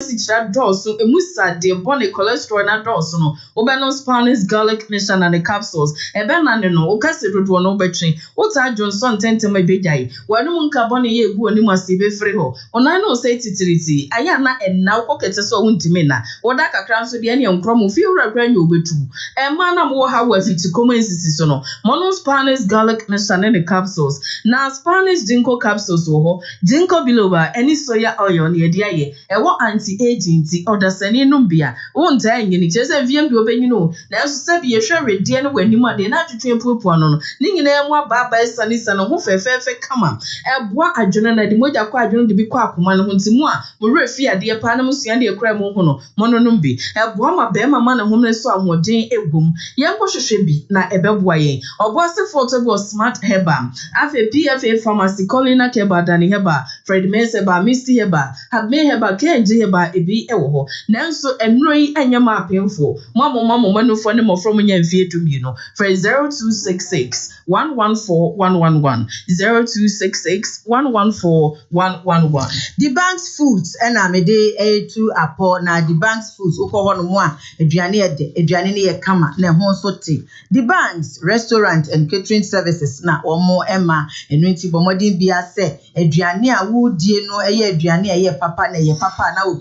Sichira dɔɔso emusa de bone cholesterol na dɔɔso no obɛno Spanish garlic mission and the capsules ɛbɛna ne no okase dodo no obɛtwe wota Johnson tentem ebegyae wanum nka bone ye egu onim ase befiri ho onan no say titiriti aya na enna kokete so wuntimi na woda kakra nso de ne nkromo fi wurakra nya obetu ɛma na mo ha wa fiti common sisi so no mono Spanish garlic mission and the capsules na Spanish ginkgo capsules wo ho ginkgo biloba any soya oil ne de aye ɛwo anti-aging ti odasani numbia wonta nyini chese VM bi obenyino na enso se bi yehwe redie no wanim ade na atwetwe puopuo no ni nyina emu ababa sanisa no ho fefefe kama eboa adwene na de moja kwa adwene de bi kwa akoma no ntimu a mo refi ade pa na musua de ekra mo ho no mono numbi eboa ma be ma na hom ne so ahoden egum yenko hwehwe bi na ebeboa yen oboa se photo smart heba afa PFA pharmacy Colina Keba Dani Heba Fred Mese ba Misty Heba have me heba kenji heba ebi ewo ho nanso enro yi anyama apemfo mamo manufo ne mofro mo nya mfie dumi no for 0266 114111 0266 114111 the bank's foods ena me de to apo na the bank's foods uko no mo a aduane ne ye kama na ho so te the bank's restaurant and catering services na omo ema enunti bomodin bia se aduane a wo die no eye aduane eye papa na ye papa na wo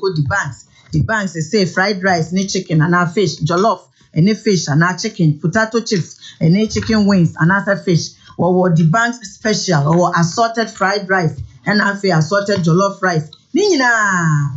the banks say fried rice, ne chicken and fish, jollof, and fish and chicken, potato chips, and chicken wings and fish. Or the bank's special or assorted fried rice and assorted jollof rice. Nina,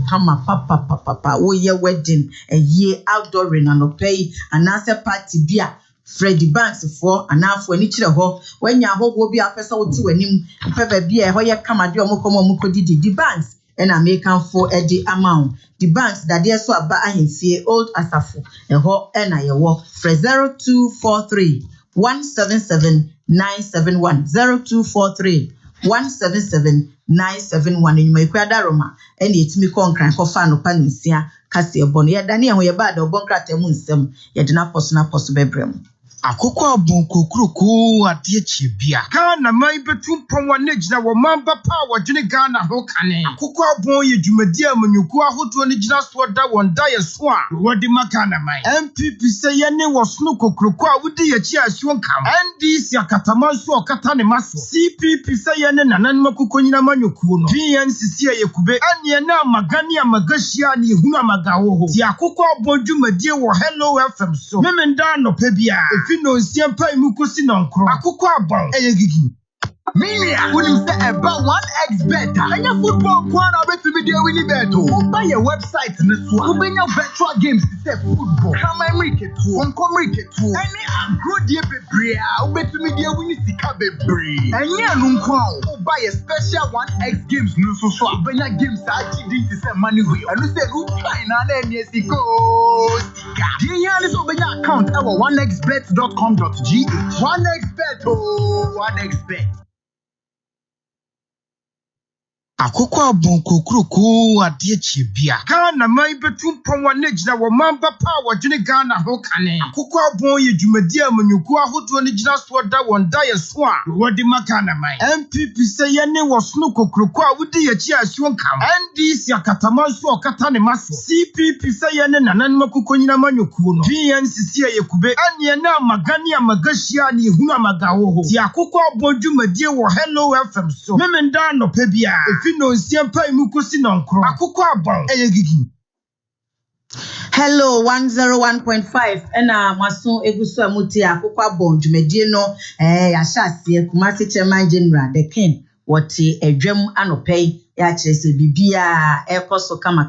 come papa, oh yeah, wedding, a year outdooring and pay and party beer. Freddy Banks for and now for each ho when ya hope will be a person to him, pepper beer, how you come at your mukodidi, the banks. And I make for the amount. The banks that they so about I see old asafu and ho and I walk for 0243 177 971 0243 177 971 in my quadaroma and it's me concran for fan of panusia Cassia Bonia Dania who bad or boncrate munsem yet not possible brem. Akoko Abon kukuruku adiechi bia Ghana mai betum pon wane gina wo mamba power dwene Ghana ho kane Akoko Abon ye dwumadi amanyuku ahodo ne gina so da won da yeso a wodi makana mai MPP se ye ne wo sno kokuruku a wodi ye chi aswo nkam NDC akatama so okata ne maso CPP se ye ne nanan makoko nyina manyuku no PNCC ye kube ane na magani amagashia ne hunu amagawo ho ti Akoko Abon dwumadi wo Hello FM so memenda no pa bia no siampa imukosi nonkro Akoko Abon eyegigi Minia unim say about 1x bet anya football kwana betumi dey win bet o buy your website ne so ubenya virtual games say football kama cricket to cricket to any agro dey bebre a ubetumi dey win sika bebre anya anu nko a buy a special 1x games no so ubenya games agidi ti say money we anu say u try na anya sika sika dey yan so ubenya account at 1xbet.com.gh 1xbet oh 1xbet Akoko Abon kukuruku adiechi bia Ghana mai betum pon wane gina wo mamba power dwene Ghana ho kane Akoko Abon ye dwumadi amanyuku ahodo ne gina so da won da yeso a wodi makana mai MPP se ye ne wo sno kokuruku a wodi ye chi aswo nkam NDC akatama so okata ne maso CPP se ye ne nanan makoko nyina manyuku no PNCC ye kube ane na magani amagashia ne hunu amagawo ho ti Akoko Abon dwumadi wo Hello FM so memenda no pa bia no siampa imukosi nonkro Akoko Abon eyegigi Hello 101.5 ena maso egusu amuti Akoko Abon dwumedie no ya hyase Kumasi Chairman General the King woti edwam anopei ya chese bibia ekoso kama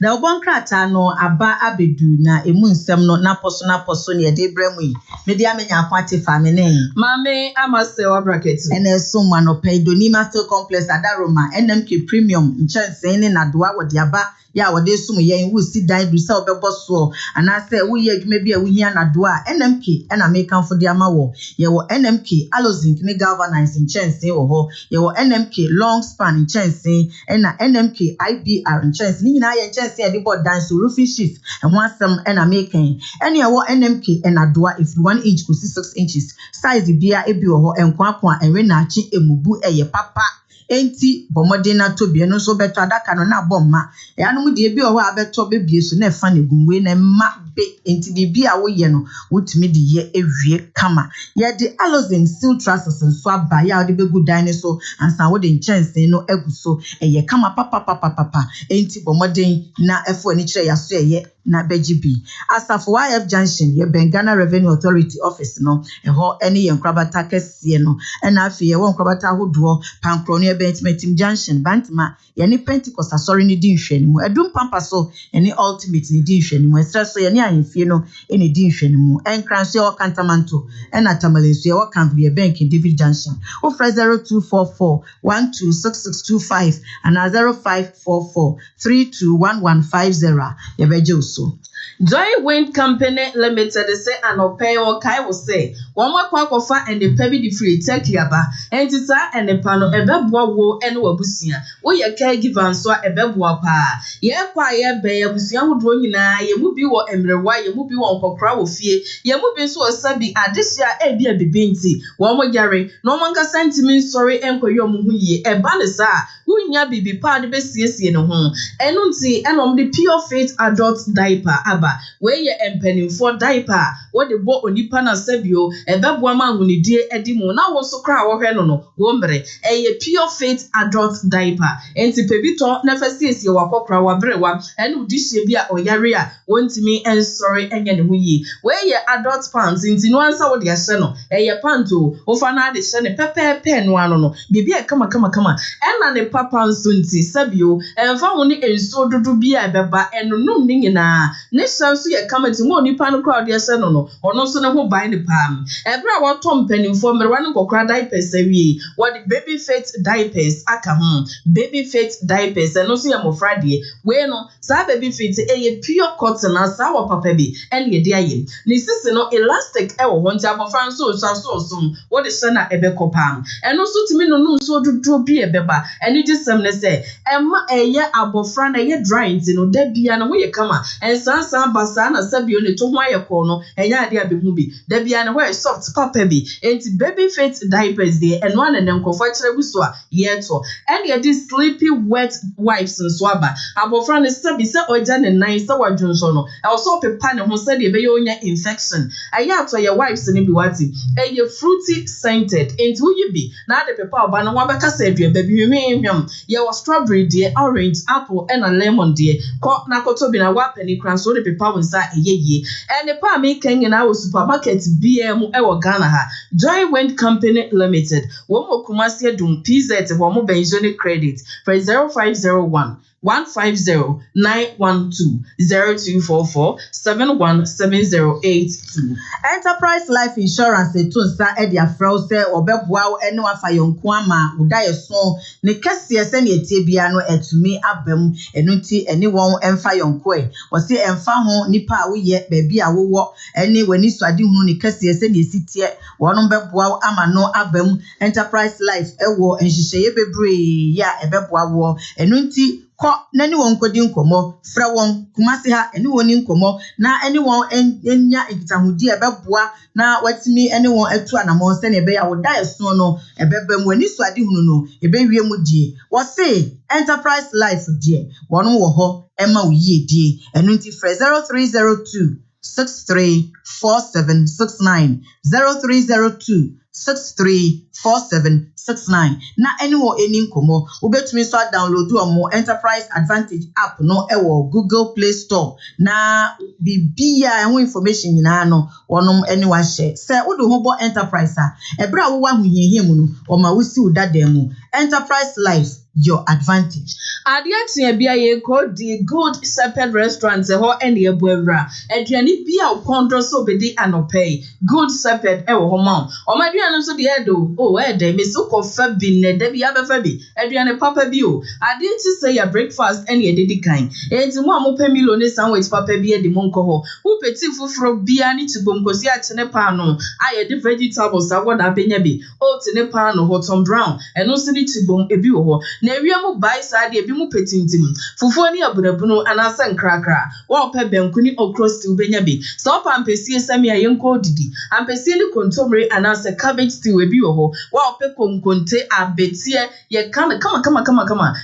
da obonkrata no aba abedu na emu nsem no naposo ne de bremu yi media amenya akwate famine mame amase wa bracket ene so manopei doni master complex adaroma NMK premium nchanse ne nadoa wodi aba ya wode sum yen wu si dan du sa obebo so anase wu ye adwuma bia wu hia nadoa NMK ena mekan fo de ama wo ye wo NMK alozinc ne galvanizing nchanse wo ho ye wo NMK long span nchanse ena NMK IBR nchanse ni nyina ye nchanse e de board dan so roofing sheet e ho asem ena mekan ene ye wo NMK ena doa if 1 inch to 6 inches size bia ebi wo ho enkwakwa enwe na achi emubu eye papa enti bomode na to bie no so beto adaka no na bomma eanom de bi o ho abeto bebie so na efa na gumwe na ma be enti bibi a wo ye no wotumi de ye ewie kama ye de alozin steel trusses nso aba ya de begu dan so ansa wo de nchense no aguso eye kama papa enti bomode na efo ani kire ya so eye na bejibi asafo YF Junction ye Bengana Revenue Authority office no eho ene ye nkrabata kese no na afi ye won nkrabata hodo pankro no ye Bentimim Junction bantma ye ni Pentecost asori ni di nhwe ni mu edum pampa so ene ultimate ni di nhwe ni mu esra so ye ni ahemfie no ene di nhwe ni mu enkranso ye wakantamanto ena tamalenso ye wakanfie ye Bank David Junction o fra 0244 126625 and 0544 321150 ye beje so Joy Wind Company Limited say anope o kai will say one more kwakofa and the pebi di free tekiaba entisa and the pano ebeboa wo ene wabusia wo ye caregiver nso ebeboa pa ye kwa ye be abusia hodo nyina ye mu bi wo emrewa ye mu bi wo nkokra wo fie ye mu bi nso osabi adehia ebi abibenti wo mo yare no mo nka sentiment sorry enkoye omo hu ye eba ne sa wunya bibi pa de besiesie ne ho eno nti enom de pure faith adult diaper aba we ye empanimfo diaper wo de bo onipa na sabio ebeboa ma ahunidie edimu na wo so kra wo hwe no wo mbre eye pure faith adult diaper enti pebito na fasiesie wakokra wa brewa ene udihie bi a oyare a wontimi ensori enye ne ho yi we ye adult pants enti no ansa wo de ahye no eye panto wo fa na de hye ne pepepe no ano no bibi e kama ena ne papa nso nti sabio enfa ho ne enso dodo bi a beba enunum ni nyina ne sanso ye kama ti mo nipa no crowd ye se no ono so ne ho ban ne pam ebra wo tom panimfo mrewa ne kokra diapers awie what the baby fit diapers aka ho baby fit diapers eno so ye mofra de we no sa baby fit ye pure cotton asa wo papa bi ene ye de aye ne sisi no elastic e wo honti abofra nso so wo de se na ebe kopam eno so timi no num so dodo bi e beba ene gisem ne se emma eye abofra na ye dry nti no da bia na wo ye kama ensansan basa na sabio ne to ho ayeko no enya ade abehu bi da bia na wo soft papa bi enti baby fit diapers de eno ana ne nkofo kire guso a ye to ene ye di sleepy wet wipes nso aba abofra ne sabi se oja ne nan se wadwonso no e also pepa ne ho se de be ye onya infection aya to ye wipes ne bi wati eye fruity scented enti wo ye bi na de pepa oba no wa beka se adua ba bi hwehwem ye was strawberry de orange apple and a lemon de ko na koto bi na wa pani kran so de pepa wonsa eyeye ene pa me kan na wo supermarket BM e wo Ghana ha Joy Wind Company Limited wo mo Kumasi Adum PZ wo mo Benjoni Credit for 0501 150-912 0244 717082. Enterprise Life Insurance etunsa e dia frau se obeboa ene wafa yonko ama udaye so ne kese se ne etie bia no etumi abam enunti ene won emfa yonko e wose emfa ho nipa a wo ye baabi a wo wo ene wani suade hunu ne kese se ne esitie wono beboa ama no abam Enterprise Life ewo enhihye bebre ya ebeboa wo enunti ko nani won kodi nkomo fra won Kumasi ha eni woni nkomo na eni won enya egitahudi ebeboa na watimi eni won atu anamon se ne ebe ya woda eso no ebebem wani suade hunu no ebewie mu die wo se Enterprise Life die wono wo ho ema uyie die enunti fra 0302 634769 0302 634769 na anyone eni nkomo ubetumi so download omo Enterprise Advantage app no ewo Google Play Store na bibia ehun information nyina no wonom eni wa share se udo ho bo Enterprise a ebra wo wa huhiehie mu no o ma wusi udada mu Enterprise Life your advantage. Adiatia bia ye ko the Good Shepherd Restaurant ho ene ebuewra aduane bia okondro so bedi anope Good Shepherd e wo homa o ma aduane so de edo o e de me so ko fa bi ne da bia be fa bi aduane papa bi o ade ti say ya breakfast ene ededi kan enti mo amopa milo ne sandwich papa bi e de monko ho wo peti fufuro bia ni tibom kosi a chene pa no aye de vegetables awoda benya bi o tene pa no hot brown eno so ni tibom ebi wo ho na ewia mu bai saa de bi mu petintim fufuo ni abunabuno anasa nkrakra wa ope benku ni okro stew benya bi so opa ampesie sami ayenko didi ampesie ni kontomre anasa cabbage stew ebi wo wa ope konkonte abetie ye kama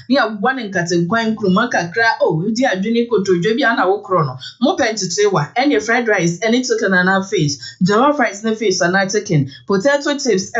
ni abwane nkate nkwan kruma kakra di adwene kotodwe bi ana wo kro no mo pentetewa any fried rice any chicken and fish jollof rice na fish and chicken potato chips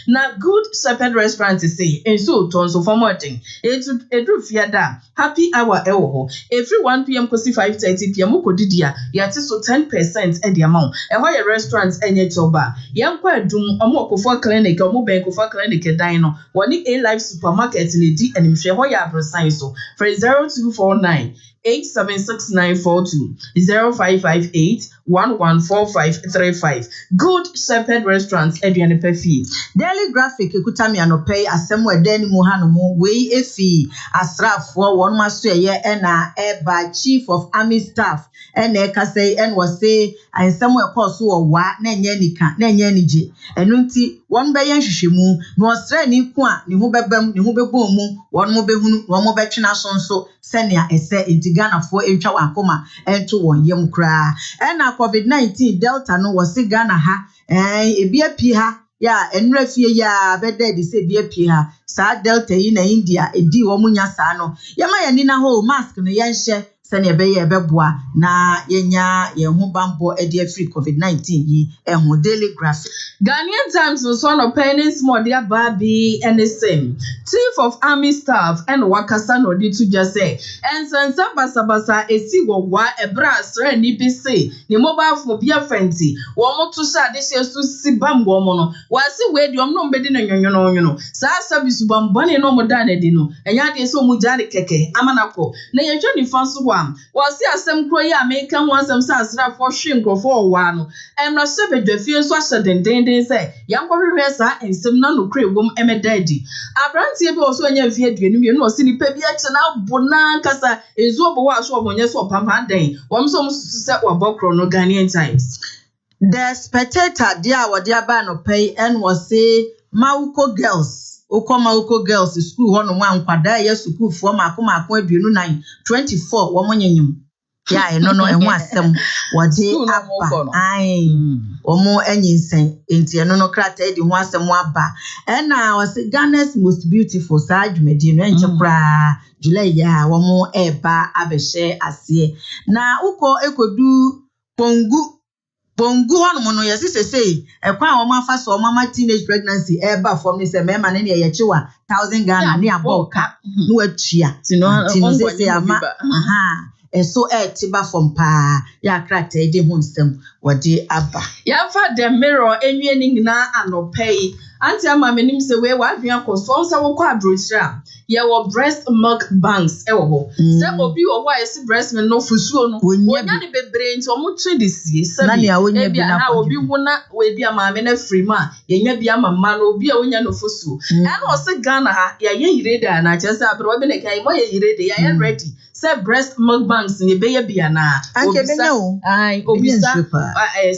na Good Shepherd restaurant say enso tonso for morning edu fiada happy hour every 1 p.m. kosi 5:30 p.m. ukodidi a yate so 10% e the amount ye restaurant enye choba yankwa adum omokofo clinic omobenkofo clinic dan no woni A Life supermarket le di animhwe ho ya abrosan so for 0249 876-942 0558-114535. Good Shepherd Restaurants, Adrian Pefi. Daily Graphic, Kutami Anope, Asemwe Deni Muhanomo, Wei Efi, Asraf for 1 master year and by Chief of Army Staff, and Ekase, and was say, and somewhere course or what, Nenyanika, Nenyaniji, and Nunti, 1 bayan Shishimu, no strani kwa, ni hubebomu, 1 mobehunu, 1 mobechina sonso, Senia, ese, Ghana for echa wakoma ento won yem kra na COVID-19 Delta no was Ghana ha ebia pi ha ya enra fie ya beda di se bia pi ha sa Delta yi na India edi wo munya sa no yema ya ni na ho mask no yenhye sene ebeye ebeboa na yenya yehu bambo edi free COVID-19 yi ehu Daily Graphic. Ghanaian Times was one of pennies more dear Barbie and the same Chief of Army Staff and Wakasa no di to just say and sansa basa esi wa ebras re ni bi say ni mobile phone bia fenti wo mo to sha de she so sibam wo mo no wasi we di omno mbedi no nyonyono sa service bam bone no mo da na di no enya de so mu jare keke amanako na ye twa ni fanso wasi asem kro ya American wansem sa asra for hwenkrofo wa no emra sebe dwafie so asha denden say yankwohwe sa ensem na no kre wom emedadi abrantie bi oso anya fie aduanu mi no osi ni pa bi ache na bona kasa ezo bo wa so omonye so pampa den wom so se wabokro no Ghanaian Times. The Spectator dia wodi aba no pay and was say Mauko girls Mauko girls school ho no nkwada ya school fo makoma aduanu 9 24 wo monyanyum ya eno no enho asem wodi aba ai omo anyinsen enti eno no krata edi ho asem aba na was Ghana's most beautiful sajumedi no enche kra July ya wo eba abehye ase na uko ekodu Bongu hono no yesi say ekwa a wo mafa so mama teenage pregnancy eba from ni se mema ne ye yechiwa 1000 Ghana ne aboka no atua tino say ama so tiba from pa ya krata ede ho nsem wode aba ya fa the mirror enwie ni nyina anopei anti ama menim se we wa adwen akoso nsa wo kwa abrochira ye wo breast milk banks ho se obi wo wa esi breast milk no fusuo no wonya ne bebre nti omo twe de sie se bi na obi wona we bi ama me na free ma ye nya bi ama ma no obi a wonya no fusuo and o se Ghana ha ya ye yire da na che se abro we be ne kai mo ye yire de ya ye ready se breast milk banks ne be ye bia na obisa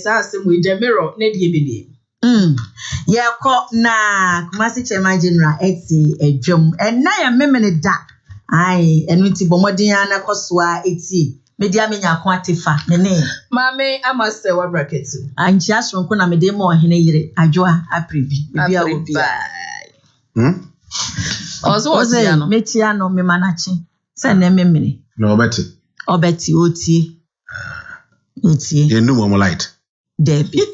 sa se mu de mirror ne de be Yako na Kumasi Chairman General eti edwom na ya memene da ai enu ti bomodin ana koswa eti media menya ko atefa nene mame amase wa bracket anchi asronko na mede mo ohene yire adwoa aprebi bibia obi ozo ozi no metia no me manachi se na memene no obeti otie enu mo light Debbie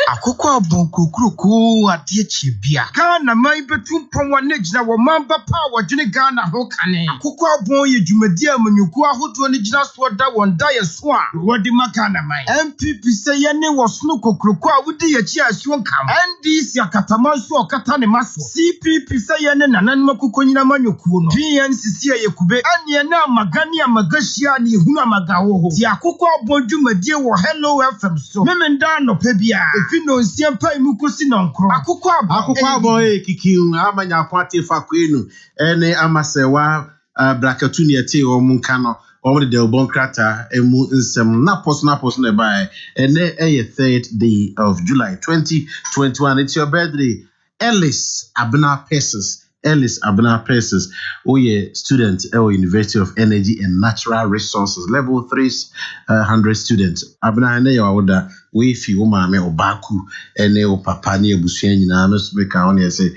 Akoko Abon kukuruku adie chibia Ghana mai betum pon ne gina wo mamba power dwene Ghana ho kane Akoko Abon ye dwumadi amanyuku ahodo ne gina so da won da ye so a wodi makana mai MPP se ye ne wo sno kokuruku a wodi ye chi asuon kam NDC akataman so okata ne maso CPP se ye ne nanan makoko nyina manyuku no PNCC ye kube anie na magani amagashia ne hunu amagawo ho ti Akoko Abon dwumadi wo Hello FM so memenda no pebia no siampa imukosi na nkro Akoko Abon kikiu amanya kwate fa kwenu ene amasewa brakatu ne ete o munka no o de Abon krata emu nsem na pos na bai ene 3rd day of July 2021 it's your birthday Ellis Abna Pesos Ellis Abna Persis, student at University of Energy and Natural Resources, level 300 students. Abna ne ya woda we fi wo maame obaku ene o papa ne abusua nyina no so beka on say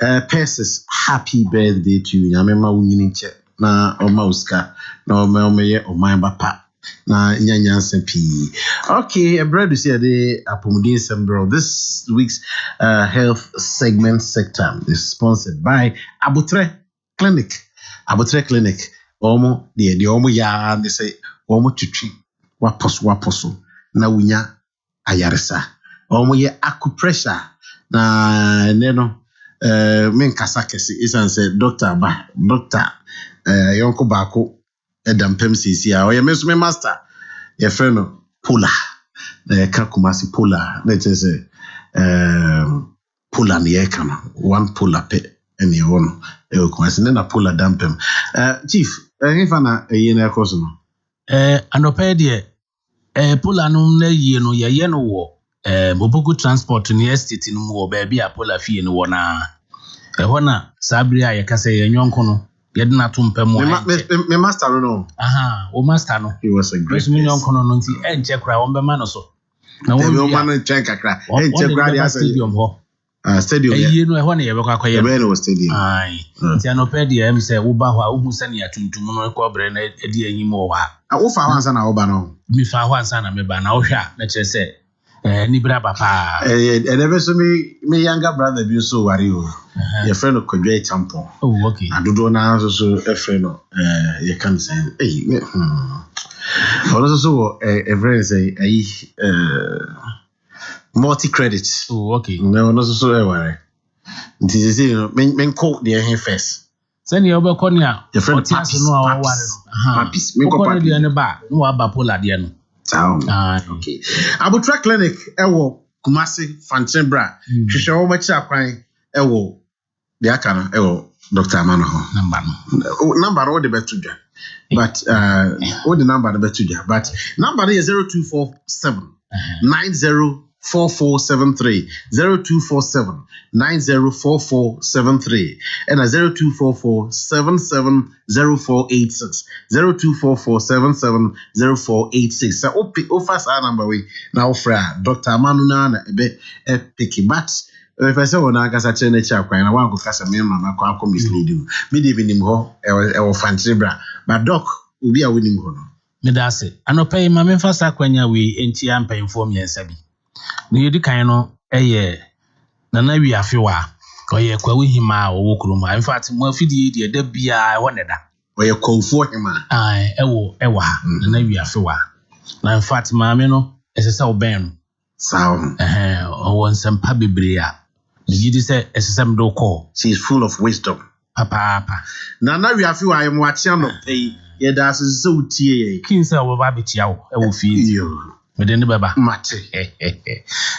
Persis, happy birthday to you. Nyame ma wo nyini nche na o ma uska na o ma ye o man bapa. Na nyanya sempi. Okay, a brother say the apomudin sembro. This week's health segment sector is sponsored by Abutre Clinic. Abutre Clinic. Omo the omo ya they say omo chichi waposo na wunya ayaresa. Omo ye acupressure na neno men kasakesi isan say doctor yonko bako Edam Pem CCA or your me master, your friend Pula, the Kakumasi Pula, let's say Pula Niekana, one Pula pet, and your own, and then a Pula Dampem. Chief, if I'm a year cosmo. Anopedia, Pula no yeno, ya yeno war, Mobuku transport to the estate in more baby, a Pula fee in one. Sabria, I can say, a young cono. Yedna tumpe mo. Me master no. Aha, o master no. He was a great. Million kono no nti enche kra won be ma no so. Na won be man check akra. Enche kra dia stadium ho. Stadium. Eyi no e ho na ye be kwa kwaye. Be no stadium. Ai. Nti anopɛ de em say wo ba ho a wo hu sane atuntum no ko bre na edi anyim wo ha. Wo fa ho ansa na wo ba no. Mi fa ho ansa na me ba na wo hwa na kire say ni bra papa. Never so me younger brother be so worry o. Your friend of Kodwe Tampon. Oh, okay. I do na so a friend you can say also a friend say multi credit. Oh, okay. No so worry. This is men quote the first. Send you over corner. Your friend Papis no Papis me ko Papis no ba no aba pola de no. Okay. Abutra Clinic ewo Kumasi Fanchembra. Hwehwe wo machi akwan ewo the akana ewo Dr. Amano number all the betuja but all the number the betuja but number is 0247 904473 0247 904473 and 0244 770486 0244 770486 so offers our number we now for Dr. Amano na ebe picky but if I say when I got a change akwan na wan go kasa me mama kwa ko mislead you me dey binim ho e wo fanchibra but doc obi a winim ho no me da se anopai ma me fa sa kwanya we enti ampa inform yensa bi na yedi kan no eye na wi afewa oye kwa we hima wo kuruma in fact mo afidie de da bia wo ne da oye kwofo hima ewo ha na wi afewa na in fact ma me no esesa wo ben no sound won some pabibria the say esesem do call she is full of wisdom papa na wi afewa I mo atia no pay ye da so tie kin say wo ba betia wo e wo fi me de ne baba mate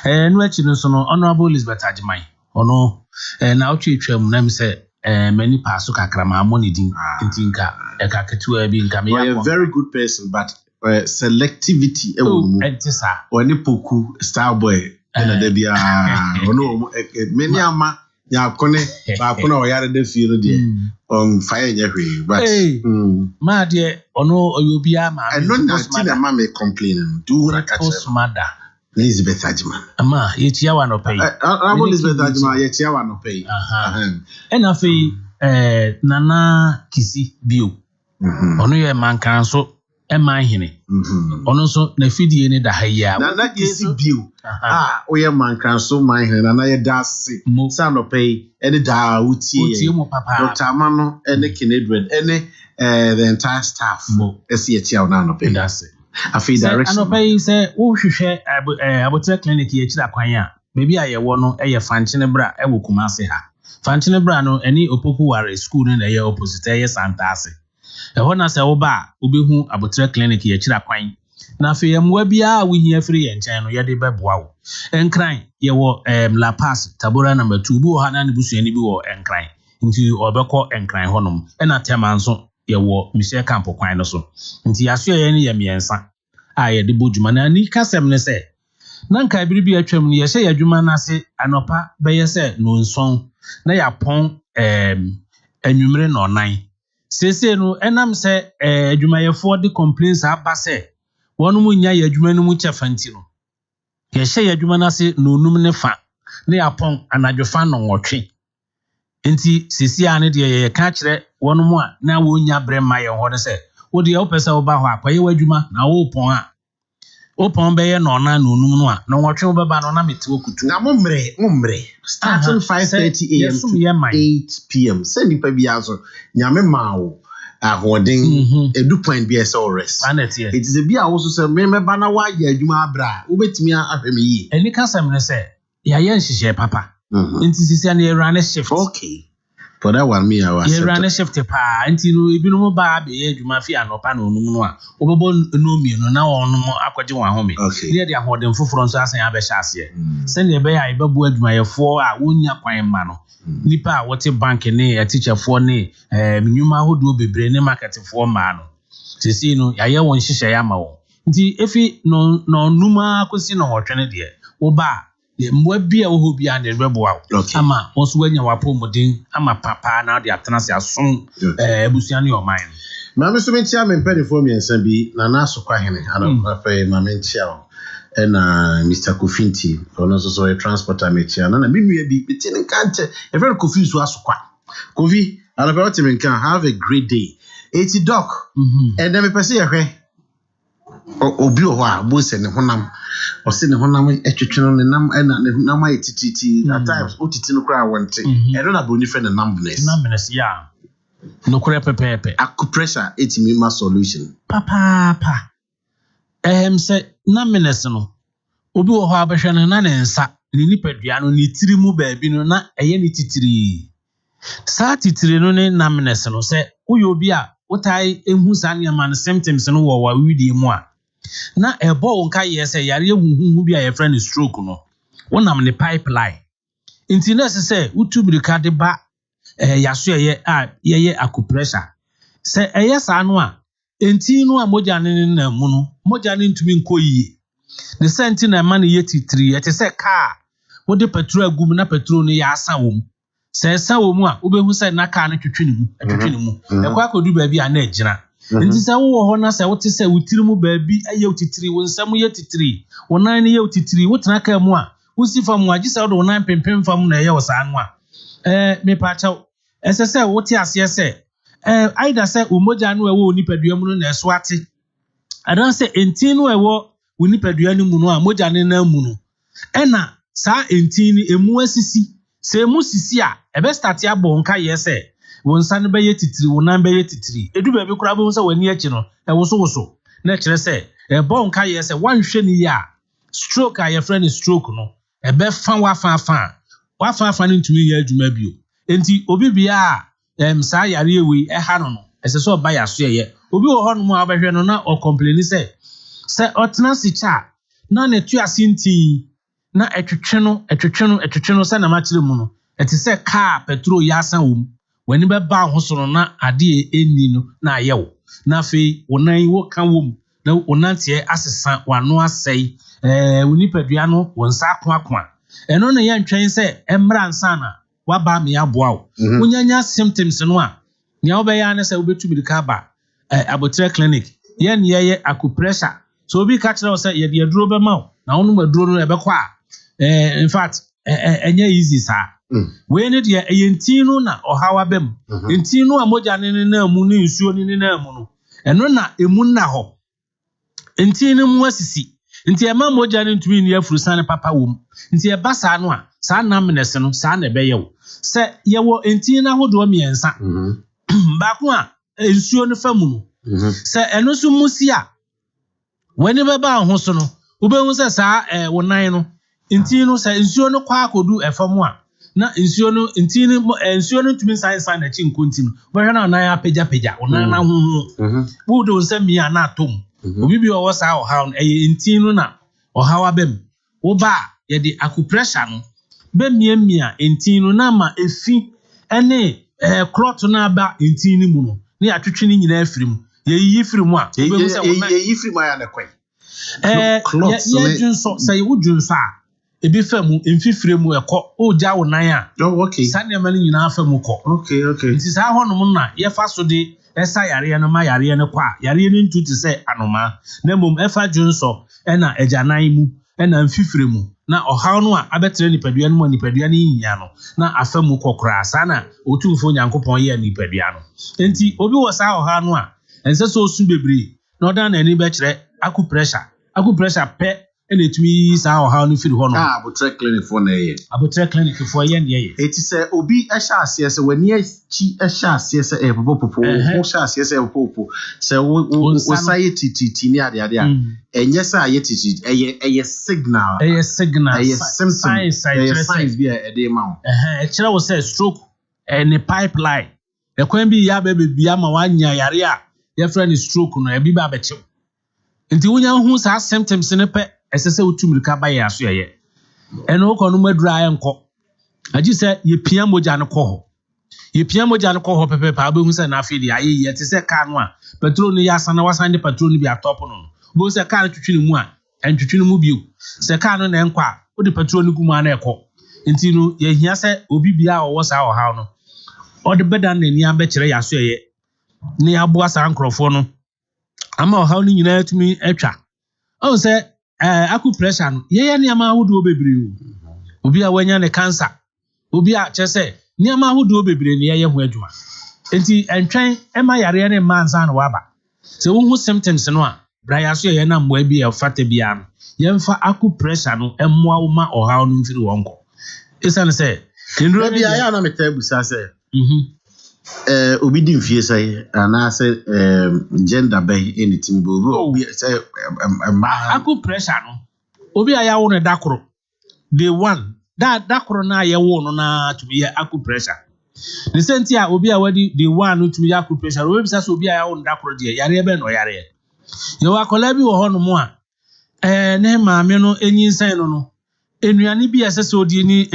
no achi no so no honorable Elizabeth Ajimai ono na otwetwam na me say many pass so kakra ma money din ntinka e ka ketua bi nka me ya a very good person but selectivity entisa oni poku star boy na da bia ono many ama ya kone ba kone o yare da firo de fire nya hwe but ma de ono oyobia ma no na tina ma me complaining do post mother Elizabeth Ajima ama yetia wa no pay Elizabeth Ajima yetia wa no pay ena fe nana kisi bio ono ye mankan so ema hene ono so na fidie ne da haya na kisi bio oye mankan so man hene na ye da se sa no pay ene da utie mo papa Dr. Amano ene Kinedred ene the entire staff esi yetia na no pay da se afi direction ano pay say wo hwehwe Abutre Clinic ye kira kwan a bebi a ye wo no eye fanchene bra e wo Kumase ha fanchene bra no eni Opoku Ware school no ye opposite ye Santase ho na se wo ba obehu Abutre Clinic ye kira kwan na afi yamwa bia wo hia firi ye nchen no ye de beboa wo enkran ye wo La Paz Tabora number 2 bi wo ha na ne busuani bi wo enkran nti obekọ enkran honom ena tema nso ye wo Michelle Camp kwan no so nti aso ye ne ye miensa a ye de bodwuma na ni kasem ne se na nka biribi atwam ne ye hye adwuma na se anopa be ye se no nson na ya pon anwumre no nan sese no enam se adwumayefo de complaints aba se wonu mu nya ya adwuma no mu chefanti no ye hye ya adwuma na se no num ne fa ne yapon anadwofa no nwotwe enti sese ane de ye ka kire wonu mu a na wo nya brema ye ho ne se wo de wo pese wo ba ho akwaye wadwuma na wo pon a Opon be ye no na no num no a no nwotwe wo beba no na meti okutu na momre starting 5:30 am to 8 p.m. Send nipa bia so nyame mawo ahoden edu point bia se rest it is a bia wo so se me meba na wa ya adwuma abra wo betimi ahweme yi eni kasem ne se ya ye nhihye papa enti sisi na ye run shift okay for that one me I was ye run shift pa enti no ebinu ba be ye adwuma fi anopa na onum no a obebo no mienu na wonum akwaje wan home ye de ahoden foforo nso asan abehya ase se ne be ya ibabu adwuma ye fo a wonya kwan ma no nipa a wote bank ne teacher fo ne minuma hodo bebre ne market fo ma no sisi no ya ye won hihye ya ma wo nti efi no numa akosi no hotwene de wo ba mwa bia wo ho bia ne beboa ama wonso wanya wapomodin ama papa na de atena se asom ebusia ne oman ma me so mentia me mpedifo miensa bi na na asokwa hene ana fa ma mentia o na Mr. Kofinti ono so a transporter metia na me nua bi bitin kante e very Kofi so asokwa Kofi ala ba otimin kan have a great day 80 doc and then me pese ye hwe obi o ho a bo se ne honam o se ne honam etwetwe no ne nam na ne nam ayetititi at times otiti no kra wonte e no na boni fe ne numbness ya no kra pepepe acupressure etimi ma solution papa se numbness no obi o ho abehwe no na ne nsa ne nipadua no ne tiri mu baabi no na eye ne titiri sa titiri no ne numbness no se uyo obi a wotai ehu sa ne man symptoms no wo wa widi mu a na ebo nka ye se yare huhu bi a ye friend stroke no wonam ne pipeline inti na se utubirika de ba yaso ye a ye acupressure se eye sa no a enti no a moja ne na mu no moja ne ntumi nkoyi ne senti na ma ne ye titiri ete se car wo de petrol agum na petrol no ya asa wom se sa wom a obehu se na car no twetwe ne mu e kwa kodu ba bi a na agina nti se wo ho na se wote se wutiri mu baabi aye utitiri wo nsam ye titiri wonan ne ye utitiri wotena ka mu a wusifa mu agi se wo wonan pempem fam na ye wo sa anu a me pa cha ese se wote ase se aida se umoja no ewo nipadua mu no na eso ate adan se enti no ewo nipadua no mu no a moja ne na mu no ena sa enti ni emu asisi se emu sisi a ebe start ya bo nka ye se wonsa ne be ye titiri wonan be ye titiri edu ba bi kura bo nsa wani achi no woso na kire se bo nka ye se wanhwe ni ya stroke a ye friend stroke no ebe fa wafa ni ntumi ye adwuma bio enti obi bia sa yare ewi ha no ese so ba ya so ye obi wo ho no mu abehwe no na o complain se otena si cha na ne tu asinti na etwetwe no se na ma kire mu no eti se car petrol ya san wom wani be ba ho so no na ade eni no na ayewo na fe wonan wo kan wom na wonantie asesa wano asai woni padua no wonsa akwa eno na ye ntwen se emra nsa na waba me aboa wo wonyanya symptoms no a nya wo be ya na se wo betu medika ba abotre clinic ye ne ye acupressure so obi ka kire wo se ye de aduro be ma na wonu maduro no ebe kwa in fact enye easy sa we ne de eyentinu na ohawa bem entinu a moja ne na mu ne nsuo ne na mu no eno na emu na ho entinu mu asisi enti ema moja ne ntumi ne afurusane papa wom enti e basa no a sa na menese no sa na be yewo se yewo entinu na hodo miensa ba ko a nsuo ne famu no se eno so musi a wani baba ho so no ubehu se sa wonan no entinu se nsuo no kwa akodu efamu a na nsuo no ntumi san na chi nkontinu bo hwe na nan apagya onan na huhu wo do nsam mi ana atom obi bi owo sa oha ntinu na ohawa bem wo ba ye de acupressure no bemia ntinu na ma efi ene clot na ba ntinu mu no ne atwetwe ni nyina afirim ye yi firim a ye yi firim aya na kwen ye junso say wo junso a ebi famu mfifire mu ekọ o ja wo nan a okay sane ma ni nyina famu kọ okay nti sa honom na ye fa so de esa yare no ma yare no kwa yare no ntu ti se anoma na mom efa dwonso na agyanan mu na mfifire mu na ọhaw no a abetre nipadua no mu nipadua no yinya no na afamu kokora sa na otumfo nyankopon ye nipadua no enti obi wo sa ọha no a ense so osu bebre na odan na ni be kire aku pressure pe ene tumi sa ọha no firi ho no abotre clinic for na ye abotre clinic for ye ne eti se obi ehya ase se wani chi ehya ase se popo ho hya ase se popo se wo say titi ni ade a enye sa ye titi eye signal eye symptom eye signs bi e dey ma e kire wo say stroke ne pipeline e kwan bi ya be bia ma wanya yare a ye friend stroke no e bi ba beche nti wonya hu sa symptoms ne pe esese utumrika ba ya so ye eno okonu madura ya nko aji se ye pia moja ne ko ho pepe pa be hu se na afi dia ye te se ka no a petrol ni ya sana wasan de petrol ni bi atop no bo se ka twetwe ni mu a entwetwe ni mu bio se ka no na nkwa o de petrol ni gumu ana ekọ nti no ye hia se obi bia o wo sa o ha no o de beda na ni abekire ya so ye ni aboa sa nkrofo no ama o ha no nyina atumi atwa o se aku pressure no ye niam ahodo bebre obi a wanya ne cancer obi a chese niam ahodo bebre ne ye ho adwuma enti entwen ema yare ne manza no waba se wo hu symptoms no a bra ya so ye na mboa bi e fata bia no ye mfa aku pressure no emmoa wo ma oha no mfiri wonko esane se kendro bia ya na metabusa se obi di mfie sai ana se gender bay anything bo obi say aku pressure no obi aya wo ne dakoro the one dakoro na ye wo no na to be aku pressure the senti a obi a wadi the one no to be aku pressure obi bisa so obi aya wo ne dakoro de yare be no yare ye wa kola bi wo ho no mo a ne maame no enyinsan no enuane bi asese odi ni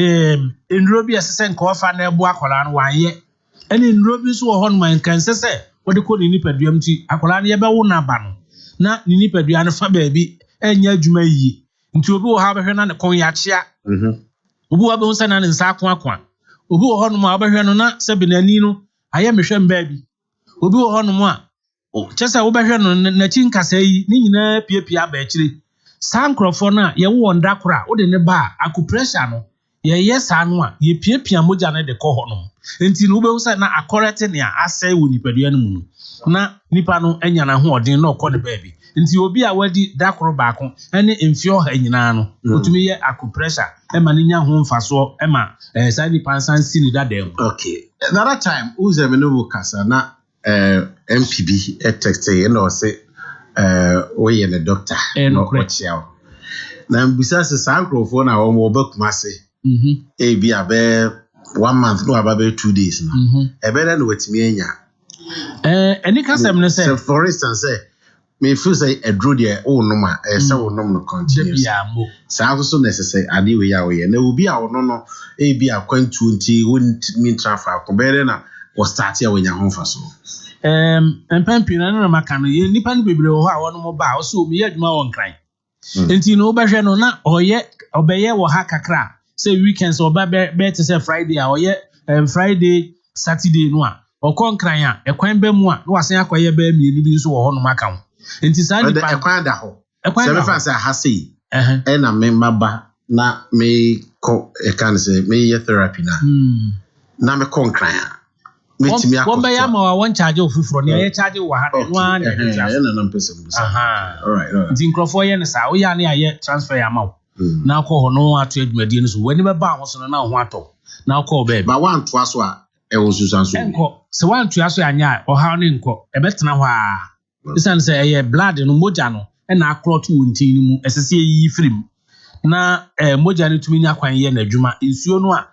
enuro bi asese nka ofa na ebu akola no wanye ene nuro bi so wo ho no man kan sese wode ko ni nipaduam ti akola no ye be wo na ba no na ni nipadua no fa ba bi enya adwuma yi nti obi wo ha behwe na ne kon ya chia obi wo be hu sana ne nsa akwa obi wo ho no ma behwe no na se benani no aye mehwe mba bi obi wo ho no mo a chesa wo behwe no na chi nkasa yi ni nyina piepia ba akire sankrofo na ye wo ndakora wo de ne ba aku pressure no ye yesa no a ye piepia moja na de ko ho no nti no wo be hu sana akorete ne asai wo nipadua no mu na nipa no anya na ho odin na okọ de baabi nti obi a wadi dakoro baako ene mfio ha nyina no otumi ye aku pressure e ma nya ho mfaso e ma sai ni pansan si ni dadem okay another time uze me no kasa na MPB text e no say o ye le doctor no kwachiao na mbisa se sankrofo na wo mo bakumase e bi abe 1 month no ababe 2 days na e be na wetimi anya any kasem ne say so for instance me feel say a draw there oh no ma say wo no no continuous sa so necessary ade we ya we na obi a wo no e bi akwantu nti won mi transfer ko be na wo start ya we nya ho fa so empempina na maka no ye nipa no bebre ho a wono mo ba o so mi adwuma won kran enti no obehwe no na oye obeye wo ha kakra say weekends oba be to say Friday a oye Friday Saturday no a okon kran a ekwan ba mu a no wasen akoye ba mienu bi nso wo ho no maka ho enti sa ni pa ekwan da ho se be fa say ha sei na me maba na me ko e kan say me ye therapy na me kon kran a metimi akọ won ba ya ma won charge ofufuro ne ye charge wo ha no an na mpese mbusa all right enti nkrofo ye ne sa wo ya ne aye transfer ya ma na akọ ho no ato adwumadie no so wani be ba ho so na ho ato na akọ ba ba wan to aso a e wo susanso enko se wan to aso anya o ha ne nko e betena ho a isan se eye blood no moja no e na akrot wontin ni mu esese yi firim na moja ne tumi nya kwan ye na adwuma nsuo no a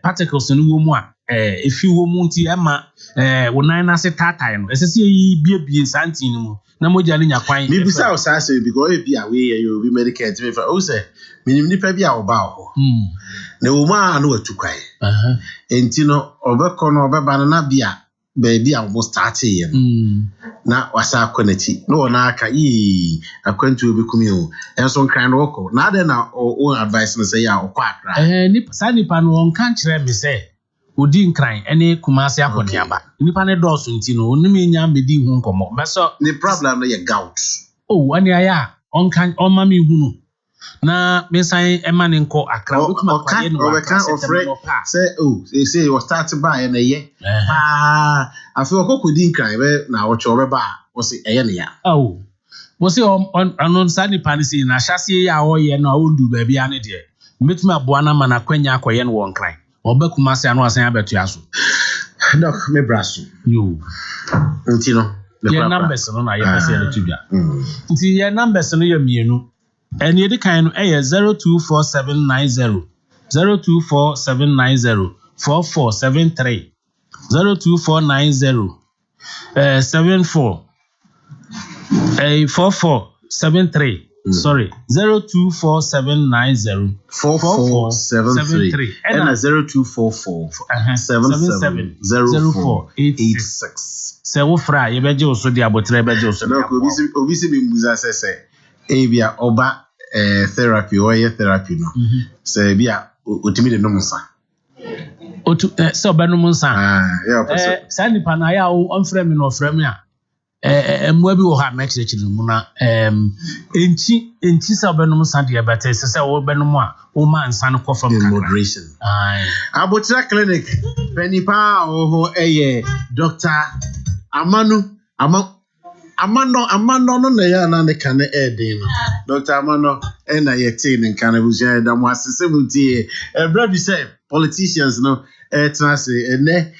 particles no wo mu a efi wo mu nti ema wonan na se tatai no esese yi biebie santin ni mu na moja ne nya kwan me bisa o sa se because e bia we you be medicate me fa o se minim nipa bia o ba ho na wo ma na watu kwai enti no obekọ no obeba na bia baby almost starting na wasa akọnachi no na aka akwantu obi kumi o enso nkran no woko na ade na o advice no say ya okọ akra nipa sanipa no on kan kire me say odi nkran ene kumase akọniaba nipa ne dọọso nti no onimi nya medi hu nkomo meso the problem no ye gout ani aya on kan on mami hu na mensan ema ne nko akra okuma kwaye no say you start by na ye afi okoko di nkran be na ocho be ba wo say eye ne ya wo say on sanipa ne say na hyase ya wo ye na wo ndu ba bia ne de metumi aboa na mana kwanya akoye no won nkran obekuma se anu asan abetu aso doc me braso yo nti no ye numbers no na ye pese ya tubia nti ye numbers no ye mienu eni edi kan no eye 024790 4473 02490 74 4473 sorry 02470 4473 and 0244 770486 se wo fra ye beje oso di abotre beje oso no obi si muza sese ebia oba therapy or therapy no se bia otimi de no musa otu se oba no musa sa nipa na ya on frame me no frame a emwa bi wo ha na chire mu na enchi sa oba no musa de beta se wo be no mu a wo ma nsa no kofam in moderation abotra clinic penipa oho Dr. Amano no na ya na ne kan edin no Dr. Amano na ye tin nkan abusia da mo asese mutie bra bi say politicians no tena say ene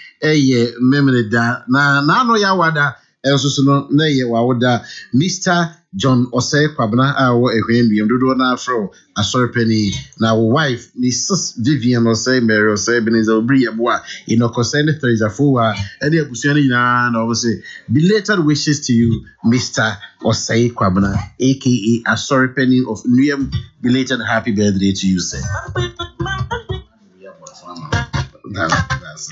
memene da na no ya wada enso no na ye wawoda Mr. John Osei Kwabena awo ehwenduem dodo na afro asorpeni na wife Mrs. Vivian Osei Mary Osei Beniza Obri Yeboa inokose ne Teresa Fowa ene abusua ni na obviously belated wishes to you Mr. Osei Kwabena aka asorpeni of Nuyem, belated happy birthday to you sir. That's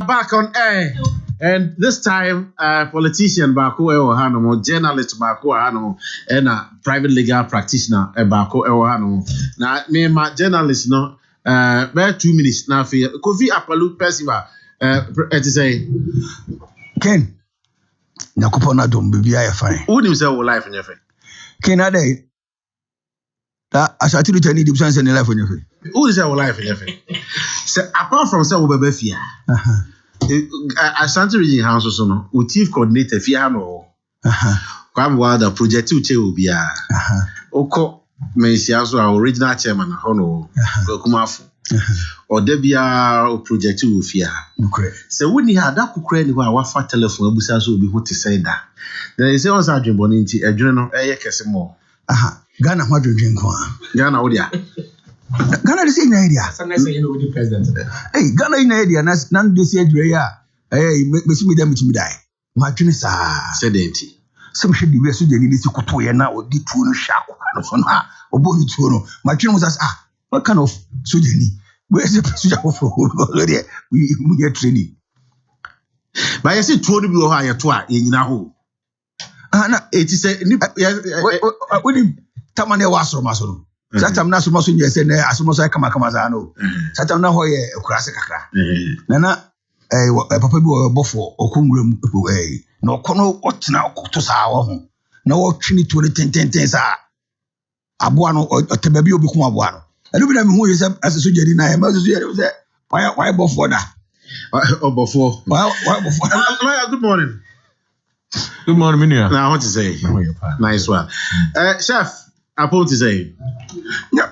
back on air, and this time politician Bako Ewohano, journalist Bako Hano, and a private legal practitioner Bako Ewohano. Now, me my journalist no about 2 minutes now for Kofi Apalu Percival to say Ken Nakupona dom baby I fine. Who himself will life in your face? Ken Ade that as I tell you need the in life on your face. Who is our life in your face? So apart from say Obebefia. Ashanti region house so no o chief coordinator fia no kwam wada project uche obia oko mensia so original chairman ho no kumafo odabia o project u fia se woni ha da kokora ni ho a wafa telephone abusa so obi ho te say da there is also adwembo ni nti adwene no eye kese mo Ghana ho adwendwen ko Ghana wo dia Ghana is in area. Sanese you know the president. Hey, Ghana in area na dey say adwere hey me me dem me die. Ma twene sa sedenti. Some should be we so jeni si koto ye na odi tuo no hwa no so na oboni tuo no. Ma twene say what kind of sojeni? We say soja for we get training. But you see tuo no bi wo ha ye to a ye nyina ho. Na eti say we tamane wasoro maso. Satam na so nye se na asomo so kama za no. Satam na ho ye kurase kakra. Na papa bi wo bofo okongura na okono otena okoto sa wo ho. Na wo twini to ne tenten sa. Aboa no oteba bi obi ku aboa no. Enu bi na me hu ye se aseso jeri na e ma aseso jeri se Why before that? Before. Why before? Good morning. Good morning, Minia. Now, what to say? Nice one. Chef, I put to say.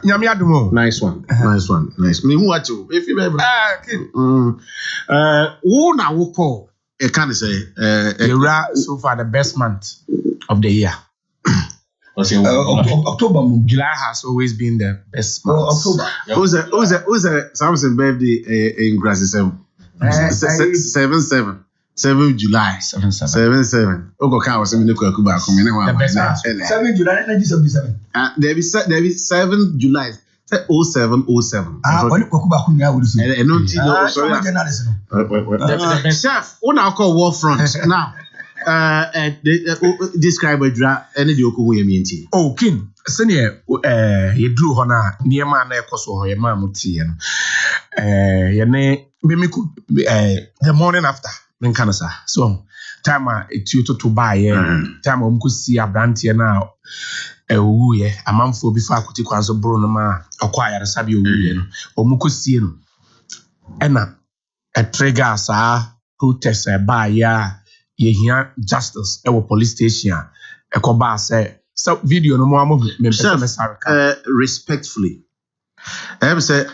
Nice one. Nice. Me what to? If you ever. Who now will call? I can't say. So far the best month of the year. October. July has always been the best month. October. Who's a Samson birthday in Grassy 7 July. 7. Oko ka was me ko ba ko me ne wa. 7 July 1977. There be 7 July. 0707. When Kokuba Kunya would say, Chef, on our call war front now. Describe a draft and the Oku Yamienti. Oh, King, Senior, you drew Hona, near my neck or your mammuti. Your name, Mimiku, the morning after, then Canasa. So, time it's you to buy, time could see a brandy now. A month before I could take one so Brunoma acquire a Sabio, or Mukusino. Enna, a trigger, sir, protest a buy ya, ye hear justice, our police station, a coba say, so video no more movement, respectfully. I say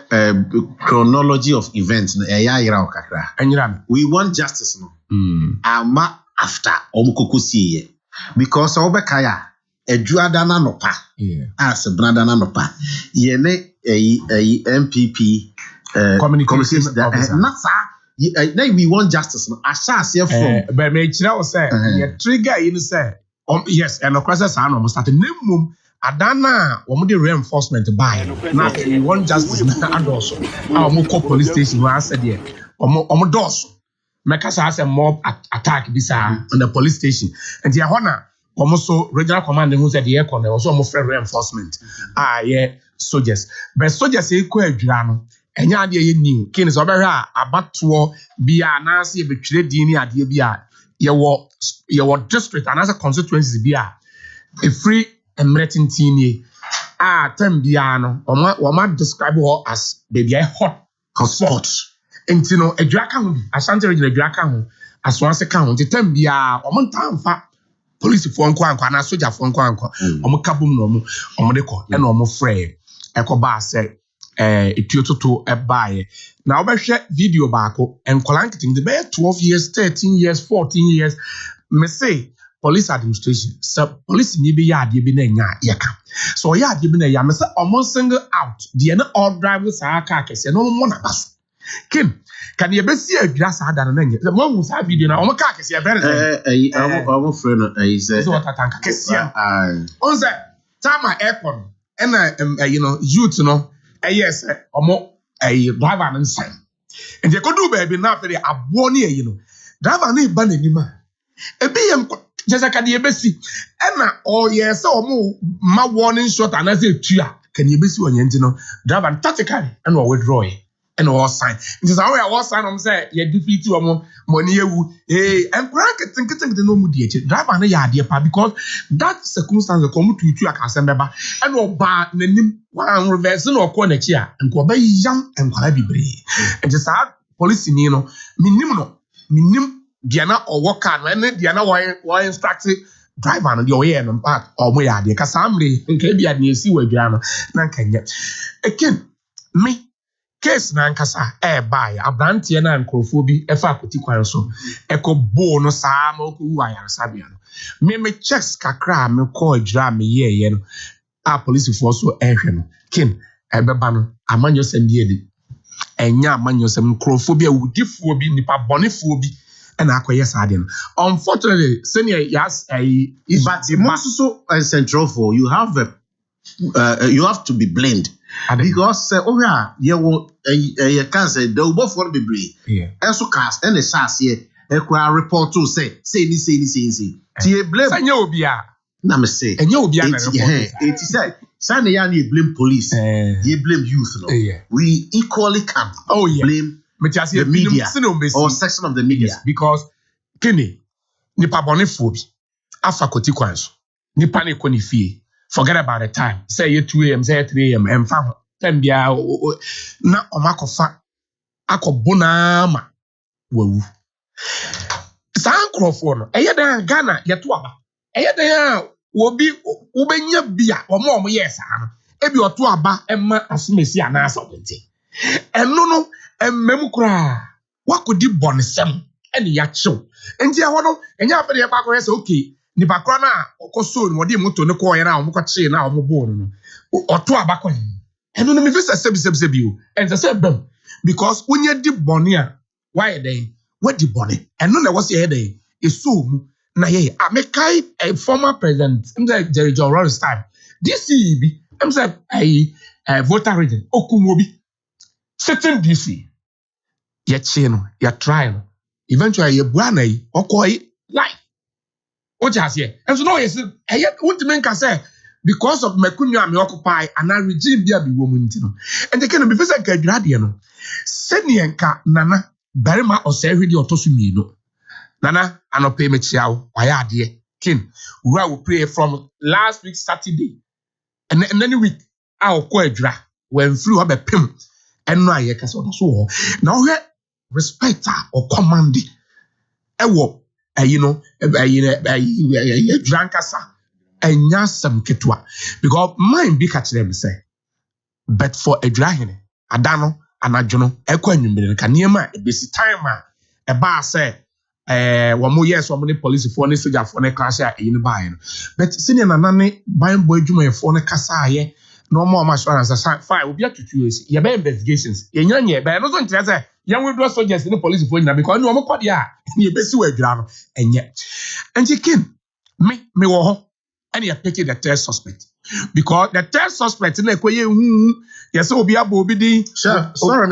chronology of events, and we want justice no. Ama after Omukukusi because Obekaya. Eduadana nopa, as a brandana nopa. Yene a MPP communication officer. Now we want justice. Asas here from. But me chira was say you trigger you say yes and of course that's how we start. Name Adana we do reinforcement buy. Now we want justice. And also our Moko police station where I said here. Omo doors. Make us has a mob attack this on the police station and the honor. Also, regional command who said the aircon, also more reinforcement. Soldiers. But soldiers say, Quadrano, and ya dear new king is over about to be a Nancy betrayed Dini at Yabia, your district and as a constituency be a free and meriting teeny. Tembiano, or might describe her as baby a hot spot. And you know, a dracan, a Santa Regina dracan, as once a count, the Tembia, or Montan fat. Police for nkwa na soldier for nkwa omo kabum no omo de ko e na omo frɛ ekoba say etuototo ebae na obehwe video baako enkola nkitin de be 12 years 13 years 14 years me say police administration so police ni be ya ade bi na nya yeka so ya ade bi na ya me say omo single out de na all drive with sa car kese no mo na baso Kim can you be see a glass had an engine? The one who's happy dinner on car is a very our friend. He said, what I think. On that time, airport and you know, youth, no, yes, or more a driver and sign. And you could do baby now for the Abon, you know, driver need banning him. A BM just like a DBC. And oh, yes, or more, my warning shot and as a cheer. Can you be so on engine? Driver tactically and or withdraw. And all sign. It is how I was sign on say, ye defeat you money, and crack it, think the no moody. Drive on the yard, because that circumstance come to you, I can send back and all bad, name one reversing or corner chair, and go by young and quite be brave. And just hard policy, you know, minim, Diana or walk on, and Diana, why instructed drive on your ear and part or way are the Cassambri, and can be at near see where Diana, none can yet. Again, me. Case na nkasa buy abrantie na nkrofo efa akoti kwan so bo no saa ma oku ayar sabia no me checks kakra me call adwira me ye no a police force so no kin ebeba no amanyo sem bi edi enya amanyo sem nkrofo awudifo nipa bonefo na akoye saade no unfortunately senior yes but most so central for you have to be blamed. Because you can say they will both for be brave. And so cast and the SAS here, a report to say. Tia blame. Na me say. And you be it is said, Sunday you blame police, you blame youth. No? We equally can blame the media or section of the media. Yes, because Kenny, nipa bonifo afa koti kwanso. Nipa ne koni fie. Forget about the time. Say 2 a.m., say 3 a.m. and found them na omakofa akɔbona ma wawu saa nkrɔfoɔ no ɛyɛ dan Ghana yɛto aba ɛyɛ dan a obi wobɛnya bi a ɔmo yɛ saa no ebi ɔto aba ɛma asomesi anaasɛ ɔbɛnti ɛno no ɛmmɛm koraa wakɔdi bɔnesɛm ɛne yɛakyew nti ɛhɔ no ɛnyɛ afɛde yɛkɔ akɔyɛ sɛ okay nipa korɔ no a ɔkɔsoo no wɔde moto no kɔɔyɛ no a ɔmokɔkyee no a ɔmobɔɔ no ɔto aba kɔ ɛno no mefi sɛ sɛbisɛbisɛbi o ɛnsɛ sɛ bɛm because wonyɛ di bɔne a wayɛ dɛn wadi bɔne ɛno na ɛwɔ sɛ yɛyɛ dɛn ɛsoo mu na yɛyɛ mekae a former president sɛ Jerry John Rawls time DC bi sɛ voter region okum bi sitting DC yɛkyee no yɛtry no eventually yɛbua na yi ɔkɔyi life wote aseɛ ɛnso na ɔyɛ sɛ ɛyɛ wontumi nka sɛ because of makunwa a me occupy and a regime bi a bi wɔ mu nti no ɛnti ke no bi fɛ sɛ nka adwiradeɛ no sɛneɛ nka nana barima ɔsɛe hwede ɔtɔ so mmienu nana anɔpɛ mekyia wo wayɛ adeɛ kin wura wo pray from last week Saturday and any week a ɔkɔ adwira wɔmfiri hɔ bɛpem ɛno a yɛka sɛ ɔno so wɔ hɔ na ɔhwɛ respect a ɔkɔmande ɛwɔ adwira nkasa ɛnya asɛm ketewa because mine bi ka kyerɛ me sɛ but for adwira hene ada no anadwo no ɛkɔ anwummere no ka nneɛma a ɛbɛsi time a ɛbaa sɛ wɔn yɛ sɛ wɔn ne polisifoɔ ne sogyafoɔ ne class a ɛyi no baeɛ no but sɛnea nana ne banbɔ adwumayɛfoɔ no kasaayɛ na wɔn assurance sɛ fine obi atutu esi yɛbɛ investigations yɛnyɛ nyɛ bɛyɛ no so nkyerɛ sɛ yɛn withdraw soldiers ne polisifoɔ nyina because ne wɔn kɔ deɛ a ne yɛbɛsi wɔ adwira no ɛnyɛ nti kin me wɔ hɔ and you're taking the third suspect because the third suspect in the yes, will be able to be sorry,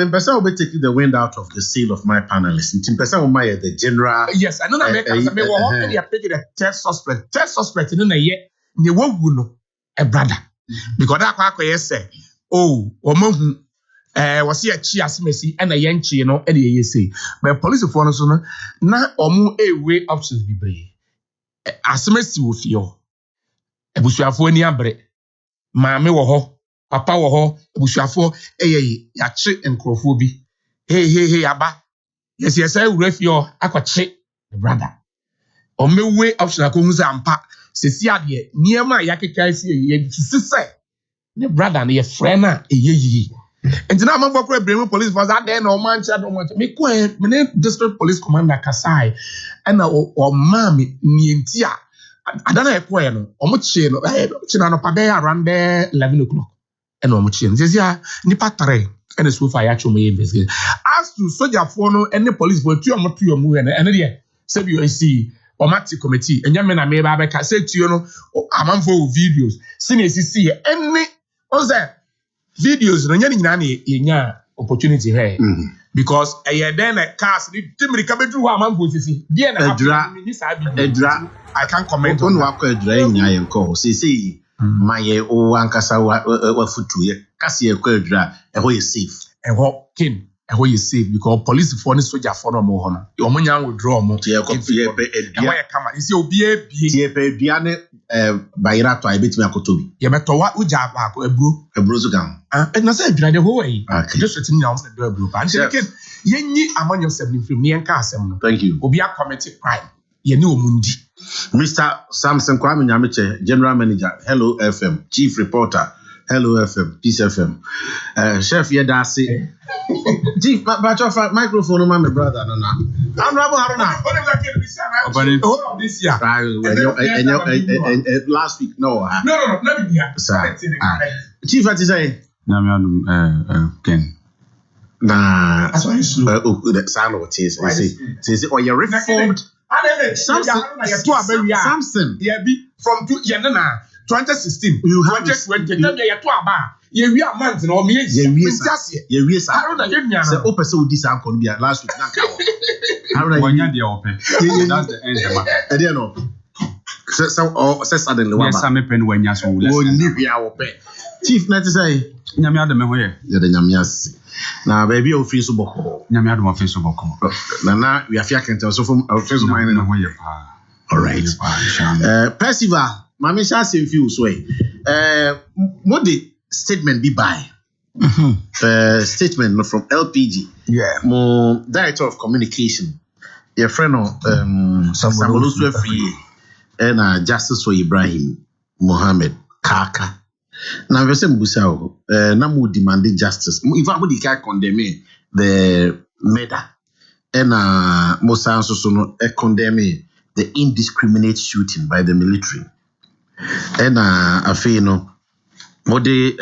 I person will be taking the wind out of the sail of my panelists. In person will my the general. Yes, I know that and you're taking the third suspect. Third suspect in the year, you won't know a brother because that quack say, oh, woman was here cheers messy and a yanchi, you know, and you say, but police for us now or more a way options be brave. As messy with you. Ebusuafo ni abre maame wɔ hɔ papa wɔ hɔ ebusuafo ɛyɛ yakye nkrɔfo bi hey aba yes wura fi hɔ akɔkye the brother ɔmewe option akɔhu sɛ ampa sesi adeɛ nneɛma a yakeka si yɛ sisɛ ne brother no yɛ frɛ na ɛyɛ yie nti na amanfo kɔ ebremu police force adɛn na ɔman kyɛ do ɔman kyɛ me kɔ me ne district police commander kasai ɛna ɔmaa me nienti a adana ekwoye no omuchie no china no pa be around 11 o'clock and omuchie no say nipa tare and so far ya chomo investigate as to soldier for no and the police for tu omu and de say you see omati committee enya me na me ba be ka say tu no amanfo videos senior see any on say videos no nya nyina na yenya opportunity here because then cars the timrika bedru ho amanfo sisi dia na edra I can't comment on what could drain I call. See, my old Ankasa wafutu, Cassia Quadra, and where you safe. And what kin, and where you safe because police for this soldier for no more. Your money will draw more to your country. Is your BA Biane by Rato, I bet me a cotobi. You better what would you have a bruzugam? And I said, the whole way. Just written down the blue bunch. Ye among yourself from me and Cassim. Thank you. Will be a committed crime. You know, Mundi. Mr. Samson Kwame Nyamiche, General Manager, Hello FM, Chief Reporter, Hello FM, Peace FM. Chef Yedasi. Chief, but your microphone, my brother, no. I'm Rabo Haruna. This year. Last week, no. No, let me hear. Chief, what is say? Ken. Nah, that's why you slow. The sound of it is. Or you're reformed. Samson. Yeah, be from 2016. You have 2020. Yeah, we are months or me. Yeah, I don't know. So, open so this I'm going to be last week. How do you open? That's the end. I don't know. So suddenly, yes, I'm a pen when you're so Chief, not to say, Yamia me where? You're the Yamias. Now, baby, you'll feel so boko. Yamia don't feel so boko. Now, we are fiaking to so from our first mind in a way. All right. Percival, Mammy Shas in few way. What the statement be by? statement from LPG. Yeah. Mo director of communication. Your friend Samuel Free and Justice for Ibrahim Mohammed Kaka. Now we say Mbusa na mo demand justice. If I would condemn the murder and Musa so no condemn the indiscriminate shooting by the military. And afeno mode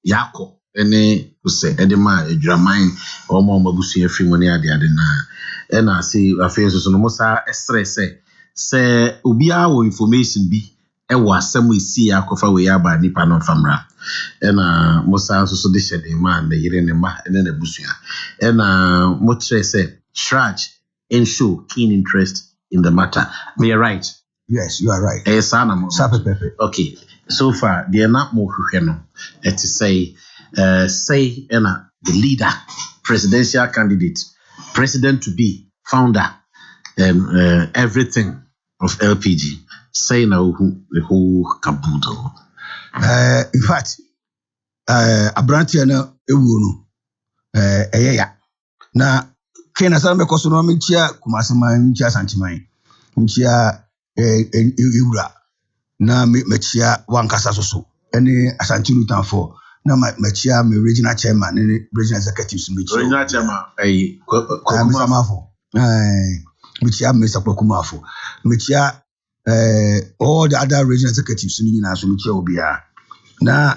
yako ene use edema edwaman o mo mabusu afiri mo ne ade na and say afeno so no Musa stress say obi a wo information bi e wo asem esi akofa we ya ba nipa no famra and Musa so de shede man na yire ne ma ene na busua and mo tre say Shraj and show keen interest in the matter. Me right? Yes, you are right. Okay. So far, they are not more no. To say, the leader, presidential candidate, president to be, founder, everything of LPG. Say now the whole caboodle. In fact, Abrantiana Ewuno, yeah. Now, Kena Salme Kosono Minchia, Kumasama Minchia Santimai, Minchia Eura, na Mechia Wankasa Soso, any Asantinu Town for, na Mechia, my regional chairman, any regional executives, regional chairman, Mafo, Mechia, Mr. Pokumafo, Mechia, all the other regional executives in Michia Obia. Na,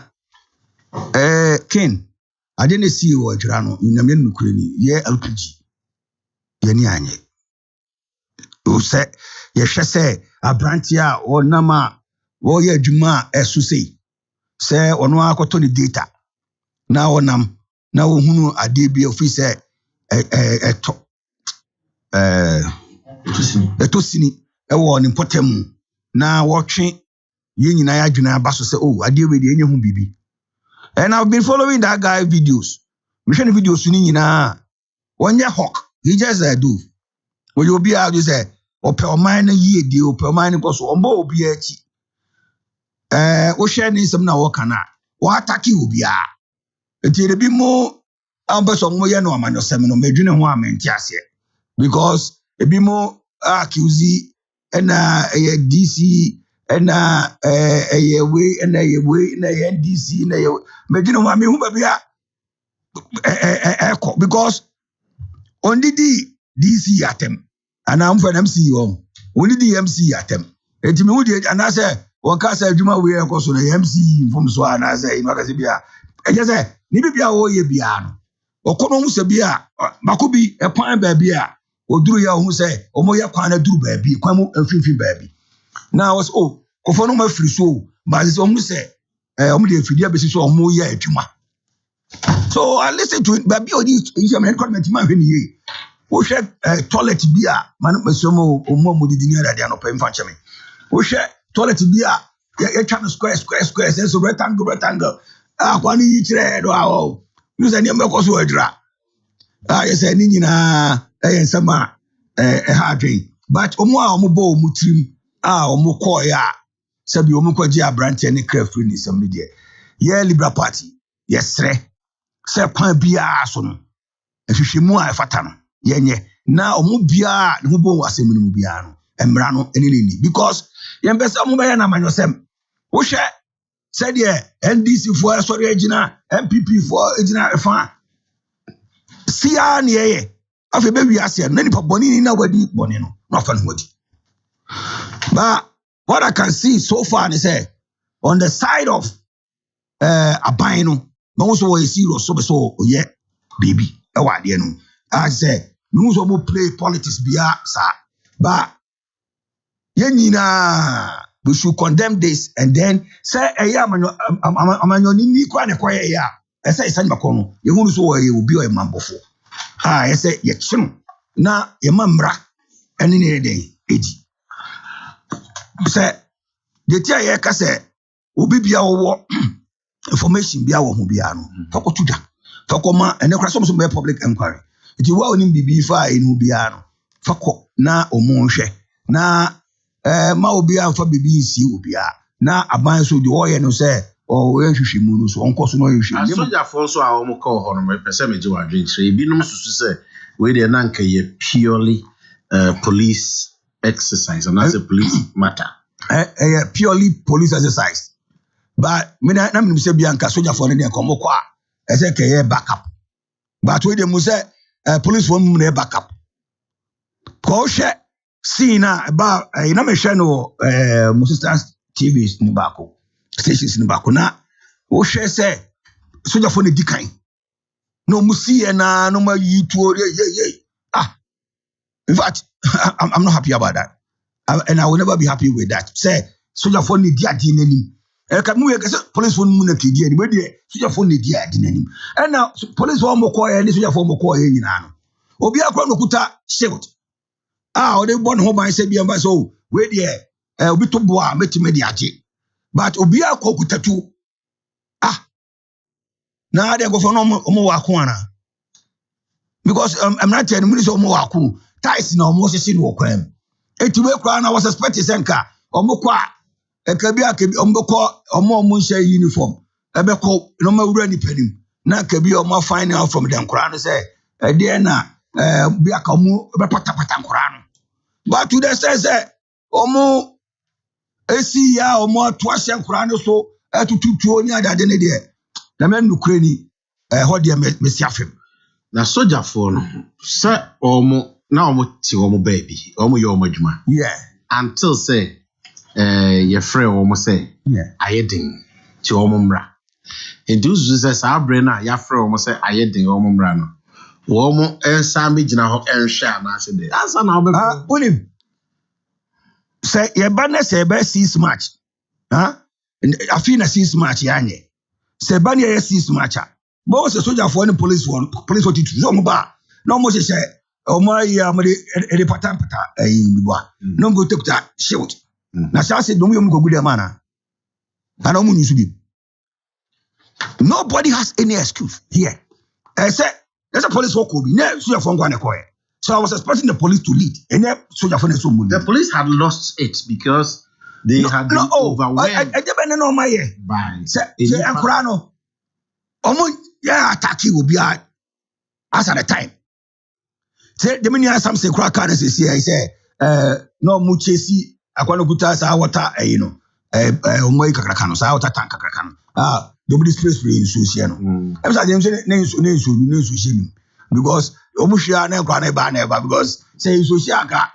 Ken, I didn't see you, Gerano, in the men Ukraine, yeah, LPG. Anye. O say, say, Abrantia or Nama, or ye Juma, as you say, or no acotoni data. Now, now, who a DB officer, a tosini, a one in Potemu. Now, watching Union Ayajuna Basso say, oh, I deal with the Indian Bibi. And I've been following that guy videos. Mission videos, Nina, 1 year hawk. He just do. When you be out, you say, or per mine a year deal, per mine was on board be Ocean is some now cana. What attack you be until there be more ambers on Moyano man or seminal major one mentias here. Because it be more accusee and a DC and a way and a way in a NDC and a major one who be echo because only the DC atem, and I'm for MC only the MC atem. It me and I say, one cast Juma we are also the MC from Swan, I say, in Magasibia. I just say, Nibia or ye biano. Or Konomus Bia, Makubi, a pine baby, or do ya who say, or Moya Kwana do baby, Quamo and Fifi baby. Now was Kofonoma free so, but it's almost say, only if you basis or Moya Juma. So I listen to it, but you comment to my venue. We share toilet beer, man, Somo, or more Mudinia than a pen function. We share toilet beer, you're trying to square, there's a rectangle. One each red, wow. Use any of us who are dry. I say, Nina, summer, a hard day. But Omo Mubo Mutrim, Mokoya, Sabi Omokoja branch any craft in some media. Yeah, Libra Party, yes, sir. Sir, can't be ason. If you should more fatano, yenye. Now, Mubia, Mubo was a Mubiano, and Brano, and because Yambesa Mubayana Manosem. Osha said, yeah, NDC for sorry, Regina, MPP for Regina Fan. Sia near of a baby, I said, many Bonini nobody Bonino, nothing wood. But what I can see so far is on the side of Abon. Most of the zero so yeah, baby. I say, most of play politics bia, sir. But yenina, we should condemn this and then say, a yaman, ni quite a ya. I say, San Macono, you won't so you will be a man before. I say, yes, now, a mambra, and in a day, 80. Say, the tia say, will be our information be our Mubiano. Fako tuja. Fako ma and the crasom some public inquiry. It is well in BB fire in Mubiano. Fako na omonshe. Na ma ubia for BBC ubia. Na Abon so the oil no say or when she moves on course no you should. Soldier for so our call honor percentage of drink. So be no to say where the nanka ye purely police exercise and that's a police matter. Purely police exercise. But me na me say Bianca soldier for any come kwa. I say ke backup. But we dem say police for me backup. Ko she see na about na me hwe no Musistans TVs ni bako. Stations ni bako na wo hwe say soldier for the dikan. No musi na no ma yitu in fact I'm not happy about that. And I will never be happy with that. Say soldier for the dia dinanim. Can we get police for moon at the end? Where the soldier for the dia dinanim. And now police for Mokoy and soldier for Mokoy in Ano. Obia Kronokuta shield. They born home I say Biamba so where the Obito Boa Metimediati. But Obia Kokuta too. Now they go for no Moakwana. Because I'm not telling you so Moaku. Tyson or Moses in Wokwem. Etiwe kwa na was suspect senka omokwa ekabia omboko omo munche uniform ebeko no ma wura ni panim na kabia omo find out from them kra no say there na bia ka omo be patapata kra no but to the say omo esi ya omo ato ahye kra no so atututu oni adade ne de na men nukre ni ho de mesiafem na soldier for no say omo now ti omo baby omo yo omo djuma until say your friend omo say ayedin ti omo mra enduzu say sa abre na your friend omo say ayedin omo mra no omo ensa megina ho enhwe anase de asa na obe onim say ye ba na say be 6 match afi na 6 match yanye say ba na 6 match bo say soldier for any police for titu omo ba no mo say Oma ya made a pata no go take that shield. Na say don't you go good man. And omu use be. Nobody has any excuse here. I said there's a police work be. Ne soldier for ngwa nekoye. So I was expecting the police to lead. And then soldier for so much. The police had lost it because they had been overwhelmed. I depend on my year. By say Ankurano. Omu ya attack you be as at the time. Say the many some say crack can say I say no muchesi akwano kuta sa water omoi kakrakano sa water tank kakrakano nobody space for insucia no I say them say na insucia because omuhia na kwa na ba na ba because say insucia ka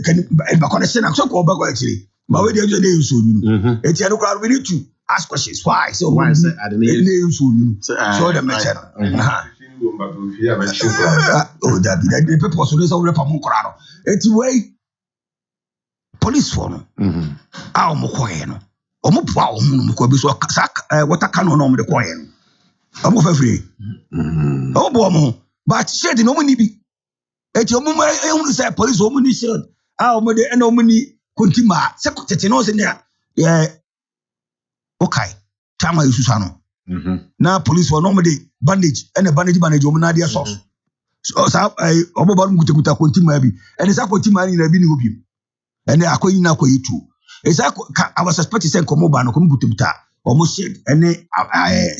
can ba connection so ko ba ko actually but we dey dey insucia e tie no crowd we need to ask questions why so why say I didn't insucia so the matter the people so they say we pa eti way police for no mo koye no omo poa omo ko bi so water cannon no mo de koye no omo fa free omo bo omo but shade no mo ni bi eti omo ma ehunu say police omo ni shield omo de na omo ni kontima se tete no se ne okay tama yususa no na police for no mo de bandage and a bandage omo na dia source so sa omo ba mu kuta kontima bi and sa kontima ni na bi ni obi and akoyi na akoyi tu esa I was suspecting say komo ba no komo kuta omo shade and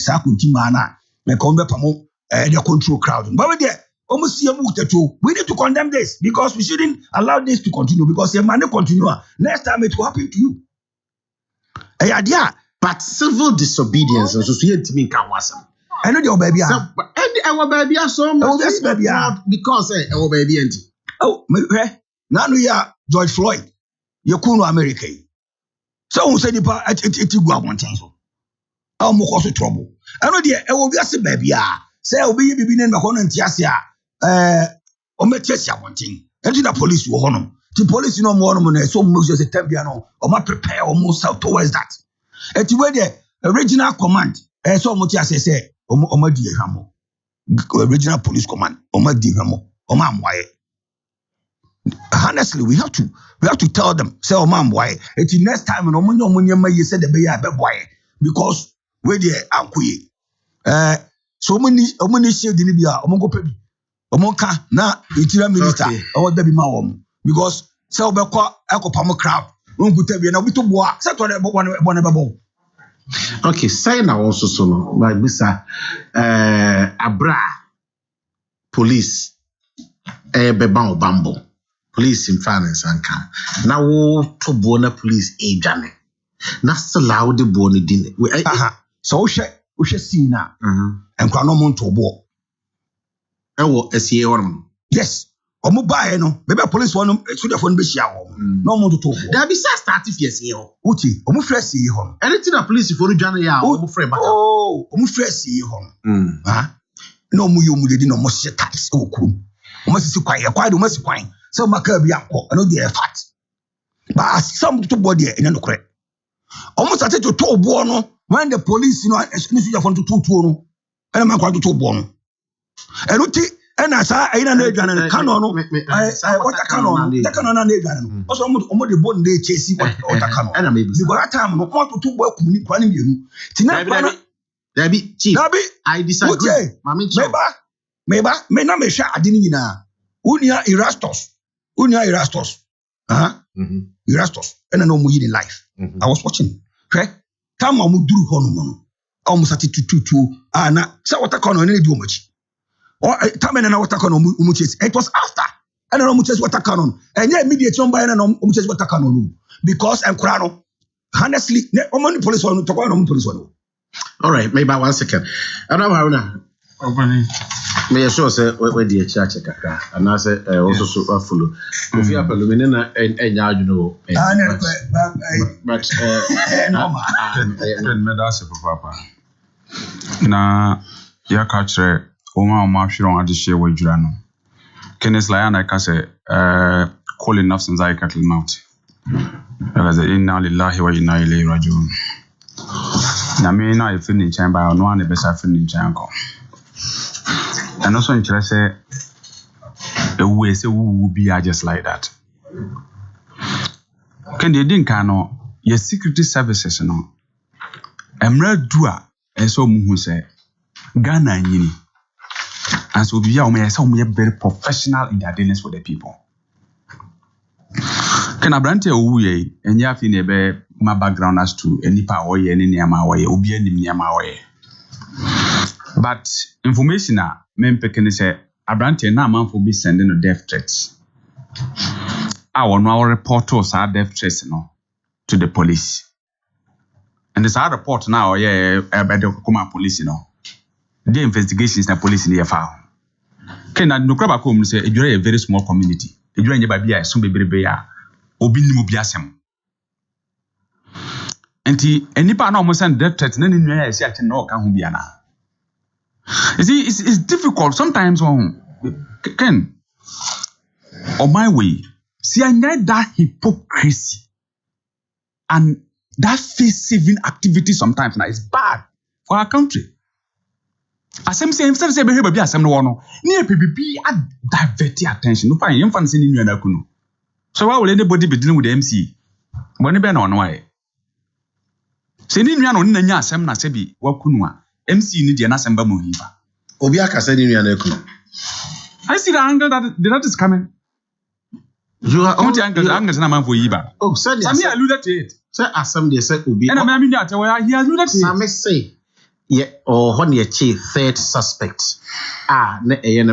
sa kontima na me komo be pamo the control crowd but we there omo see am kuta we need to condemn this because we shouldn't allow this to continue because if man continue next time it will happen to you idea but civil disobedience so you ntimi kan wasam I know your baby and our baby so much because our baby enti now ya George Floyd you kunu America so who say nipa eti gu abonten so mo cause trouble I know there e will be ase baby say obi bibi ne ko no ntiase o metesi abonten enti the police wo hono the police no mo no so mo say tambia no o ma prepare o mo south towards that enti we the original command so mo ti ase say o ma di ehwamo original police command o ma di ehwamo o ma amwaye. Honestly, we have to tell them say o ma amwaye enti next time no mo nyoma ye say the be ya be boy because we dey ankoye so many shield ni bia o mo go pebi o mo ka na interior minister o da bi ma wo because say o be kwa ekopam crowd on kuta bi na obi to boa say to the bo ne be bo Okay, say na also so no. Like bisa abra police beba obambo. Police in finance and come. Now to bona police dwane. Na sala de bona din. So we see na. And kwa no mon to bo. Ewo esie won. Yes. Omo bae no, bebe police one so the phone be share hom. No mon to bo. Da be start fierce here. Uti, omo fresh here hom. Anything that police for dwane ya, omo free back. Oh, omo fresh here hom. No mu yo mu de no mo she tax o kurum. Omo sisi kwan, ye kwai do mo sisi kwan. So maka bi akọ, no dey fat. But some to body e no correct. Almost started to talk no when the police you phone to no and man to talk no and uti and as I na adwane canon no what canon the canon na adwane also omo the bone dey chase what canon and maybe because that time no want to talk about community kwani bienu tina Dabi chief I disagree meba me na me hwa ade ni nyina unia Erastus Erastus and no mu in life. I was watching. Okay? Time I would do hono. Almost at 222. Na say what I can on any do much. Or time and what I can on it was after. I don't know much what I can on. And yeah, immediate somebody and much what I can on. Because I'm crano. Honestly, only police one to go on police one. All right, maybe 1 second. I don't know. Me sure say we dey church kakra and I say also so follow if you apelo me na enya adwuno but me da se papa na ya ka kire o ma hwere on ade hye wa dwura no kenes la ya na ka say calling nafsin zaikatul maut because inna lillahi wa inna ilayhi rajiun na me na if ni chan ba no an be sa fini chan ko. And also in say a way say will be just like that. Can they didn't know your security services no? Emra dua and so who say Ghana yini. And so we are very professional in their dealings with the people. Can I brand you ye and ya fin ebe my background as to any power ye any yama way obi any yama way. But information men pekene say abrante na manfo be sending no death threats. Our no report us our death threats no to the police. And this our report now by the Akoko police the investigations na police in the file. Ken na no kraba ko say ejure a very small community. Ejure nya ba bia so bebrebe ya obi ni mo bia asem. Enti enipa na o mo send death threats na ni nua ya si ache na o ka ho bia na. You see, it's difficult sometimes. Ken, on my way, see, I need that hypocrisy and that face-saving activity sometimes now is bad for our country. As I'm saying, instead of saying, "Baby, I'm no one." Near PPP, I divert attention. No fine, you can't see any other kuno. So why will anybody be dealing with the MC? When you been on why? Say ni nua no ni nanya asem na sebi wakunwa. MC ni dia na semba mo hiba. Obi aka say ni nua na ekuno. I see the angle that is coming. You are on the angle na man for hiba. Oh, so Sami alluded to it. Say asem dey say obi. And I mean that he alluded to it. Sami say yeah or when you chief third suspect. Na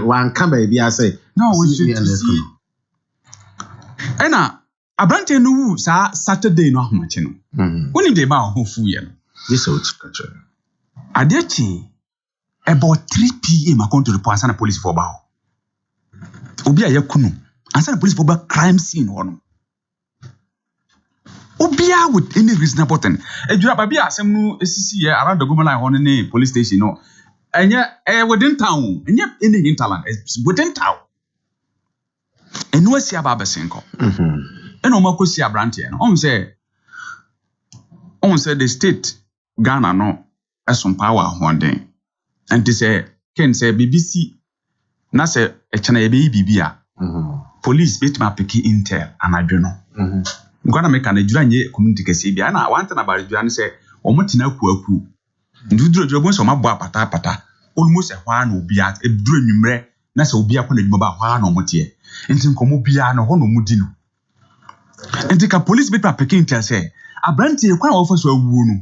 one come baby I say no we should see. Ena abrante no sa Saturday no ahomache no. Woni dey ma ho fu ye no. This is culture. Adechi about 3 p.m. I come to report answer police for bao. Obi aye kunu. Answer police for crime scene one. Obia with any reasonable thing. Ejura baby asem no esisi here around the government line on any police station no. Enya within town. Enya any hinterland within town. And no see about besenko. And o makosi abrante no. On say the state Ghana no some power one day. And they say Ken say BBC na say e chana e be bibia. Police bit ma peki intel and I don't know. Gonna make an Nigerian community kesi bia na one thing about Nigerian say omotina kuaku. Nduduro jobo so mabwa pata almost a hwa na obi at e duro nwumre na say obi akọ na dwuma ba hwa na omotie. Enti nkomo bia no ho no mudi no. Enti ka police bit ma peki intel say abranti e kwa ofo so awuo no.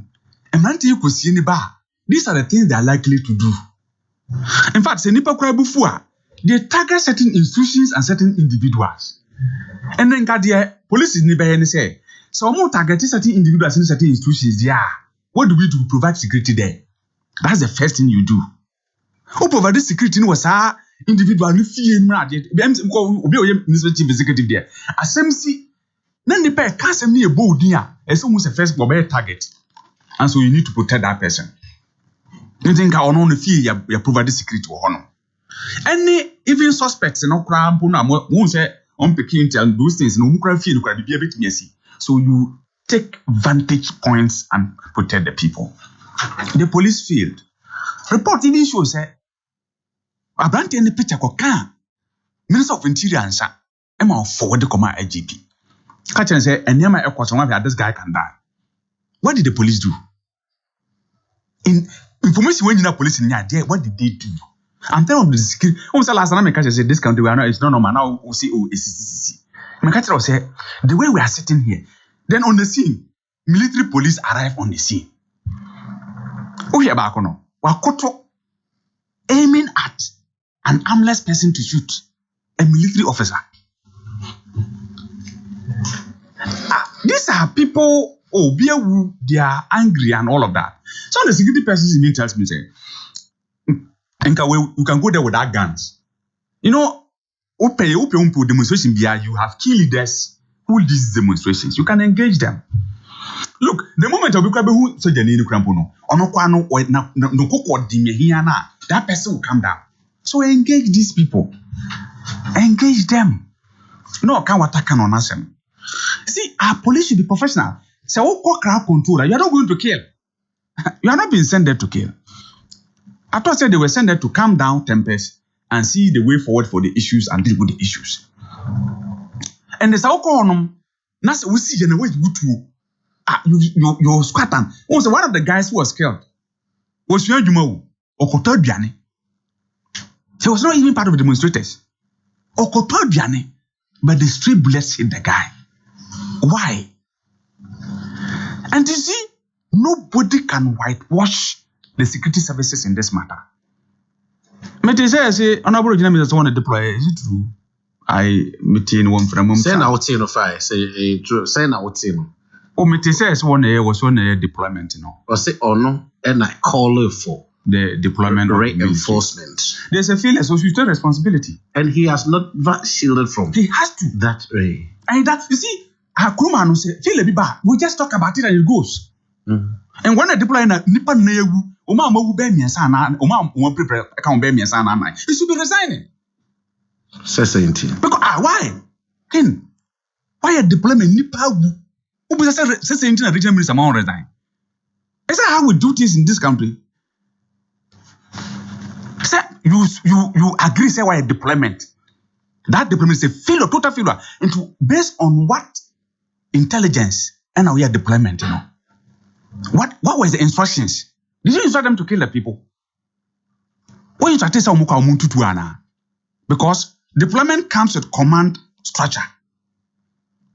Emanti you could see in the bar. These are the things they are likely to do. In fact, say nipa kwa bufua, they target certain institutions and certain individuals. And then the police is never any say. So more targeting certain individuals in certain institutions. Yeah, what do we do? Provide security there. That's the first thing you do. Who provide security was our individual fee in marriage. Be executive there. Assembly. Then the pair can't send me a board near. It's almost a first target. And so you need to protect that person. You think I only feel you provide security to honor. Any even suspects no crime won't say on picking and those things no crime feel you can be a bit messy. So you take vantage points and protect the people. The police field report even shows that a brand in the picture can Minister of Interior answer Emma forward the command IGP. Catch and say and near my airport this guy can die. What did the police do? In information when you know police in there, what did they do? I'm telling you the security. Almost last time I said this country we are not, it's not normal. Now we see it's my catcher say the way we are sitting here, then on the scene, military police arrive on the scene. Oh here back on Wakoto aiming at an armless person to shoot a military officer. These are people. Oh, they are angry and all of that. So the security person even tells me, say, you can go there without guns. You know, open demonstration here, you have key leaders who lead these demonstrations. You can engage them. Look, the moment of who so Janine Crampono, Onoquano or no coco dimiana, that person will come down. So engage these people. Engage them. No, can't attack on us. See, our police should be professional. So, what crowd controller? You are not going to kill. You are not being sent there to kill. I thought they were sent there to calm down tempers and see the way forward for the issues and deal with the issues. And the Saoko Nas we see in a way you squatan. Also, one of the guys who was killed was Yajumo Okoto Biani. He was not even part of the demonstrators. Okoto Biani, but the stray bullets hit the guy. Why? And you see, nobody can whitewash the security services in this matter. But they say, honorable Minister want to deploy. Is it true? I meeting one from Send out in of fire. Say send out in. Oh, Mete says one was on a deployment, you know. Or say no, and I call for the deployment reinforcement. There's a feeling associated responsibility, and he has not shielded from. He has to that way. And that you see. Akruma no say feel a bit bad. We just talk about it and it goes. And when I deploy na nipa na ewu, oma mawu be miensa na oma prepare account be miensa na nine. He should be resigning. Because why? Ken, why a deployment nipa wu? Who be say na regional minister ma resign? Is that how we do things in this country? Say you agree say why a deployment? That deployment is a failure, total failure. Into based on what intelligence and our deployment, you know. What was the instructions? Did you instruct them to kill the people? When you try to say because deployment comes with command structure.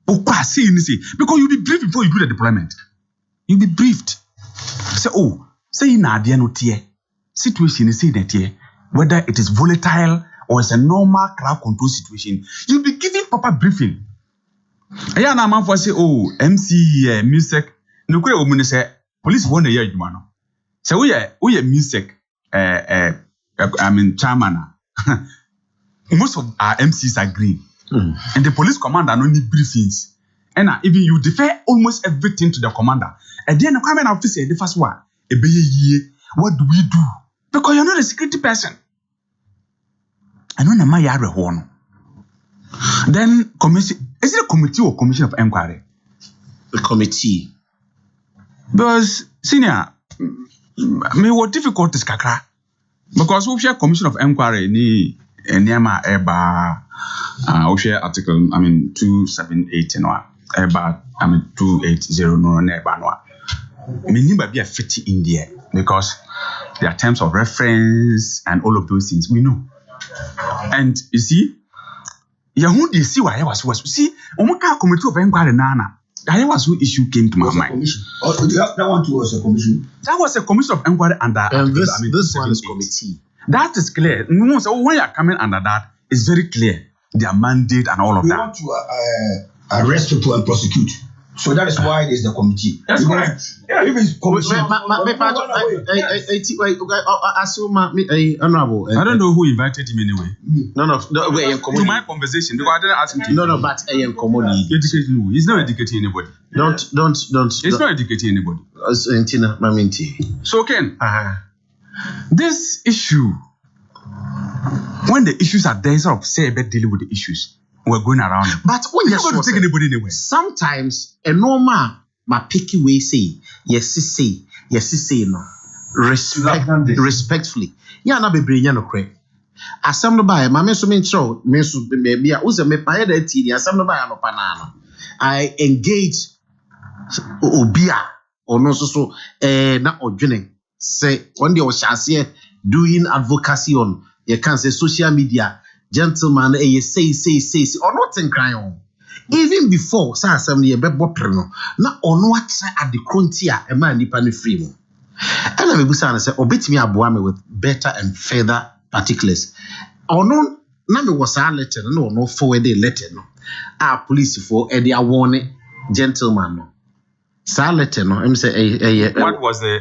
Because you'll be briefed before you do the deployment. You'll be briefed. Say, say na no tier. Situation is saying that here, whether it is volatile or it's a normal crowd control situation, you'll be given proper briefing. Aya na man for say MC music no kure omu ne say police won na year adwuma no say we music I mean chairman most of our MCs agree and the police commander no need briefings and even you defer almost everything to the commander and then the command officer the first one what do we do because you're not a security person and when am I yare ho no then commission. Is it a committee or commission of inquiry? The committee. Because, senior, me what difficulties kakra. Because we share commission of inquiry ni Niama eba we share article 278 no eba 280 no eba no. Me nimba be a fit in there because there are terms of reference and all of those things we know. And you see Yahoo, you see why I was see, Omaka committee of inquiry nana. that was who issue came to my mind. Commission. That one too was a commission. That was a commission of inquiry under. And this one is committee. That is clear. No, so when you are coming under that, it's very clear their mandate and all of We that. want to arrest people and prosecute. So that is why there's the committee. That's Because correct. If it's commission, Honorable. I don't know who invited him anyway. No, wait, To my conversation, because I didn't ask him to. No, but commodity. Educating who? He's not educating anybody. Don't. He's not educating anybody. Entina, Maminti. So Ken, this issue, when the issues are there, sort of say about dealing with the issues, we're going around. But when You're not going to take anybody anywhere. sometimes a normal ma picky way say yes no respectfully ya na bebre nya no kre asem no ba ma me so me nchro me so me bia wo se me pa ya da ti ni asem no ba no pa na no I engage obia ono so na odwene say one day o shase doing advocacy on you can say social media gentleman say or not in crying. Even before say asem ye bebo no na ono atra at the frontier e ma nipa ne free mu and I busa na say obetimi aboa me with better and further particulars ono na me was a letter no no forward the letter no police for e dia warning gentleman no sa letter no em say What was the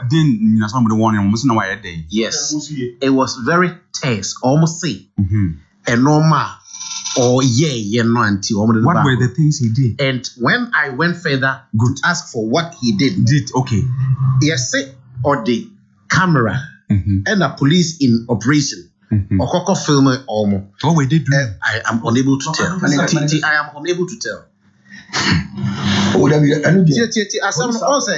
then somebody warning almost know why day? yes it was very tense almost say a normal or no auntie. What were the things he did? And when I went further to ask for what he did, Okay. yes, say or the camera and the police in operation. Akoko film almost. What were they doing? I am unable to tell. I am unable to tell. oh, that be- I know the- Asam also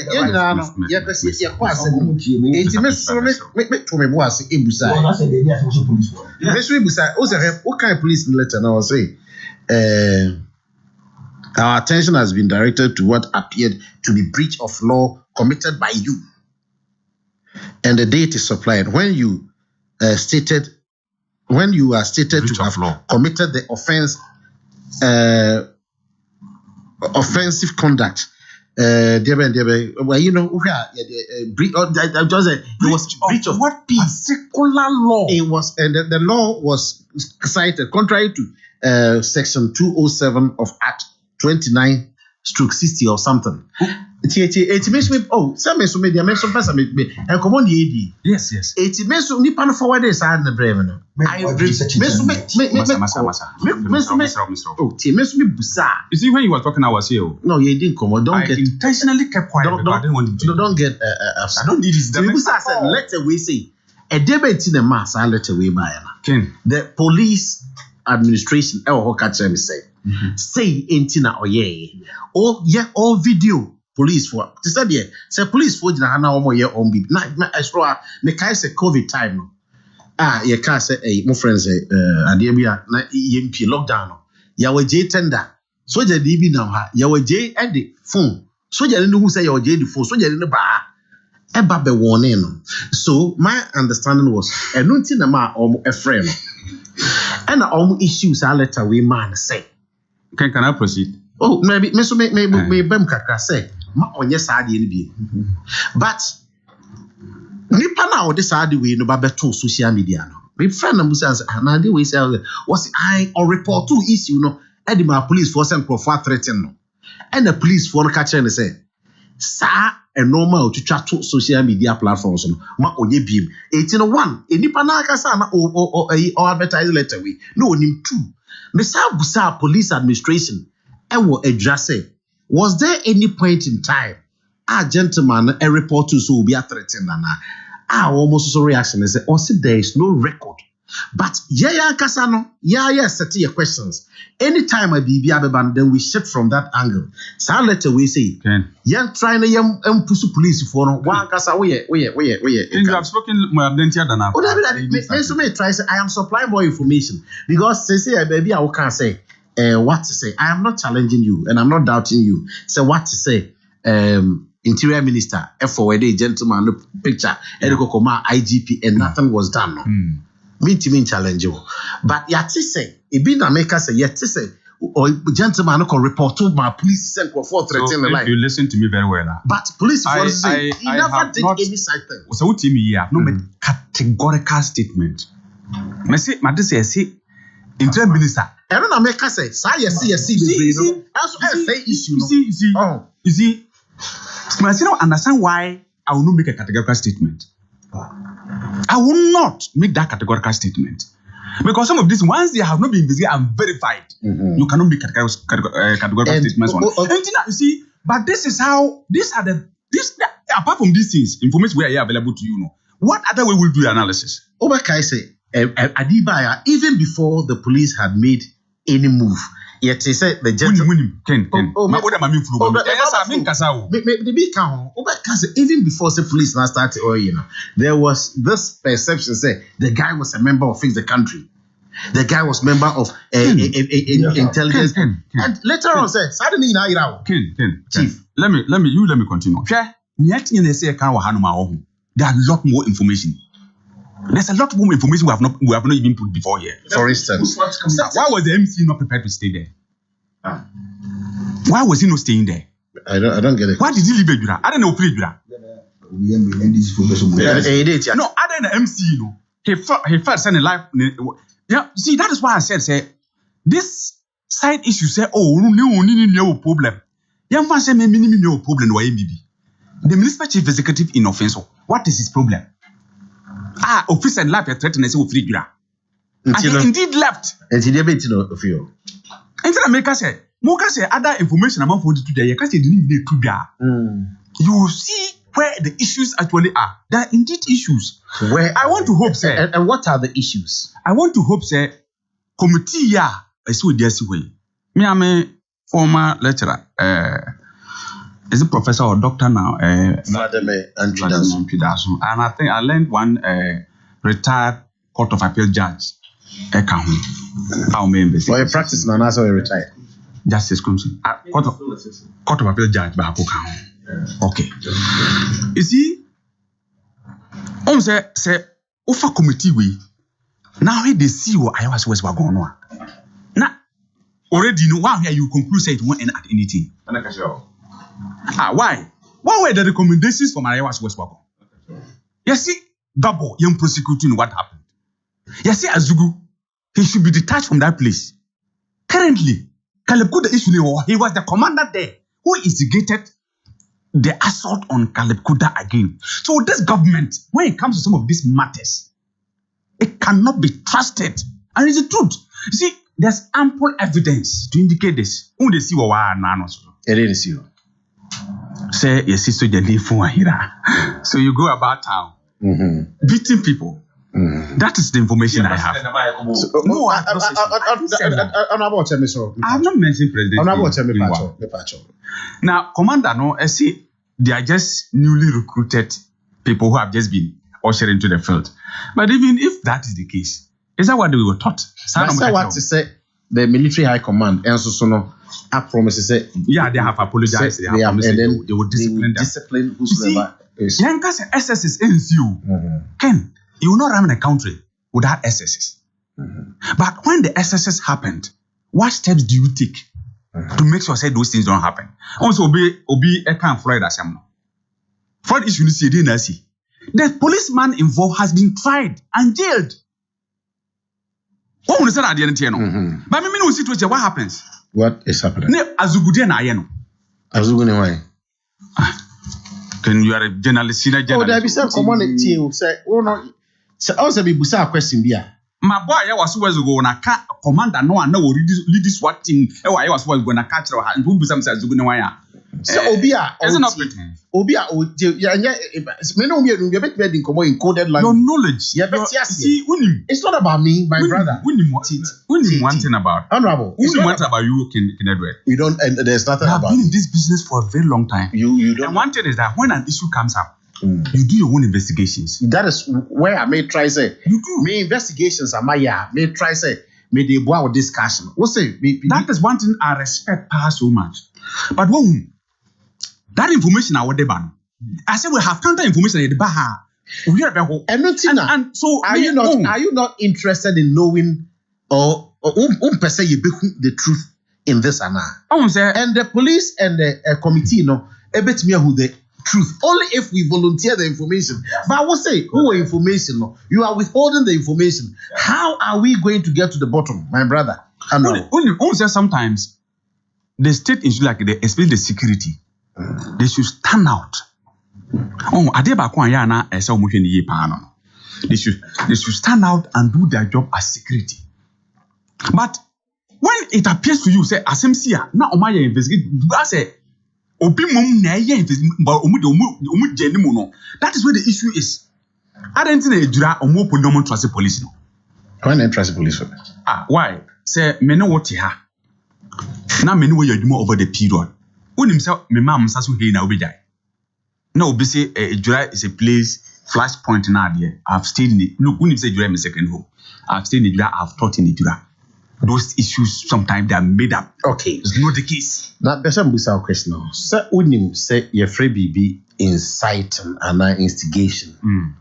yeah person yeah kwase enti me to me boss ebusa Well, that's a day, that's also police work. me so ebusa o say what kind of police letter now say our attention has been directed to what appeared to be breach of law committed by you and the date is supplied when you are stated Breach to of have law. committed the offense offensive conduct. Well, you know, there was breach of what peace? Particular law. It was, and the law was cited contrary to section 207 of Act 29/60 or something. It makes me some so media make some person me and come on the AD. Yes. It makes me pan forward this and the brave no. I busa. You see, when you were talking, I was here. No, you didn't come. Don't I get intentionally kept quiet because I didn't want him to. don't get upset. I don't need his So busa said let away say a debate in the mass I let away by Ken. the police administration catch me say entina all video police for to say there say police for jina na omo ye on bi na extra me kai say covid time no ye can say my friends ade bia na ye mpi lockdown no ya waje tender soja de bi na ha ya waje e de phone soja ne hu say ya waje de phone soja ne ba e ba be warning no so my understanding was enunti na ma omo e friend no and omo issues are letter we man say Can I proceed? oh maybe me so me bem kakra say ma onye saade ni bi but nipa na ode saade we no ba beto social media no me friend na musa na dey we say was I on report to issue no e di ma police force and profile threaten no and the police for no catch and say sa a normal to chat to social media platforms no ma onye biem 181 nipa na aka sa na o advertise letter we no onim 2 me sa busa police administration e wo address. Was there any point in time gentleman a report to so be a threatened almost so reaction is also there is no record but kasano set your questions anytime I be abeban then we shift from that angle so letter we say trying to push police for no one kasa we You have spoken more than that. try say I am supplying more information because say baby I can say what to say. I am not challenging you and I'm not doubting you. So what to say? Interior Minister, forward a gentleman look picture, Erikokoma IGP, and nothing was done. No. Me challenge you. But yet to say, it be na make us say yet to say or gentleman who report to my police sent for threatening the if life. you listen to me very well. But police forces say he never have did not- any such thing. So what team here have not made categorical statement. Me say, interim minister. I don't know, make us say, yes, see, that's say issue. You see, you see, I don't understand why I will not make a categorical statement. I will not make that categorical statement. Because some of these, once they have not been investigated and verified, you cannot make categorical statements on it. And you see, but this is how, apart from these things, information we are here available to you, what other way will do the analysis? Obakai say, Adibaya, even before the police had made any move, yet they said the gentleman. Even before the police now started, there was this perception say the guy was a member of Fix the Country. The guy was member of intelligence. And later on said, suddenly now Chief. Let me continue. There are a lot more information. There's a lot more information we have not even put before here. For instance, why was the MC not prepared to stay there? Why was he not staying there? I don't get it. Why did he leave Ejura? I don't know Ejura. No, other than the MC, he felt sending life. Yeah, see, that is why I said, this side issue say, no problem. Young man say, no problem. The municipal chief executive in offense. What is his problem? Officer and life threatened to say free. And he indeed left. And he didn't know of you. And then America said, Moka said other information among for today. You see where the issues actually are. There are indeed issues. Where I want to hope, sir. And what are the issues? I want to hope, sir. Committee is so dear way. Me, I'm a former lecturer. Is a professor or doctor now? Madam Antridasu. And I think I learned one retired Court of Appeal judge. How may investigate? For a practice now, that's why you retired. Justice Crimson. Court of Appeal judge. Okay. You see, say, offer committee we now they see what I was going on. Now, already know why you conclude say it won't end at anything. Why? What were the recommendations from Ayawas Westwago? You see, Gabo, young prosecuting what happened. You see, Azugu, he should be detached from that place. Currently, Kalebkuda issue, he was the commander there who instigated the assault on Kalebkuda again. So this government, when it comes to some of these matters, it cannot be trusted. And it's the truth. You see, there's ample evidence to indicate this. Who they see what it is you. Say your sister here. So you go about town beating people. That is the information I have. No, I have not mentioned President. Now, Commander, no, I see they are just newly recruited people who have just been ushered into the field. But even if that is the case, is that what we were taught? That's what to say. The military high command, and so I promise to say, yeah, they have apologized. They have promised they will discipline whosoever. Yankas SSS NCU. Ken, you will not run a country without SSS. But when the SSS happened, what steps do you take to make sure say those things don't happen? Also, Obi Ekan Florida Sam. For this you see, the policeman involved has been tried and jailed. What will say at the end? But me no situation. What happens? What is happening? Ne Azugudi na ayeno. Azugudi why? Can you are a journalist? Senior journalist. Oh, there be some community who say, oh no. So also be busa question bia. My boy, I was supposed to go na commander no one no lead this what team. I was supposed to go na catch her and who busa say Azugudi why? So Obia, isn't not Obia, me no me no bet in coded language. Your knowledge. Yeah, but see, it's not about me, my brother. One thing about honorable. One thing about you, Ken Edward. We don't, and there's nothing about. I've been in this business for a very long time. You don't. And one thing is that when an issue comes up, you do your own investigations. That is where I may try say. You do. Me investigations are my may try say. May they boil discussion. What's say? That is one thing I respect so much. But when that information I would ban. I say we have counter information at the Baha. And so are you not interested in knowing or per se the truth in this Anna. Say, And the police and the committee, no, a bit me who the truth. Only if we volunteer the information. But I will say, who information? No, you are withholding the information. How are we going to get to the bottom, my brother? Only say sometimes the state is like especially the security. They should stand out. Oh, adeba kwa ya na esa omuhwe ni yepa no. They should stand out and do their job as security. But when it appears to you, say asemsia na omaya investigate, say obi mum na ye investigate, but omu jeni no. That is where the issue is. I don't think ejura omu podomo trust police no. Why not trust police? Why? Say me no what ha. Na me no we adwuma over the period. Unim say me mam saso he na obejai. Na obi say ejura is a place flashpoint na there. I've stayed in it. Look, unim say ejura my second home. I've stayed in ejura, I've taught in ejura. Those issues sometimes they are made up. Okay. It's not the case. Now, there's a question now. Sir, unim say your free BB incite and instigation.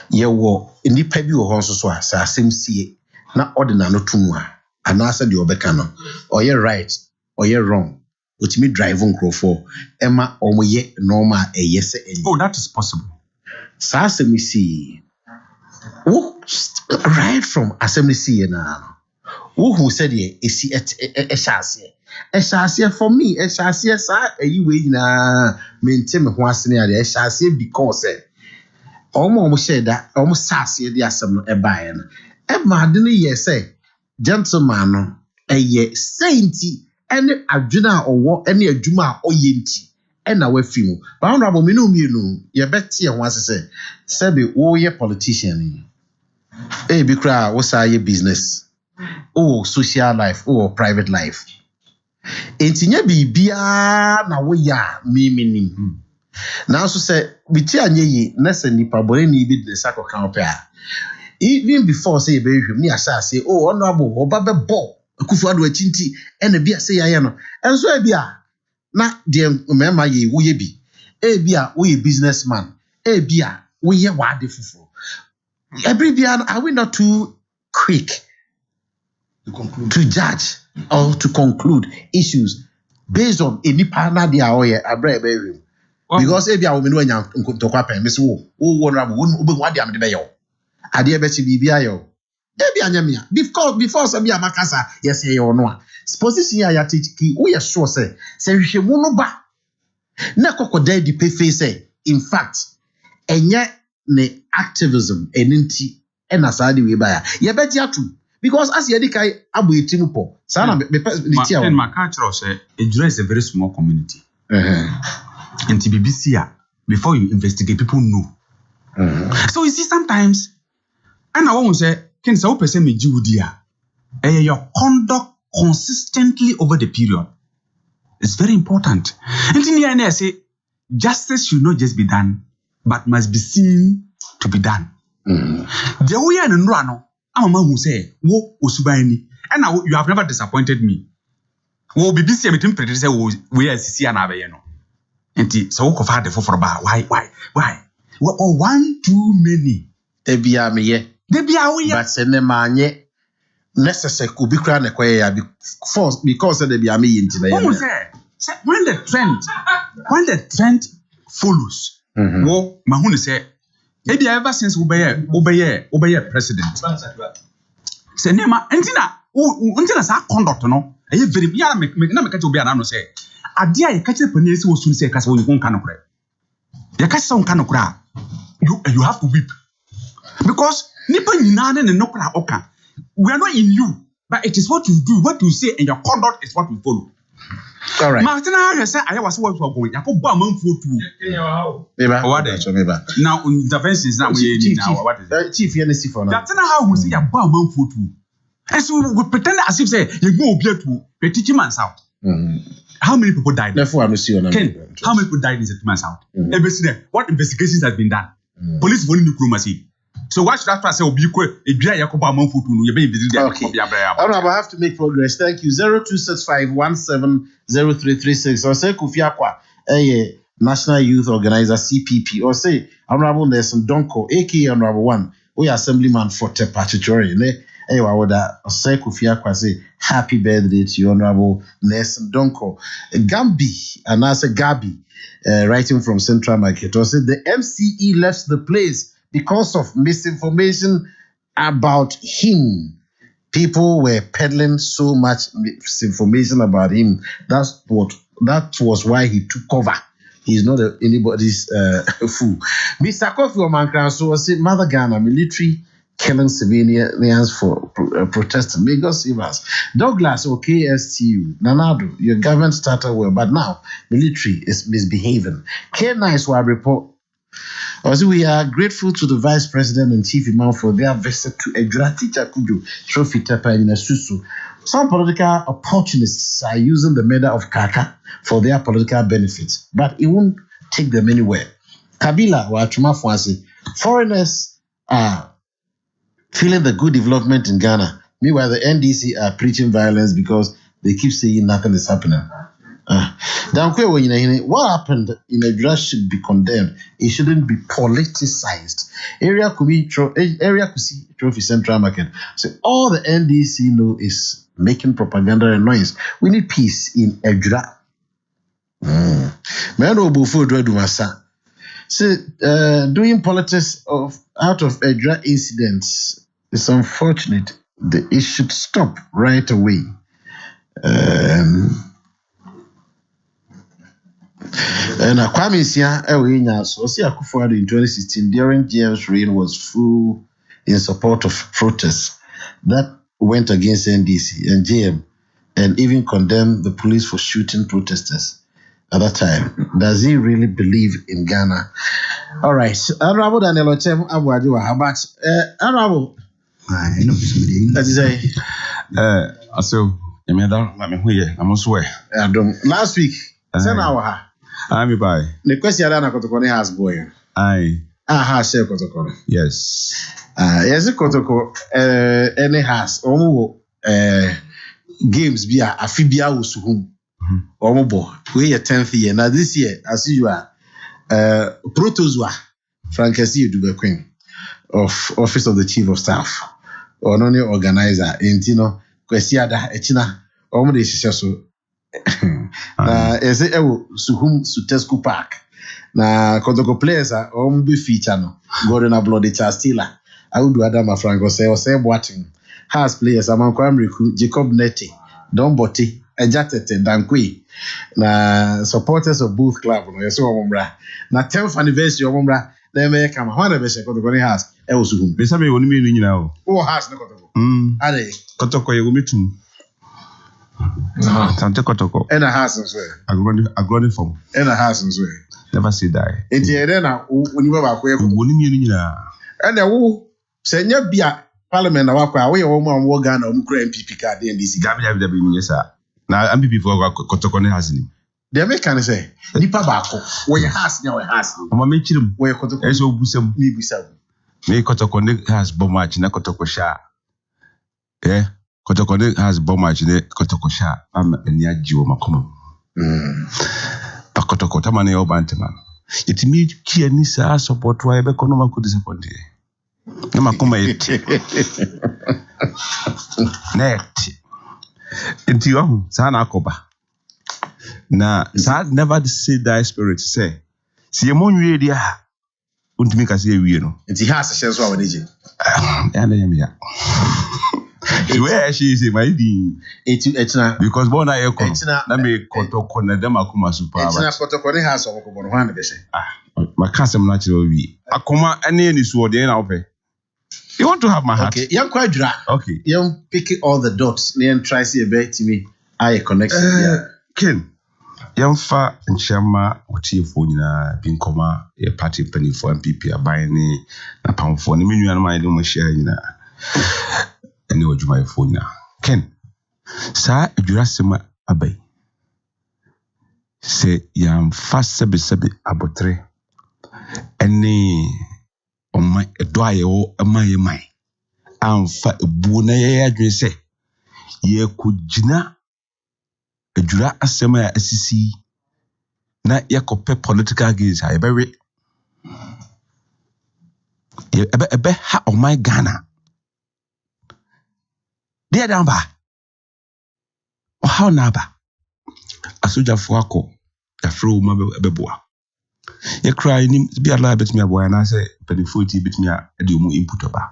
Ye wo in pebi wo honso so asa asem sie na ordinary no tumwa and answer the obeka no or ye right or ye wrong utimi drive nkrofo ema omoye normal yes. Oh, that is possible. Sa asem see right from assembly see na who said ye esi eshase for me eshase sa eyi we na maintain me ho asene ade eshase because almost said that almost sassy the assembly a buyer. Emma didn't ye say, gentleman, a ye sainty, any adjuna or what any adjuma or yinti, and our film. But honorable minum, you know, ye bet here once say, Sabi, oh, ye politician. Eh, be cry, what's our business? Oh, social life, oh, private life. Ain't in ye be bia na we ya me minim. Now, so say, we tell ye, Nessa Nipa Boreni bid the sack of compare. Even before say, baby, me as I say, oh, honorable, or Baba Bo, Kufadu a chinti, and a beer say I am. And so I be not dear, remember ye, we be. A beer, we businessman. A beer, we ye wonderful. Every beer, are we not too quick to judge or to conclude issues based on any partner they are a brave? Because if you are women when you talk about Miss Woo, won't be what they are the I dear Betty Bibia. Before Sabia Macassa, yes, or no. Supposition I teach key, we are sure say, she won't ba. Nakoko de di pay face, in fact, and yet ne activism and inti and asadi we buy. Ye bet ya too. Because as Yadikai Abu Timupo, Sana and my culture say, it is a very small community. And TBBC, before you investigate, people know. So you see, sometimes, and I won't say, can so person me Judia, your conduct consistently over the period. It's very important. And in the end, I say, justice should not just be done, but must be seen to be done. The way I know, I'm a man who say, "Wo usubaini," and now you have never disappointed me. Wo BBC meeting predict say we are CC and Abeyeno. Enti so ko fa de for ba why or one too many they be a me but send them anye necessary could be crowned a quay because they be a me into the when the trend follows wo mahunu say maybe ever since obey president say nema entina sa conduct no e very ya me na me ka obi ana no say ade a ye ka kire pani esi wo sun say ka say wo nka no kure ye ka say nka no kure you have to weep because nipa nyina ne no kure oka we are not in you but it is what you do, what you say, and your conduct is what we follow. All right. Martina, I said I was what for going. I put bomb for two. Now interventions now we now what is chief NC for now. That's not how we say a bomb for two. And so we pretend as if say you go be to the teaching man's out. How many people died? Therefore, I'm see on how many people died in the man's out? What investigations has been done? Police won't diplomacy. So why should I say okay. I have to make progress. Thank you. 0265170336 or say Kufiakwa, National Youth Organizer CPP, or say Honorable Nelson Donko, aka Honorable One, we Assemblyman for Tepachitory, Hey, I would say Kufia Kwasi, happy birthday to you, Honorable Nelson Donko. Gambi, and I say Gabi, writing from Central Market, said the MCE left the place because of misinformation about him. People were peddling so much misinformation about him. That was why he took cover. He's not anybody's fool. Mr. Kofi Omankran so said Mother Ghana military killing civilians for protesting. May God save us. Douglas or KSTU, Nanado, your government started well, but now military is misbehaving. K9 will report. Also, we are grateful to the Vice President and Chief Imam for their visit to Ejurati Chakudu Trophy Tepa in Asusu. Some political opportunists are using the medal of Kaka for their political benefits, but it won't take them anywhere. Kabila or Achuma Fwasi, foreigners are feeling the good development in Ghana. Meanwhile, the NDC are preaching violence because they keep saying nothing is happening. What happened in Ejura should be condemned. It shouldn't be politicized. Area Kusi Trophy Central Market. So all the NDC know is making propaganda and noise. We need peace in Ejura. So doing politics out of Ejura incidents is unfortunate. It should stop right away. And Kwame Sia so see Akoko in 2016 during GM's reign was full in support of protests that went against NDC and GM and even condemned the police for shooting protesters at that time. Does he really believe in Ghana? All right. Honorable Daniel Ochem Abuajiwa, how about Honorable? I know somebody. That is So I'm swear. Last week, I'm by. The question that Akoko has boy. Aye. Share Kotoko. Yes. Yes, Kotoko. Any has games be a Fibia Usuhum. Omobo. We are 10th year. Now this year, as you are, Protozwa, Francesi Dube Queen of Office of the Chief of Staff, or non organizer, Intino, Quesiada, Echina, Omode Shishaso. Na ese Suhum Sutescu Park. Na Kotoko players are be feature no. Gordon a bloody Chastila. I would do Adama Franco say Boating. Has players among Kwamriku, Jacob Netty, Don Botti, Ejatete, Dankwe. Na supporters of both club no so ombra. Na 10th anniversary ombra. They may come one of the Kotoko has. Suhum. Besabe woni me ni now. Oh has no Kotoko. Ade. Kotoko ye gumitum. Tante Kotoko. And a house as well. Agroni form. And a house as well. Never say die. And then when you were back, we and the woo send your beer parliament. Away or one war gun or MPP card in this Gabi, yes, sir. Now, I'm before Kotoko has him. The American say, Nipa Bako, where your house now a house. I'm a mention where Kotoko is so busum. Me busum. Me Kotoko has bomach in a Kotoko sha. Eh? Kotoko has bomach in a Kotoko sha. I'm a near Jew Macomb. Pakotoko Tamane or Bantaman. It means Kianisa support why Beconoma could disappoint you. Namakoma net. Into your Sana Koba. Na sad never say thy spirit say. See a moon radio. Wouldn't make us hear you know. And he has a chance of an agent. And I am here. Where she is, my dear. It's not because Bona Eko. It's not. Let me Kotoko Nademakuma Super. It's not Kotoko has of one. My custom natural be. Akuma any sword in our pay. You want to have my heart? Okay, young quite dry. Okay. Young pick all the dots. Then try see a bit to me. I connection. Ken. Young fa and Shama, what you for in coma, a party penny for MPP, a buying a pound for the million and my little share in and you my phone now. Ken. Sir, Jurassima Abbey. Say, yam fast sebi abotre. Any on my doye or a my. I'm fat a buna ye say. Ye could jina a jura asema SEC. Na ye cope political gains. I bury ye ebe ha on my Ghana. Dear Damba. Oh, how naba? A soldier for Akoko. A fro beboa. You cry, be alive, bet me a boy, and I say, penny 40 bit me a do input about.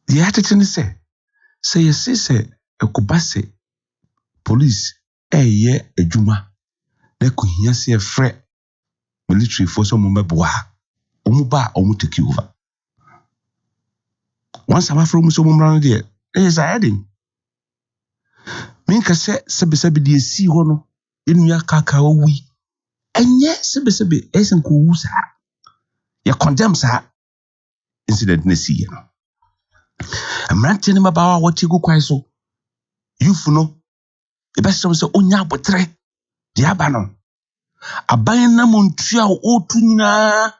The attitude say, you say, a kubase police, ye a juma. They could hear say a fret military for some mumba omuba take you over. Once I'm from some round there, there's a heading. Minka said, Sebi de see one in your cacao we. And yes, Sebi, Essen Kusa. You condemn, sir. Incident Nessie. I'm not telling him about what you go quite so. You know, the best of us are on your portrait. The Abon. A buying them on trial or tunina.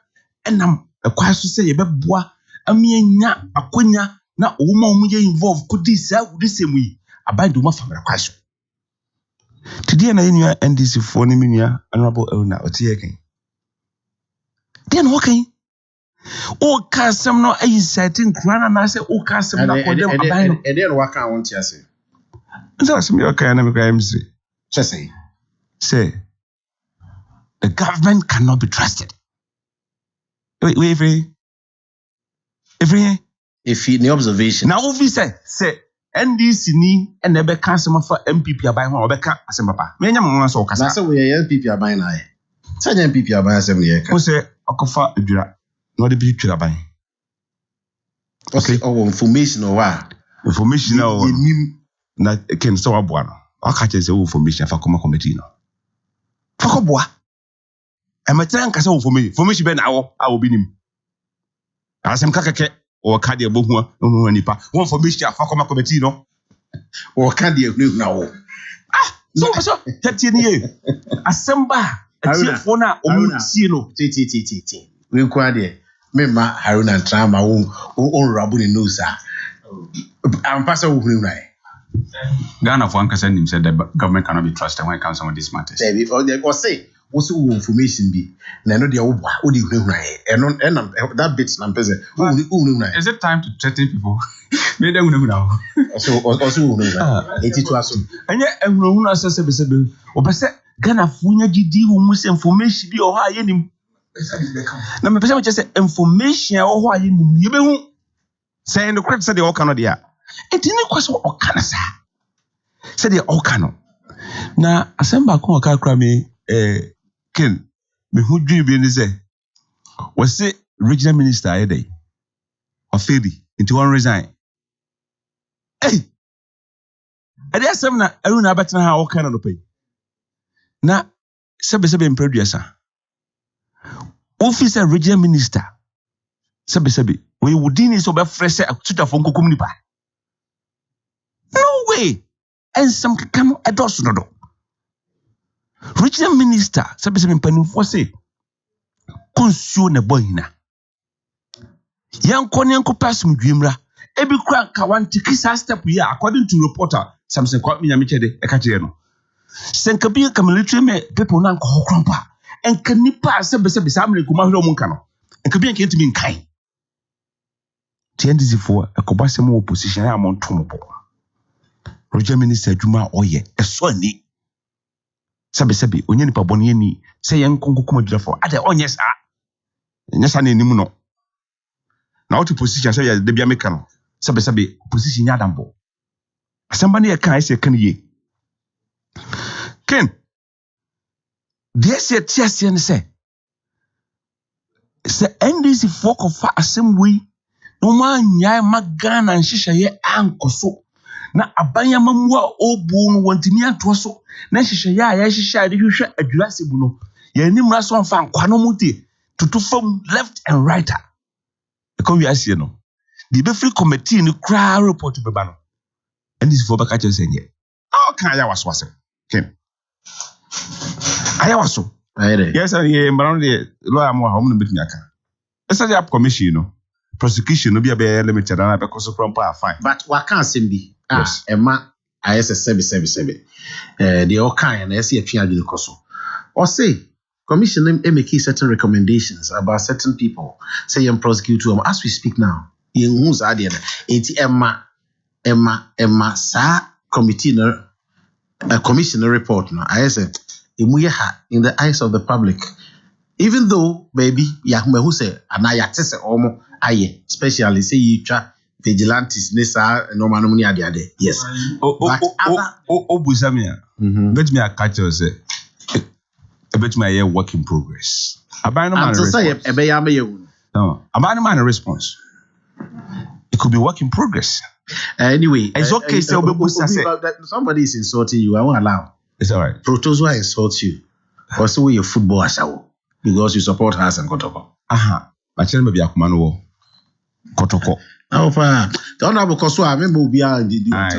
And I'm a quite to say about bois. A mere ya, a quenya, not all more involved. Could this out the same way? A bind to my family question. Today, I know NDC for Niminia, honorable owner, or taking. Then, okay. Oh, Cassam, no, I said in Crown, and I said, oh, Cassam, and then what I want to say. That's me, okay, and I'm going to say. Just say, the government cannot be trusted. Wait, every if you the observation. Now, if you say, NDC ni and never cancel for MPP are buying or Becca as a papa. Many months or Casa. So we are MPP are buying. Such MPP are buying 7 years. Who say, Akofa, not the picture are buying. Okay, oh, information or what? Information or not can so a buono. I'll catch his information for Coma Cometino. For Coboa. I'm a tank as all for me. For me, Ben, I will be him. As I'm Kakake. Or Cadia Bohua, no nipa. One for Misha, Fakoma Cometino. Or Cadia now. So, 13 years. Assemble a telephone or Sino. We'll quite Memma, Harun and Trama, own Rabuni Nusa. I'm Pastor Wunai. Ghana for Uncle Sandim said the government cannot be trusted when it comes to these matters. Or say, what's the information be? Nano de Odi and that bit's number. Is it time to threaten people? Maybe they will know. So, also, 82 us. And yet, everyone says, or Ghana Funya GD who must information be or high in him. Now, my person just said information or why you be saying the crowd said they all cannot. It didn't question or can say. Said they all cannot. Now, Assemble Crame, Ken, me who dream in this was say regional minister a day or Fedi into one resign. Hey, I dare some na I don't know about how all kind of pay. Now, Sabi producer. Officer regional minister. Sabi, we would in is over fresh a tutor from Kukumnipa. No way. And some can adorse no. Regional minister, Sabi Penny for say, consume a boy na. Young Konyanko Passum Dreamra, every crack want to kiss a step here, according to reporter Samson Kwame Michede, a Catiano. Senkabi military me people nan ko krompa and kanipa Sabi Sammy Kumahro Munkano, and Kabian came to me in kind. TNDC for a Kobasimo position among Tomopo. Regional minister Juma Oye, a sonny. Sabi, onye nipa boni ni say yen konko kuma jafo ade onyes a nyesa na enimu no na what position say ya de bia meka no sabi position nya dambo asamba na ye kan say kan ye ken de say tiase ne say NDC folk of assembly no man nya magana nhihye ye ankoso na abanyama mu a obu no wantimi anto so na hihye ya hihye de hwehwe adwurase bu no ya ni mra so mfa nkwa no muti tutu fam left and right e ko wi asie no the be free committee ni kra report beba no and this for baka chese nye o kan ya waso asem ken aya waso yes ye mbara de lo am wa hom no betumi aka esa ya commission no prosecution no be limited na be koso from fine but wa kan asem bi yes. Emma ISS 777. The all kind and see a change koso. Or say commission make certain recommendations about certain people. Say and prosecute them as we speak now. In who's idea? It's Emma Emma sa committee no a commissioner report no I say in the eyes of the public, even though baby who say anaya tese omo aye especially say you try vigilantes nisa no manum ni ade yes Busamia bet me a catch you say bet me a work in progress abandon man response it could be work in progress. Anyway, it's okay. Somebody is insulting you. I won't allow. It's all right. Protozoa insults you. Also, we your football ashawo because you support us and Kotoko. Aha. But tell me, be a commando. Kotoko. How far? Don't have a cost. I remember we are indeed. I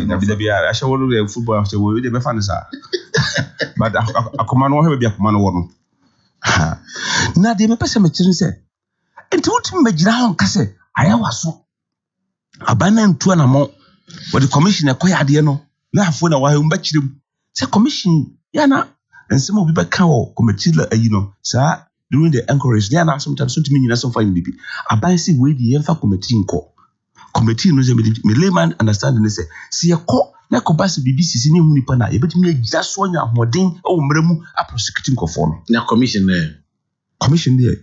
shall do the football after we did. But a commando will be a commando. Now, the person say, and what me down, Casse. I was so. Abandon to an amount, but the commission acquired no. Now, for a while, bet you say commission, Yana, and some of the back cow, committee, sir, during the encourage, Yana, sometimes to me, so fine, baby. I buy see where the Enfa committee in call. Committee knows me layman understanding they say, see a call, na Cobas BBC, ni Munipana, but me just one more ding, oh, Mremu, a prosecuting conform. Now, commission there. Commission there.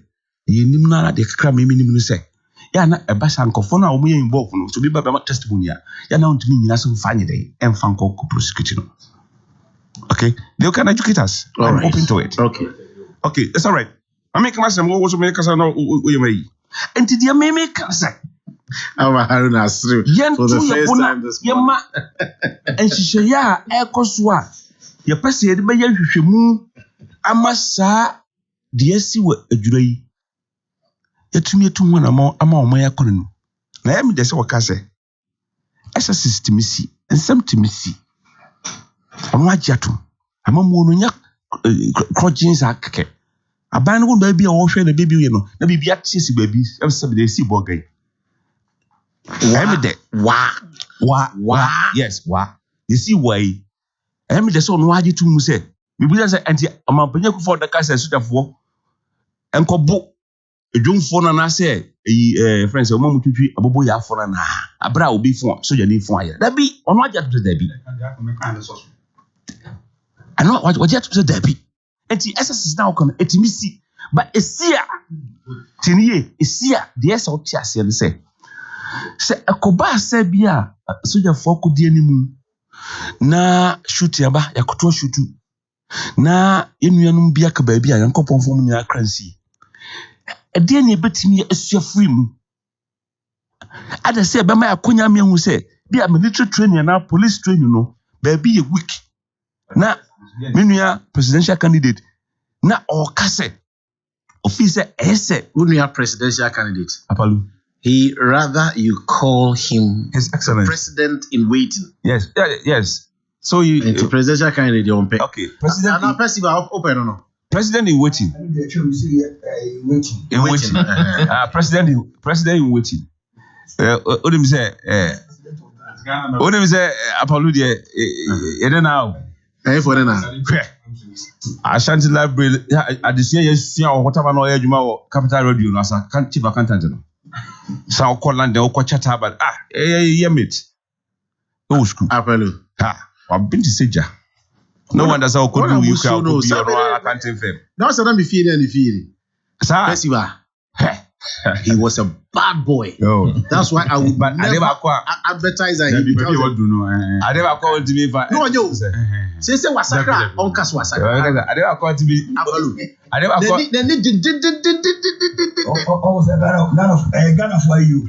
You nimna the cram minimum say. Yana a basan cofona or me involved to be by testimony. Yana to me, that's some funny day and Fanco prosecution. Okay, they can educate us. I'm open to it. Okay, that's all right. I make myself also make us know we may. And did you make us say? I'm a Harunas for the first time this morning. And she said, yeah, Ekoswa. Your person, by you, Amasa, dear, see what a jury. To me, 2 1 among my economy. Now, I'm just what I say. As a system, see, and some to me see. On what yatum, I'm a mononia crotchings are keke. A band won't baby or share the baby, the baby at sissy babies, and some they see bogey. Wah, yes, wah. You see why? I'm just on why you two say. Maybe that's an anti amount for the cast as for and book. A young phone and I say, friends, a moment to treat a boy for an a brow be for so you need fire. That be on what you have to Debbie. I know what you have to Debbie. And the SS is now coming at me see, but a seer. Tinie is seer, the S of Chassis and say, a coba said, Bia, so your folk could dear moon. Na shoot yaba, yakuto shoot. Na in your biaka baby, and couple from your crancy. A dear neighbor to me is your free moon. I'd say, by my Akunyami who say, be a military training and now police training, no, baby a week. Now, Minia presidential candidate, now or cassette. Officer essay, wouldn't you presidential candidate? Apalu. He rather you call him His Excellency President in waiting. Yes, yes. So you presidential candidate on pay. Okay, President. No, President open or no? President in waiting. In waiting. President in waiting. Odem say Apollo there. Now. For now. Ashanti Library. I just see whatever no ejuma Capital Radio no asa chief accountant no. Sa call land o chat about mate. No school. Apollo. I've been to Seja. No one does how could do you can be your accounting firm. No, so don't be feeling any feeling. He was a bad boy. Oh. That's why I would never advertise that he becomes I never called to me. No, yo. Say wasakra, on kas wasakra. I never called to me. I never called. Ghana for you.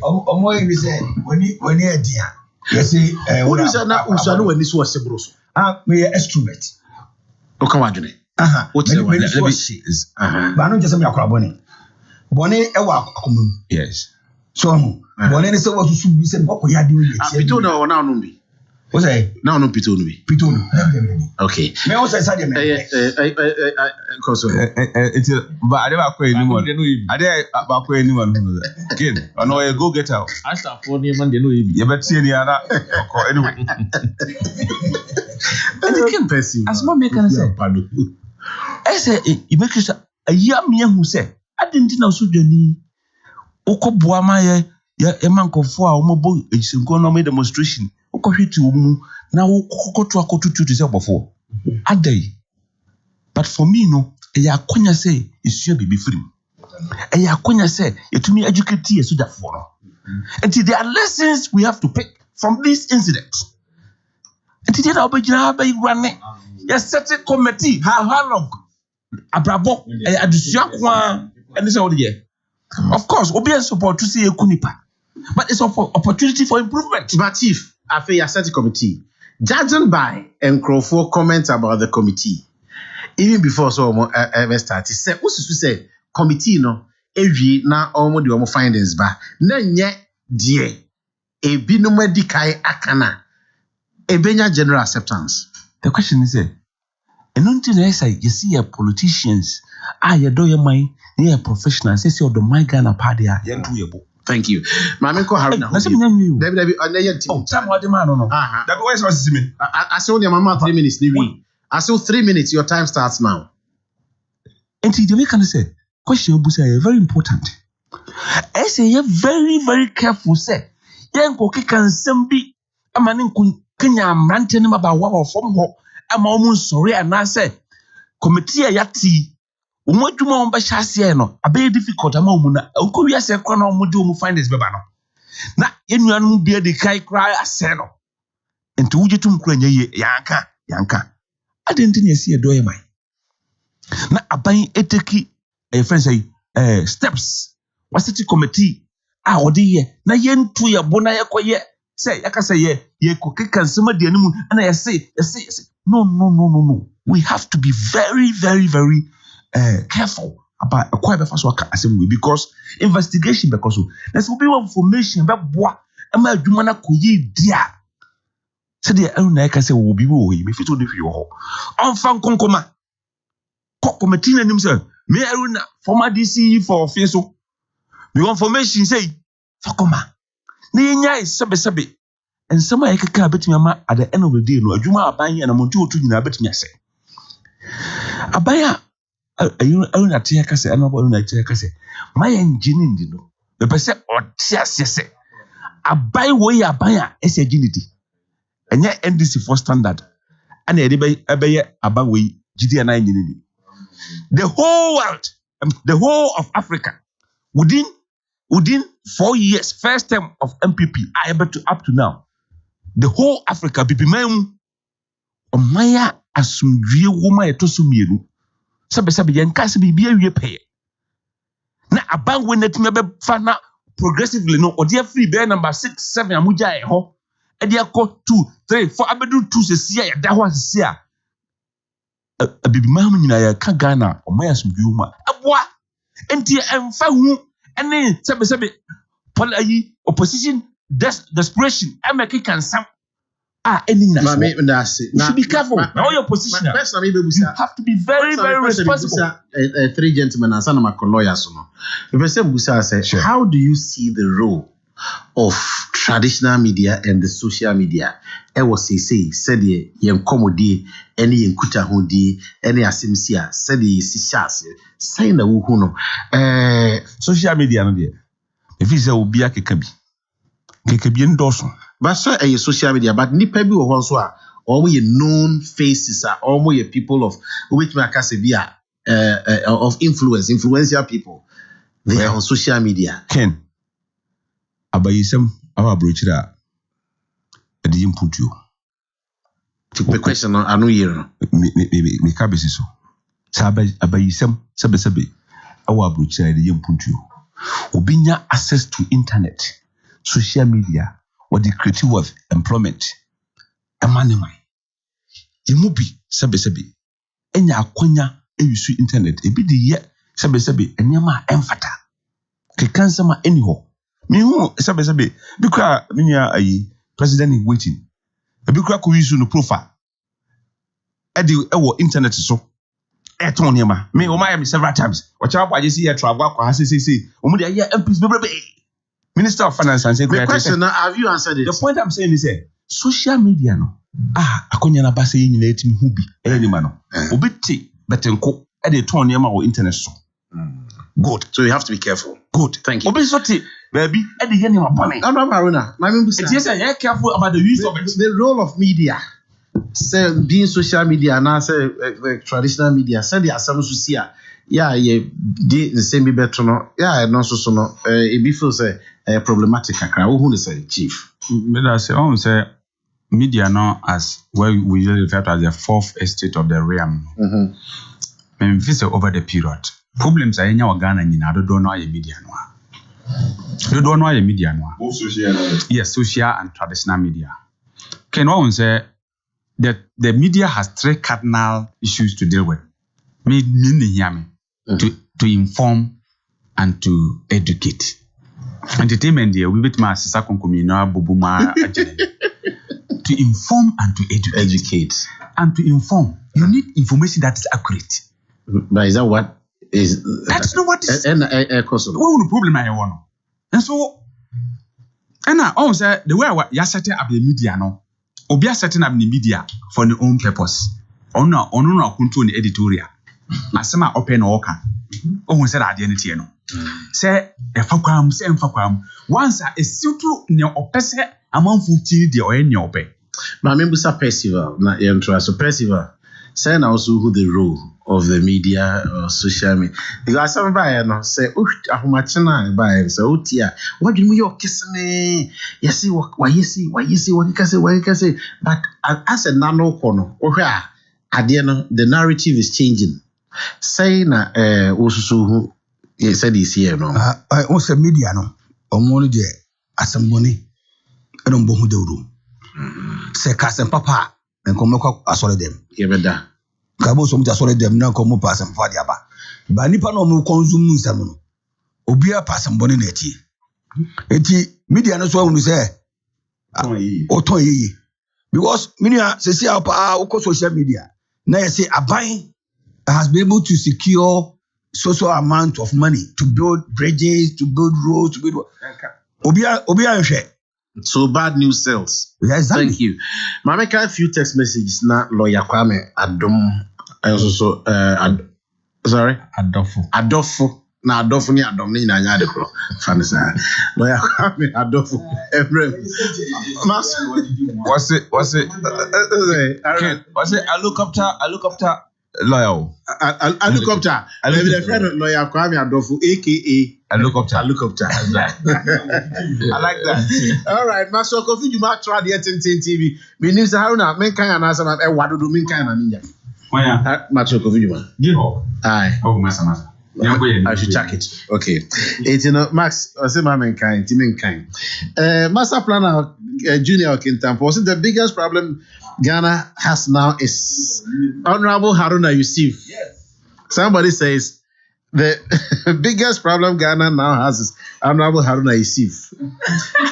Omo we say when you dear. You see, what is that? Usanu when this was Sebroso. Me extrovert. Okawadune. What's the one? But I don't just say me akwabone. Bone ewa akomun. Yes. So bone ne say what you say what ko ya dey we. Pito na ona no bi. What say? Na no pito no bi. Pito no. Okay. Me o say say me. Koso. It's but I never akwa anyone. I dey akwa anyone. Again, I know go get out. Asta for the man dey no bi. You bet see any ana. Anyway. And again person. As my make can say. I say you make a year me who say I didn't know so Johnny. Oko boama ye ya emankofo a omobo ejisenko no demonstration okohweti omu na wokokoto akotutu to say obofo adai. But for me no eya akonya say esua bibi free eya akonya say etumi educate ye soja for no. And there are lessons we have to pick from this incident. And today na obejina ba irane ya set a committee how long abrabo adusua kwa and say what ye. Of course obi support to see ekunipa. But it's an opportunity for improvement. But Chief, I feel you set a committee. Judging by Nkrofo comments about the committee, even before so ever started, say, what's to say, committee no, every now almost the findings ba. Nenye die, a binuma dikai akana, a benya general acceptance. The question is, and until I say, you see, politicians, you do your mind, you're professionals, you see, the my Ghana party, you're doable. Thank you. Mami ko Haruna. David, oh, time what the man no. That was what me. I saw your mama 3 minutes. I saw 3 minutes. Your time starts now. And the can say, question busa very important. I say you very, very careful, say. Yen ko can sembi amanin kun kanya mrante ni maba wa from ho ama omun sorry and I say committee yati umodwuma on ba hyase no abe difficult ama omuna okowi ase kro na omodi omu finance beba no na enuanu bia de kai kra ase no enti wujetum kra nya yanka adenti ne ase edo yemai na aban eteki friends say steps wasiti committee a odi ye na yentu ye bona ye koye say yakasa ye kokeka nsema de animu na ye say no we have to be very very very careful about a quite fast work assembly because investigation because there's will be information about boa am adwuma na koye dia say the na ka say will be we me fit on fi ho onfa konkoma committee na nim say me aruna former DC for office so the information say fakoma na yenya sebe and some I can bet me at the end of the day no adwuma aban ya na monti otu nyina bet me ase abaya ayu na tia kase anabo na tia kase my engine ndi no be pese otia sese abai wo ya abaya ese engine di enye NDC for standard ana ede be aban wo gidi na engine ni the whole world the whole of Africa within 4 years first term of MPP I able to up to now the whole Africa bibi mem omaya asumdwie woma etoso mienu sebe yenka se bibia wie pay na aban we netime be fa na progressively no odi free be number 6 7 amuja e ho e dia ko 2 3 4 abedu 2 se sia ya da ho asese a bibi mam nyina ya ka Ghana omaya asumdwie woma aboa enti emfa hu ene sebe polayi opposition desperation make can some any you should be careful now your position you have to be very very responsible. 3 gentlemen and some of my lawyers no the person busa say how do you see the role of traditional media and the social media e was say said yen komodi any yen kuta hodi any asimsia said the sishas say na wo hu no social media no dey if you say obi akekabi ndoso but so a social media but nipa bi wo ho so a all we known faces are all we people of which me akase bi of influential people they are on social media Ken abayisem awa brochira edi input you the question anu year me kabesi so abayisem sebe awa brochira edi input you obinya access to internet social media or the creative of employment emanema yemubi sebe enya akonya use internet ebi de ye sebe enyama emfata kekansama anyhow me hu sebe bikra minya ayi president waiting bikra ko use no profile ewo internet so eton niema me o my several times wacha kwa jesi here travel kwa say omu de ye MPs bebrebe Minister of Finance and Secretary. The question now, have you answered it? The point I'm saying is social media no akonya na base yin na etimi hu bi enima no obeti betenko e de ton niam o internet so Good. So you have to be careful. Good. Thank you. Obi soti baby e dey hear name abone. Honorable Haruna, my member It is say careful about the use of it. the role of media, say being social media and say traditional media, say the asam so see the same be better no. Yeah, no so no. It be feel say problematic akra. Who say chief? Me that say media now as where we usually refer to as the fourth estate of the realm. Me feel say over the period problems are nya Ghana nyina do no aye media no. Do no aye media no. Both social and Yes, social and traditional media. Can one say that the media has three cardinal issues to deal with. Me hear me. To inform and to educate. Entertainment there we bit ma sisa konkomi na bubuma agene. To inform and to educate. And to inform, you need information that is accurate. But is that what is? That's not what is. And What problem I want? And so, and I always say the way you setting up the media no, obi setting up the media for their own purpose. Ono control the editorial. Asema open oka. Ohun say that the no. Say efakwam, say emfakwam. Once a suitu ne opese amanfu tiri de oye ne ope. My member Percival, na so Percival. Say now also who the role of the media or social media. Because some buyer no say, oh, ahumachina buyer say, oh tia, what do you kiss me? Yes, why you see, what you can say. But as a nano corner, the narrative is changing. Say na also who said this here no. I also media no. Omo de asamboni. I don't know who the room. Say Cousin Papa and come asole them. Yebeda. Kabo so much asole them na come pass and for diaba. Ba nipa no mo consume nsam no. Obia pass and boni na eti. Eti media no so unu say oton yi. Because media say see apa social media. Na you say Abon has been able to secure social amount of money to build bridges, to build roads, to build Obia share. So bad news sells. Yes, thank you. Mama, a few text messages na lawyer Kwame Adom. Also sorry, Adolfo. Na Adolfo ni Adom ni na nya de kro. Fani sa. Lawyer Kwame Adolfo. Was it? I look up to lawyer. I look up to. I live with a friend of lawyer Kwame Adolfo, aka I look up to. I like that. All right, Master Kofi, you might try the TV. Me news Haruna, men kind of answer my wadu do men kind of ninja. Why? Master Kofi, you man. Give up. Aye. Oh, Master. I should check it. Okay. It's Max, I say my mankind, mankind. Master Planner Junior Kintampo, was it the biggest problem Ghana has now is Honorable Haruna Yusuf. Yes. Somebody says the biggest problem Ghana now has is Honorable Haruna Yusuf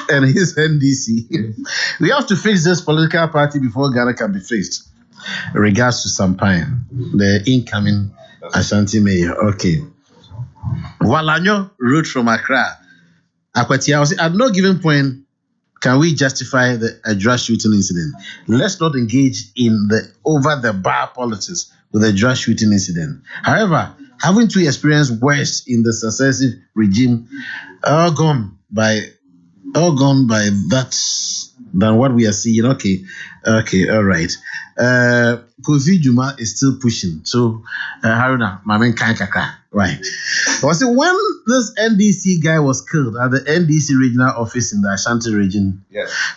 and his NDC. We have to fix this political party before Ghana can be fixed. In regards to Sampaio, the incoming Ashanti mayor. Okay. Walanyo wrote from Accra. Akwatia, at no given point can we justify the Adra shooting incident. Let's not engage in the over-the-bar politics with the Adra shooting incident. However, having to experience worse in the successive regime, all gone by that than what we are seeing. Okay, all right. Kofi Juma is still pushing. So, Haruna, my man Kankaka, right? Was it when this NDC guy was killed at the NDC regional office in the Ashanti region,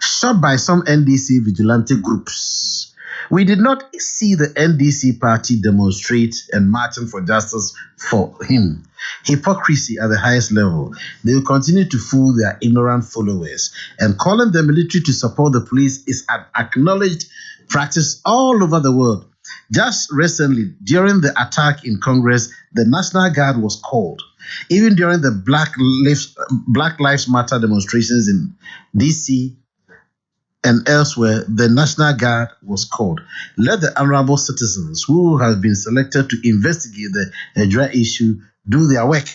shot by some NDC vigilante groups? We did not see the NDC party demonstrate and marching for justice for him. Hypocrisy at the highest level. They will continue to fool their ignorant followers, and calling the military to support the police is an acknowledged practice all over the world. Just recently, during the attack in Congress, the National Guard was called. Even during the Black Lives Matter demonstrations in DC and elsewhere, the National Guard was called. Let the honorable citizens who have been selected to investigate the Adra issue do their work.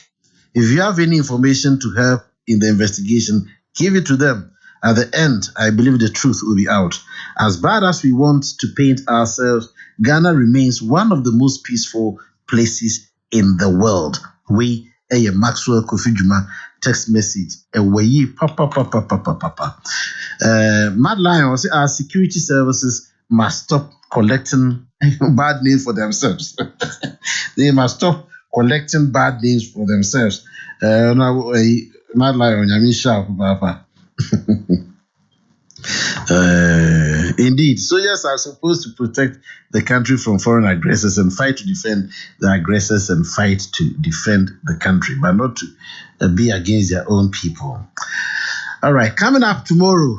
If you have any information to help in the investigation, give it to them. At the end, I believe the truth will be out. As bad as we want to paint ourselves, Ghana remains one of the most peaceful places in the world. We Maxwell Kofi Juma text message. Papa. Mad Lion say our security services must stop collecting bad names for themselves. They must stop collecting bad names for themselves. Mad Lion, Yamisha, Papa. Indeed, soldiers are supposed to protect the country from foreign aggressors and fight to defend the aggressors and fight to defend the country, but not to be against their own people. All right, coming up tomorrow,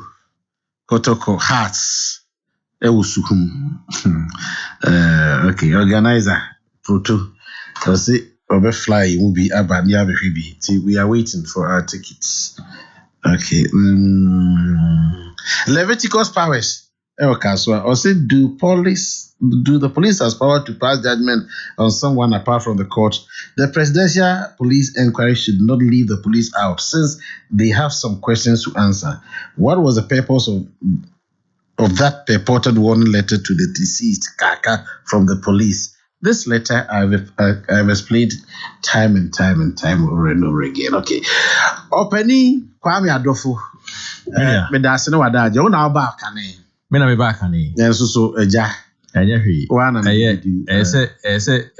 Kotoko Hearts. Okay, organizer, Proto. I'll say, Fly will be Abon. We are waiting for our tickets. Okay. Leviticus powers. Okay, so I say, do the police has power to pass judgment on someone apart from the court? The presidential police inquiry should not leave the police out, since they have some questions to answer. What was the purpose of that purported warning letter to the deceased Kaka from the police? This letter I've explained time and time over and over again. Okay. Opening Kwame Adofo. Me da se no wada je una ba kane. Me na me ba kane. So eja. Anya hwi. Wana me. Ese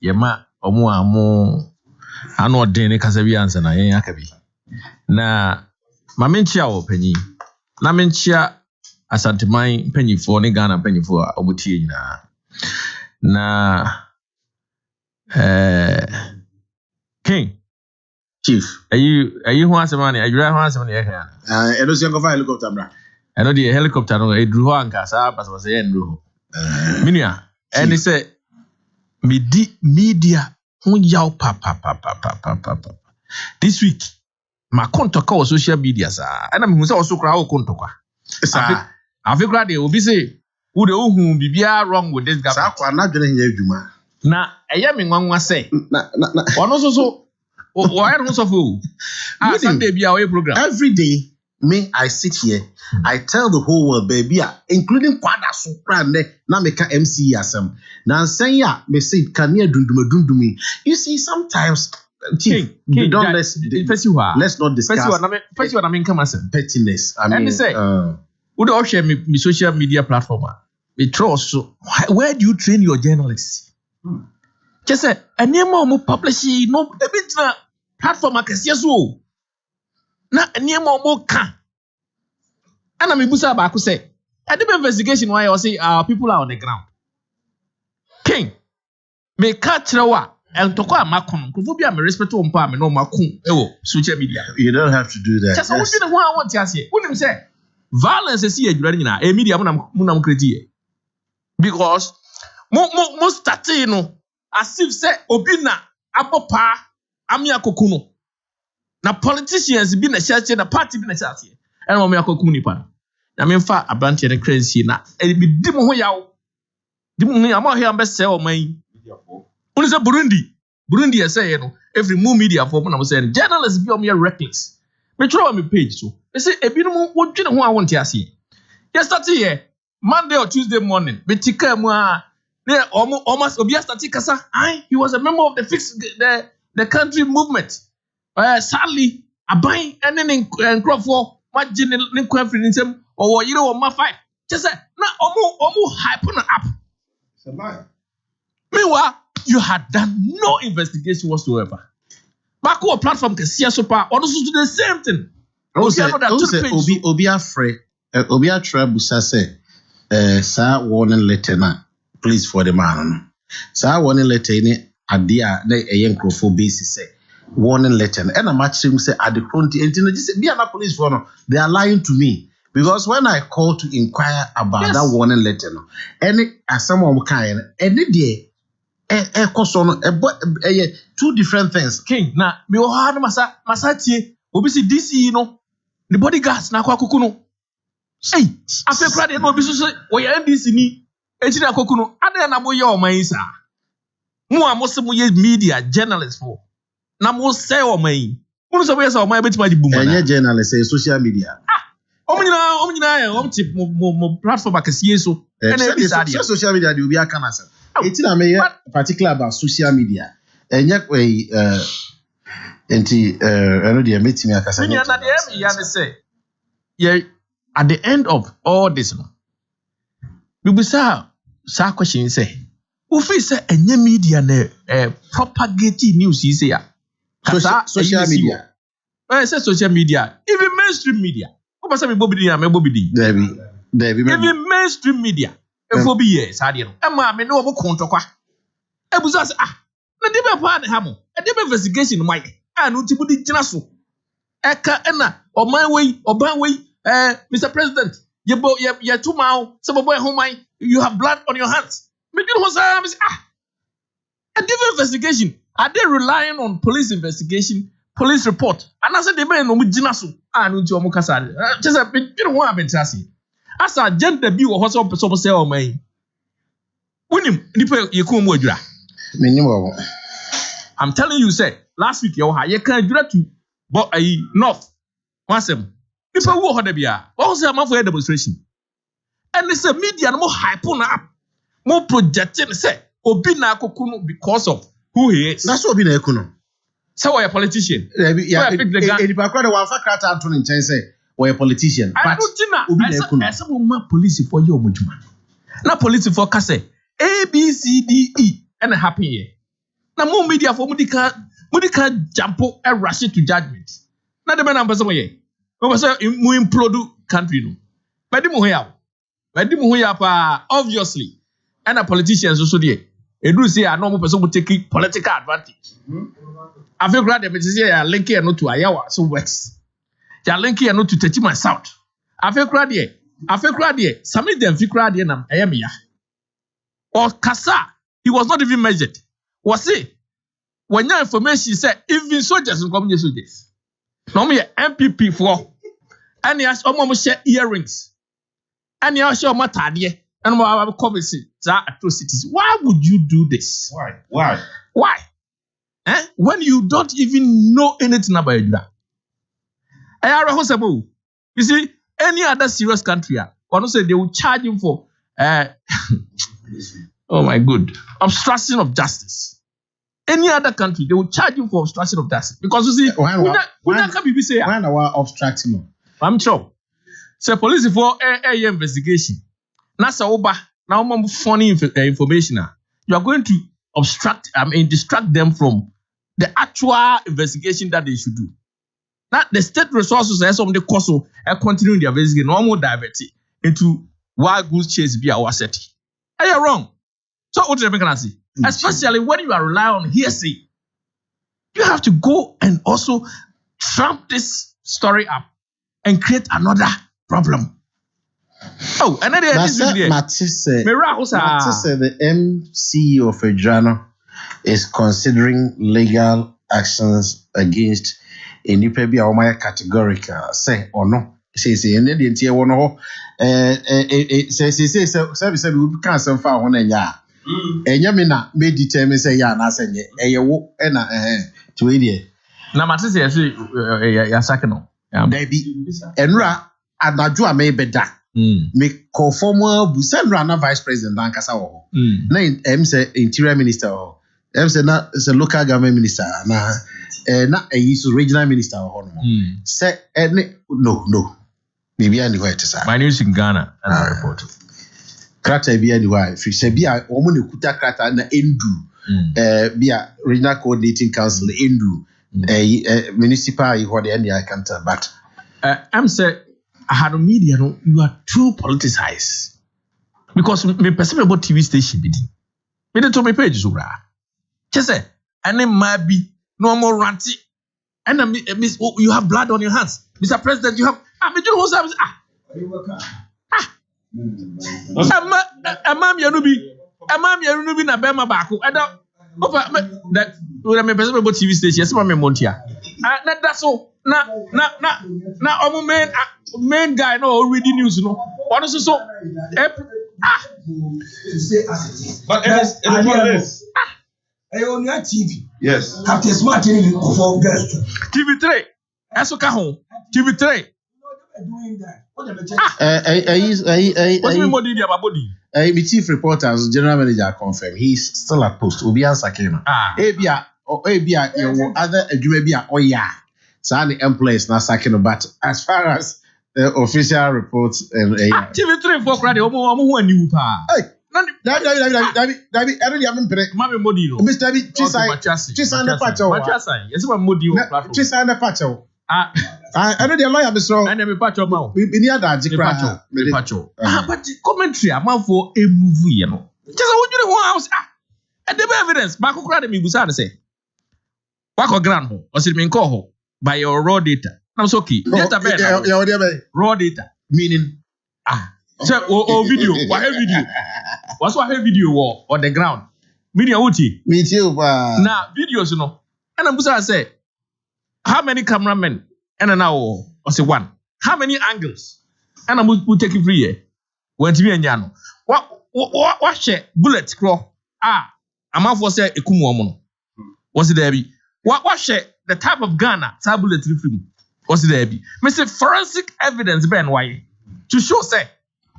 yema omo amo anu odin ne kasa bi ansa na yen aka bi. Na ma menchia wo panyi. Na menchia Asanteman panyifo ne Ghana panyifo a omutie nyina. Na King Chief, are you who has money? Are you right? Who has money? I don't see helicopter, bra. I know the helicopter. No, I drew one casa, but was a drew. Minia, and he said, media, who yaw papa. This week, my contact call social media, sir, and I'm also crowd contact. I feel glad they will be say, who the who be wrong with this guy. I'm not doing you, Juma. Now, I am in one was say, one also. Why don't you fool? Sunday be our program. Every day, I sit here, I tell the whole world, baby, including Kwada Suprane, na meka MC asem. Na say ya, me say kania dundumi. You see, sometimes King, let's not discuss. First one, I mean, come as pettiness. I mean, say, would all share me social media platform? Me trust. So, where do you train your journalists? Just say, a name more publishing no a bit na platform akasiye so. Na a name more can. And I mean, Busa Baku say, I did investigation why I say our people are on the ground. King, me catch rawa and toko amakon. Kufubia me respect to umpa me no makun. Social media. You don't have to do that. Just what I want to say. What him say? Violence is here. A media munam kriti. Because mo starting no. As if say obina apopa ami akokuno na politicians be na church na party be na church and mo me akokuni pa na me fa abranche ne crazy na e bi di mo ho yawo di mo ho ya mo here be say o man unu say Burundi say no every new media for na mo say journalists be o me reckless me throw on my page so they say e bi no mo wodwene ho a wonte ase yesterday here Monday or Tuesday morning be tika mu a almost Obia Statikasa, he was a member of the country movement. Sadly, a buying and then crop for what general confidence or you know, my five. Just say, no, almost hyping up. It's a lie. Meanwhile, you had done no investigation whatsoever. Back on platform can see us so far, also do the same thing. Obia Frey, Obia Trabusa say, Sir warning letter na. Please for the man. So I warning letter in idea na a young crofo basis say warning letter. And I'm actually say at the front and just be a police for no. They are lying to me because when I call to inquire about that warning letter, no, any as someone kind any day two different things. King na me o ha no masatie obi si DC no the bodyguards na kwa kukuno. Hey, afi kra de no obi so o ya NDC ni ejina Akoko ada na mo ye o man sa mo amose mo ye media journalist for na mo say o man mo so say o man betima di buma na journalist say social media o tip mo platform akasiye so na social media dey obi aka na say etina me particular about social media enye Enti eno de metimi akasa. At the end of all this, no. We be say question say, who feel say any media propagating news is here. Social media. I say social media, even mainstream media. Who say me Bobby? Even mainstream media. If we be yes, I did. Emma, me no about control. Ebuza say na dey be pa na hamo. E dey be investigation my. Anu ti budi jinaso. Eka na oban way, Mr. President, you too mal, some boy home you have blood on your hands. Me do say a different investigation. Are they relying on police investigation, police report? And I said they be no mu jinaso. Anu ti omo kasa. Just a bit you know what I'm saying. As a gender be or so person say o man. Winim nipa yekum mu adura. I'm telling you, say last week you can adura to but north. Wasem. People who had bia. What say am for a demonstration? And it's a media no more hype on up. More projecting say obi na Akoko because of who he is. That's what obi na Akoko. So we a politician. Yeah, if I call the one factor Anthony Chen say we a politician. But I some police for you omujuma. Na police for kase A B C D E and happy here. Na more media for mudika jampo and rush it to judgment. Na the man am person here. We say mu implode country no. But mu here pa obviously. And a politicians also there. Edu say a normal person will take political advantage. I feel glad that say ya link here not to Ayawa so west. Ya link here not to Tetima South. I feel glad here. Some of them feel glad here na ayamia. Or Kasa, he was not even measured. Was it? When your information said even soldiers will come soldiers. No me MPP for. And he has almost share earrings. And he has show matadie. And more community atrocities. Why would you do this? Why? When you don't even know anything about it. You see, any other serious country, one say they will charge him for oh my good, obstruction of justice. Any other country, they will charge you for obstruction of justice. Because you see, why are obstructing? I'm sure. So police for a investigation. Nasa oba now funny information. You are going to distract them from the actual investigation that they should do. Now the state resources as some the course are continuing their investigation. No more divert it into wild goose chase via our set. Are you wrong? So what do you can see? Especially when you are relying on hearsay, you have to go and also trump this story up and create another problem. Oh, and then Matisse said the MCE of Adriano is considering legal actions against a new baby or my categorical say or no. Say and then the entire one ho say we can't some far one ya. Enyamina may determine say ya na say eyewo na to e na Matisse say ya sakeno. Baby enra adaju amebeda. Me conform Busandra na vice president Dankasa wo. Na say interior minister wo. Say na say local government minister na regional minister wo no. Say no. Maybe anywhere to say. My news in Ghana and I report. Krata bi anywhere. Fi say bia omo ne kuta krata na endu. Bia regional coordinating council endu. Municipal you what the I can't but I'm say I had a media no you are too politicized because me person about TV station be me dey to me page so bra just say any maybe no more ranty and you have blood on your hands Mr. President you have me do who service amam yanu bi na bema baako ada that me person about TV station yes me montia na that's so na main guy no already news no what is so but it is on your TV yes Captain Smart for guest TV3 esoka ho TV3 doing that what what's my body about body the chief reporter general manager confirm he's still at post Obi Ansakema. Ebia be your other adwuma bi a so the employees now sacking but as far as the official reports and TV3 for credit omo who aniwu pa Dabi I don't even mama modi no Mr. Dabi Chisan the patch yes ma modi o platform Chisan the patch I know the lawyer be so and me patch ma we near that patch but the commentary amafo e move ye no just what you know house and the evidence back ko credit me busa dey say wako grand ho o si me nko ho by your raw data. I'm so okay. Raw data. Meaning so video. What have video? What's what have video on the ground? Media uti. Me too. Now videos no. And I'm gonna say how many cameramen and now or say one. How many angles? And I'm gonna take it free here. When to be enjano. What share bullet claw? I'm out for say ekumu omono. What's it there be? What share the type of Ghana bullet film? What's it there be? Mr. Forensic evidence Ben why to show say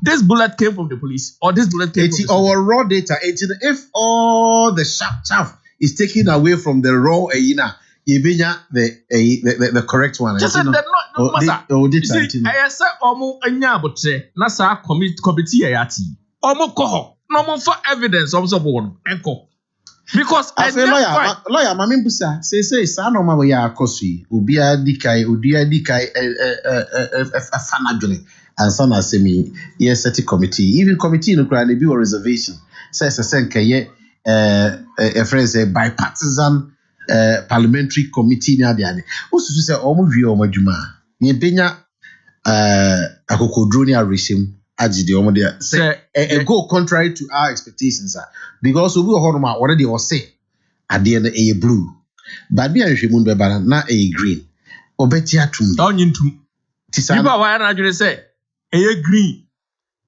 this bullet came from the police or this bullet came from our raw data. If all the sharp chaff is taken away from the raw the correct one. Just said that no matter. I said omo anya abotre na sa committee ayati. Omo ko no mo for evidence omo so bo enko. Because I feel lawyer mami busa say sa no ma ya akosu obi adikai fanadwene and son asemi yes set committee even committee no kra na bi reservation says nkeye a phrase bipartisan parliamentary committee na de ade osusu say omo wie omo adwuma ne benya Akoko drone arishim agide omo there say go contrary to our expectations because we horoma already was say at the end a blue but be ahwehwemu be bana na a green obeti atum onyintum tiba wa na adwene say a green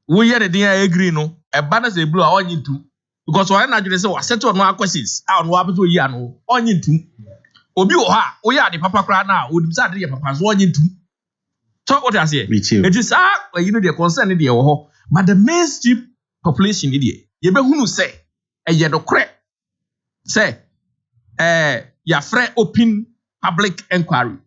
we hear the thing a green no e bana say blue onyintum because wa na adwene say wa settle no questions no abeto yi ano onyintum obi wo ha wo ya de papa kra na odim sa de papa so onyintum. So what I say? It is the concern in the but the mainstream population in the you be who say a yedo crack say ya free open public inquiry.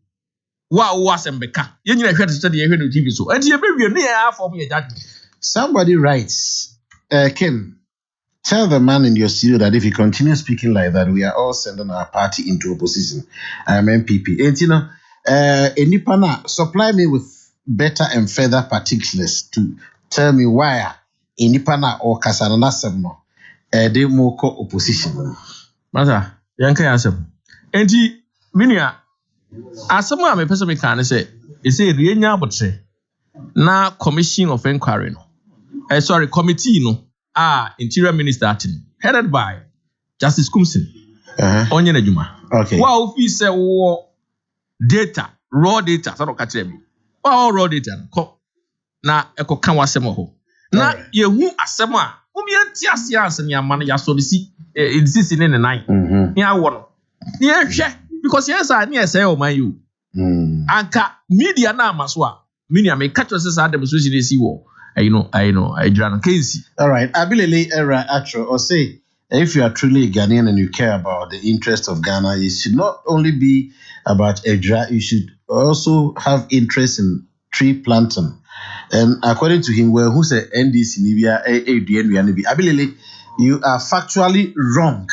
What was Mbeka? You need to study here on TV so and you be near for me judgment. Somebody writes, Ken, tell the man in your studio that if he continues speaking like that, we are all sending our party into opposition. I am MPP. And you know. Enipana, supply me with better and further particulars to tell me why Enipana or Kasanana Semno they more opposition. Mother, Yanka Asem. And Minia, as someone may person can say, is a real but say, now commission of inquiry. Sorry, committee no. Interior Minister headed by Justice Kumsin. Onye Juma. Okay. Wow, if say data, raw data, so don't catch me. All raw data, na eko kan wasemo ho. Na yehu asema, umi anti asianse ni amana ya so disi edisi ne ne nine. Ni awo no. Ni ehwe because yes I ni say o man you. Anka media na amaso a, media me catch us say Adam so she see wo. I know, I dran case. All right, Abilele era atro or say if you are truly a Ghanaian and you care about the interest of Ghana, it should not only be about Edra, you should also have interest in tree planting. And according to him, well, who said NDC Nivia, Abilele, you are factually wrong.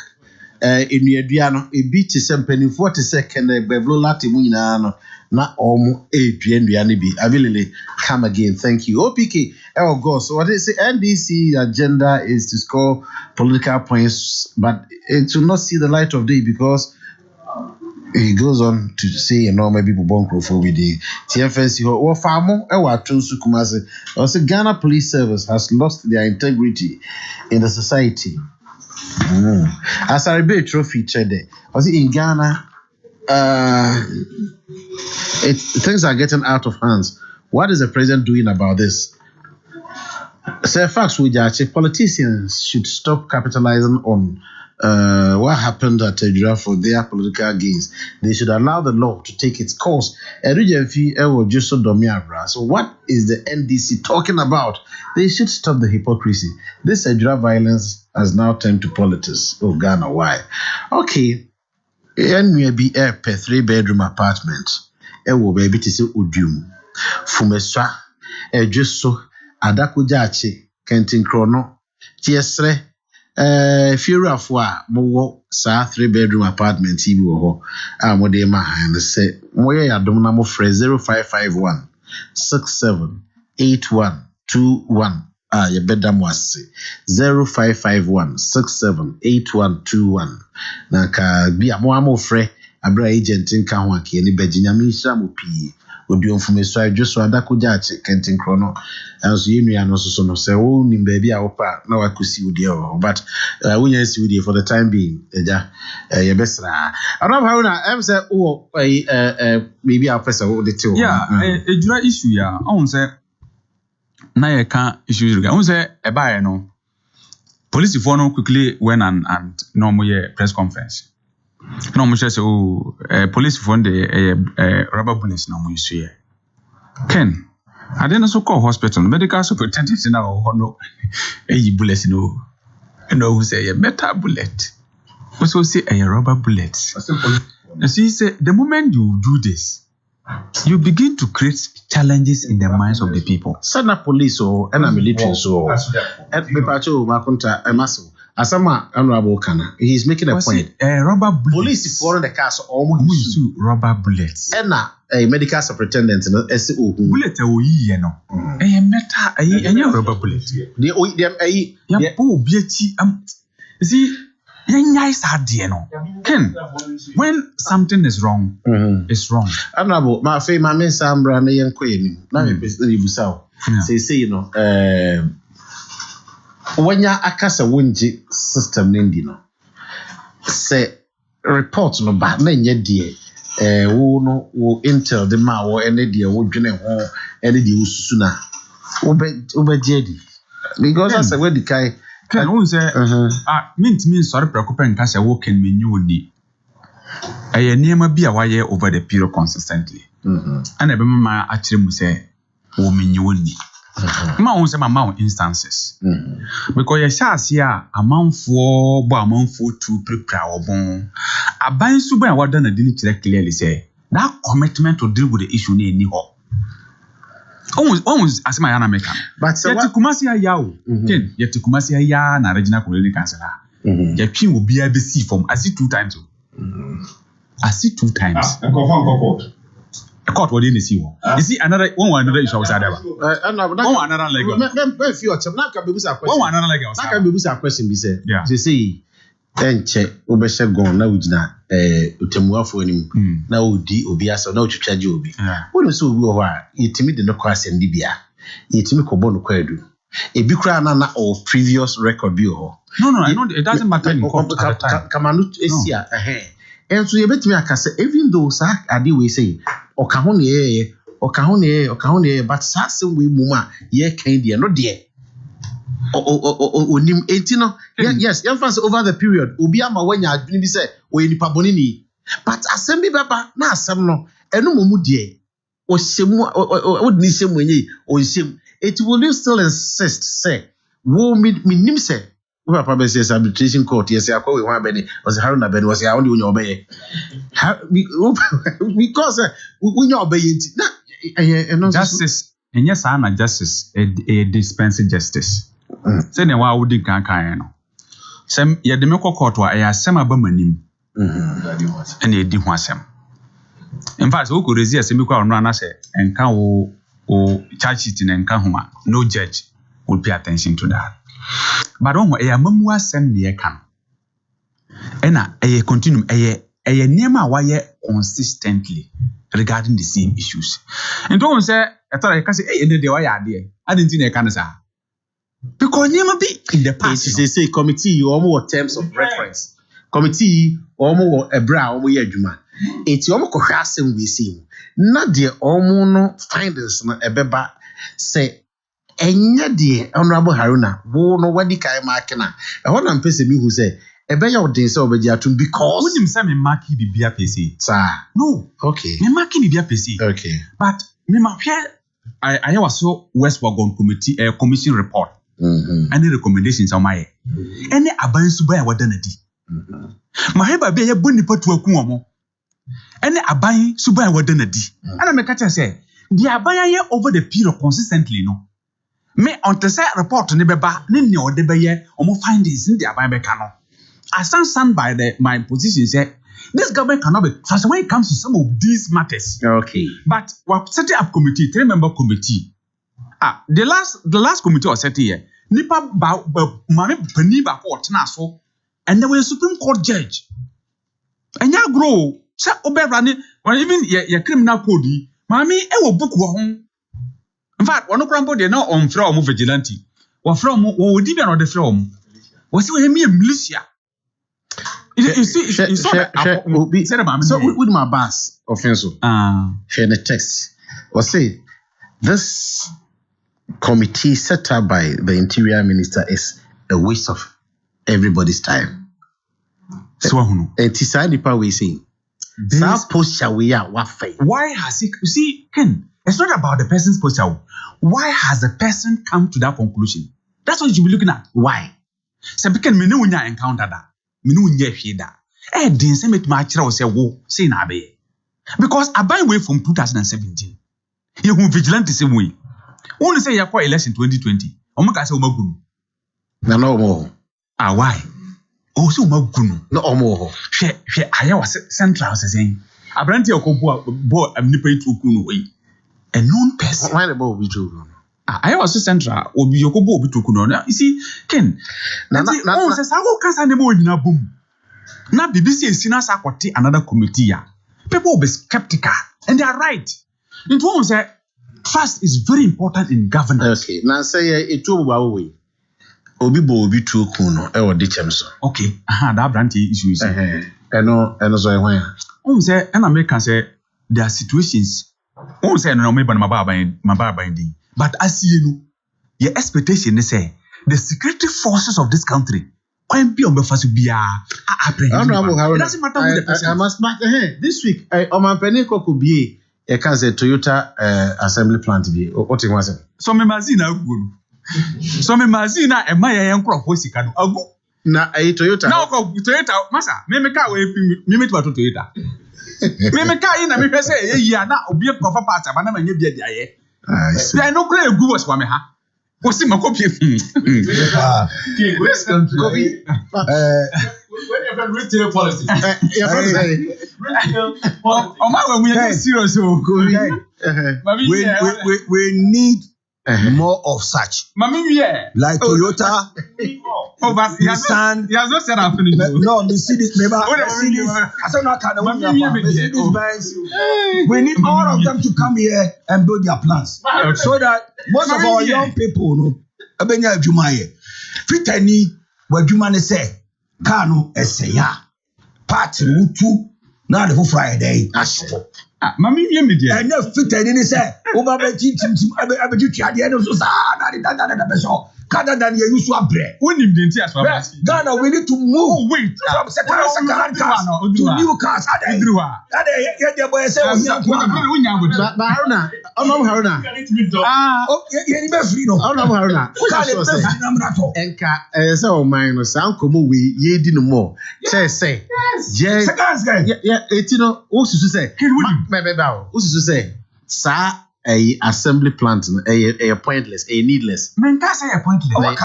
In your Diano, a beach is 42nd, Bevlola Timunano, not almost Abilele, come again. Thank you. OPK, oh God. So what is the NDC agenda is to score political points, but it will not see the light of day because he goes on to say, maybe Bonkro with the TFNC or Famo, or Tunsu Kumase. Also, Ghana Police Service has lost their integrity in the society. As I read trophy today, was it in Ghana? Things are getting out of hands. What is the president doing about this? Say facts with politicians should stop capitalizing on what happened at Edra for their political gains. They should allow the law to take its course. So what is the NDC talking about? They should stop the hypocrisy. This Edra violence has now turned to politics. Oh, Ghana, why? Okay. Enwe bi per 3-bedroom apartment. Ewo baby to say Udium. Fumeswa, Edjuso, Adakujachi, Kentin Chrono, Tiesre, Furafwa, Mowo, Sa 3-bedroom apartment, Ibo, Amodema, and say, Moya Domnamo Fre 0551 678121. Your bedam was 0551 678121. Naka be a more fre, a bra agent in Kawaki, any Bejinami Shamupi, would do from his side just so Adakujachi, Kentin Chrono, as you and also son of say, oh, baby, our part. Now I could see with you, but when you see with you for the time being, your best. I don't know how I'm say, oh, maybe I'll press the two. Yeah, a dry issue, yeah, I won't say. Na ye can issues regard. Say eba no. Police for no quickly went and no more press conference. No more say police for the rubber bullets no more issue. Ken, I didn't so call hospital medical superintendent now no bullets no. No who say a better bullet. Also say a rubber bullet. You see, say the moment you do this, you begin to create challenges in the minds of the people. Sana police or and military so and Mepacho Makunta Emaso. Asama Honorable Kana. He is making a point. Rubber bullets. Police for the cars almost rubber bullets. And a medical superintendent in SO. Bullet you know. A metal a rubber bullet. See, Ken, when something is wrong, it's wrong. Honorable, my family, my men, Sambra, and young queen. Now, say, you know, when you're a casa wingy system, Nindino, say, report no bad, then ye dear, who no, who intel the ma or any dear, who journey home, any dear sooner. Over Jedi. Because I said, where the guy. Can who say, means sorry, preoccupant cash a walk in me new knee. I near my be a wire over the period consistently. And I remember actually say, woman you knee. My own some amount instances. Because you shall see a month for, but a month for two prepare or bone. A bind super what done I didn't clearly say that commitment to deal with the issue near New York. Almost as my American. But so yet Kumasi Yao, yet Kumasi Ya na Regina Colony Councillor. Your king will be ABC from I see 2 times. I see 2 times. A court. A court what didn't see one. You see another issue was another like a question be said. Yeah. They say Enche Obesha gone now ujina utemua for him na udi obiasa na utwaje obi wonu so obi ho a yetimi de no kwase ndibia yetimi kobo no kwadu ebi kura na or previous record bi ho no I know it doesn't matter in court at the time kamanu esia enso yebetimi akase even though sa ade we say oka ho ne but sa sem we muma ye kan de no de onim entino yes emphasis over the period obi ama wanya adwini bi say oyenipa bonini but asem bi baba na asem no eno momu de o shemu odini shemu enyi o shem it will you still insist say wo minim say we papa be say arbitration court yes akwa we wan beni was haruna beni was ya only onye obeye because we nya obeye na justice and yes ana justice a dispense justice. Say ne wa wudi kan no sem ye de me kokot wa ya sem aba manim and ye di ho asem in fact we could resist sem kwa no na say enka wo charge it in enka homa no judge will pay attention to that but on e amamu asem ne ye kan ena e continue e niema wa ye consistently regarding the same issues and don't say I thought I can say e ne de wa ya de adinti na e kan sa. Because you be in the past. They say committee, you almost terms of reference. Committee, almost a brow, almost a juma. It's almost harassing we see. Not the almost finders, a beba say, Enya dear Honorable Haruna, who no what the Kaimakana. I want to person who say, a better day so over there to because. Wouldn't him say me marky be BPC? Sir. No. Okay. Me marky be BPC. Okay. But me ma I was so West Wagon committee commission report. Any recommendations on my any abansu by what done Maheba be ye boni patu aku omo. Ene aban suban wada na di. Ana me ka say the aban ye over the period consistently no. Me on the say report ne beba ne ne ode be ye omo findings in the aban be ka no. I stand by my position say this government cannot be trusted when it comes to some of these matters. Okay. But we're setting up committee, 3-member committee. The last committee was set here. Nipa mami pani ba ko tena so, and there was a Supreme Court judge. And ya grow, say oberani, when even your criminal code, mami e wo book wo hon. In fact, one okrampo dey now on from vigilante. Wa from wo di be no dey from. We say we me militia. You see, so with my boss offensive. Share the text. Or say this committee set up by the Interior Minister is a waste of everybody's time. So and Tisanipa we say why has he you see Ken? It's not about the person's posture. Why has the person come to that conclusion? That's what you should be looking at. Why? So because me no encounter that. Didn't say me to say wo say na be because I buy way from 2017. You who vigilante the same way. Only say you call election 2020. Omaka say omagunu. Na no more. Why? Oh so omagunu. No more. She aya was central saying. Abranti Akoko bo amnipa itu kunu we. A known person. Why the ball be true? I was central obi yokobo obi tokuno. You see Ken na say sago kasa ne mo nyina boom. Na BBC esina sakwoti another committee ya. People will be skeptical and they are right. It won't say trust is very important in governance. Okay. Now say it will be way. Obi bo obi tokuno e wo de chemso. Okay. That branty issues. Eno so ehwan. Say and American say there are situations. Say no me ban mababa ndi. But as you know, your expectation is say the security forces of this country can be on the first bia. It doesn't matter who the person. I must mark this week. Oman Peneko could be a Toyota assembly plant. What it was. So me mazina good. So me mazina e ma yan crop hosikado agu. Na Toyota. Na ko Toyota masa me ka we me to Toyota. Me ka ina me say ya na obi ko fa part aba na ma nya bia dia ye. I no go egu was for me ha. Go see my copy. When retail policy. We need more of such. Like Toyota. Nissan. He has not said I'm finished. No, Mercedes. We need all of them to come here and build their plans. So that most of our young people know. Abenya Jumaye. Fitani, where Jumane say, Kano Eseya. Party Utu. Now the whole Friday. Mami media. And no Fitani say, Over Canada, you used to have bread. Ghana, we need to move from second-hand cars to new cars. Assembly plant a pointless, a needless. Men can say a pointless. But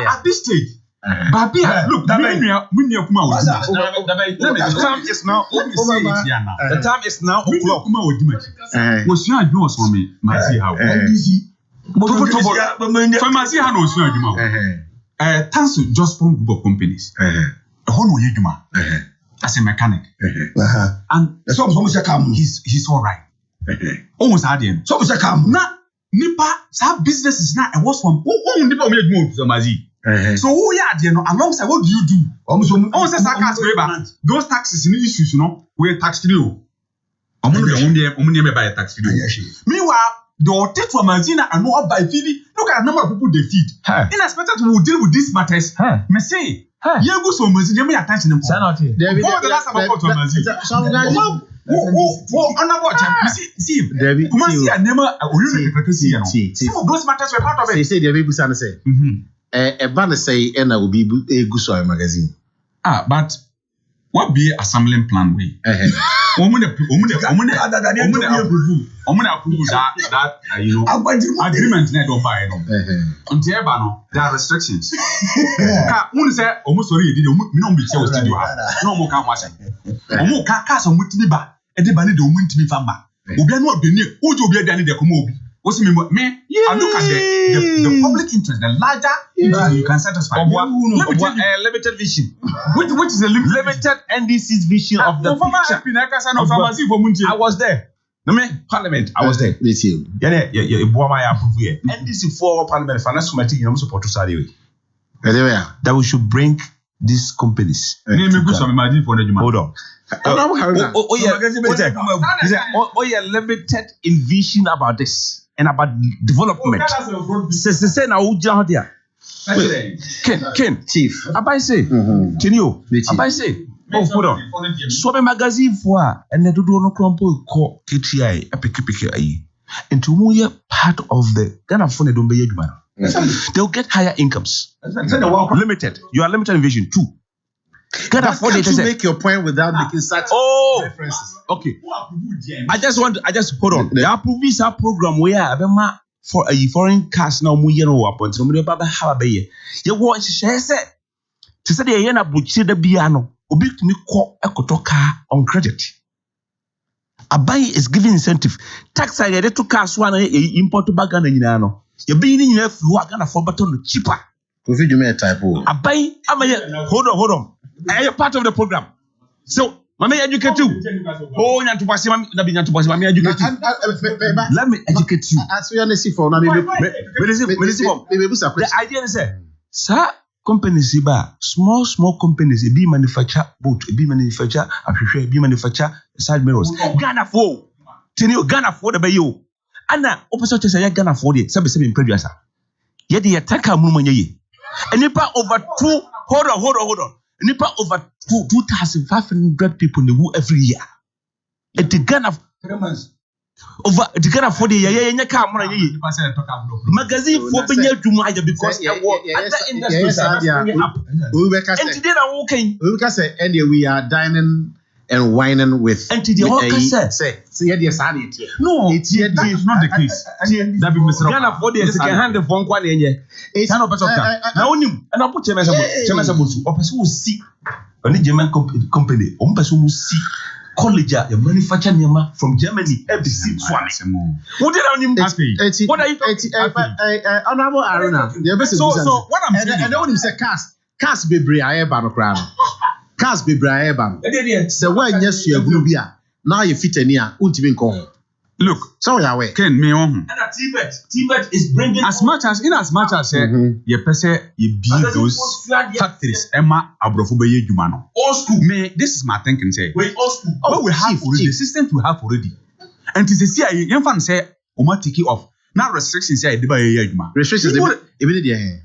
at this stage, look, the time is now. The time is now o'clock. Was you know for me, Mazi how? For Mazi how knows you? Thanks to just from group of companies. A whole new Yuma as a mechanic, and he's all right. Almost had him. So Mr. Kam, Nipa, some businesses now and what's from Nipa made move so Mazi. So who you alongside what do you do? Almost those taxes in issues, we're tax free. Only by a tax free. Meanwhile, the hotel to Mazina and no by feeding. Look at the number of people they feed. In as much as we will deal with these matters, me say, you go so Mazina, me attention them. Before the last about Mazina. See, Kumasi and Nema some of those matters were part of it. They say the people say, a banner say, and I will be a Gusoy magazine. But what be assembling plan way? Omune approve that you know agreement na don't buy no. Until eba no there are restrictions. Ka mun say omo sorry e me no be che o studio ha. No mo ka ho ase. Omo ka so mutimi ba e de ba ne de omo ntimi fa ba. Obi anu obeni o je obi aduane de komo obi. What's me? I look at the public interest, the larger interest you can satisfy. Limited vision. Which is the limited NDC's vision of the future. I was there. Parliament, I was there. Me too. NDC for Parliament Finance Committee, you know, support to Saudi. That we should bring these companies. Hold on. Yeah, limited in vision about this and about development. Say now, Ken, Chief. Abai say, Chinio. Abai say, oh, hold on. Swap magazine for and the do no crumple call KTI, epic. Into more part of the Ghana phone don't be man. They'll get higher incomes. Limited. You are limited in vision too. Can't you make your point without making such references? Okay. I just hold on. The approve visa program where Abema for a foreign cast now mu yeno upon so me baba have be. You want share say to say the yena buchi da bia no obi tumi kọ ekoto car on credit. Abai is giving incentive. Tax I get to car so na import bag na nyina no. You be ni nyina fi Ghana for better no cheaper. To feed you me type o. Abai hold on. I am part of the program. So, Mami educate you. Oh, let me educate you. As we are for now, the idea is sir, companies small companies, be manufacture boat, be manufacture, be manufacture side mirrors. Ghana for Ghana for the bayo. Anna, opposite say Ghana for it, 7 producer. Yet the attacker Mumanye. And nipa over 2, hold on. Nipa over 2,500 people in the world every year. At the Ghana 3 months. Over the Ghana 40 years, magazine for Benya Jumaya because other industries are up. And today I'm walking. We are dining and whining with. And today no, it's not the case. That be Mr. Ghana 40 years can hand the phone one in here. Now I put Chemasabutu. Or person will see a German company. One person will see college a manufacturer from Germany. ABC what did I mean? What are you Honorable Aruna? So what I'm saying, I don't want to say cast be bria ban. Cast be bria ban. So when yes you are bia now you fit ania ultimate call. Look, so ya way. Ken me on. And Tibet is bringing as much as you pese you build those factories Emma abrofo be yedwuma no. Old school. Me this is my thinking say. Wait, old school. What we have already, the systems we have already. And to say you fan say o ma take it off. Now restrictions say dey ba yedwuma. Restrictions even dey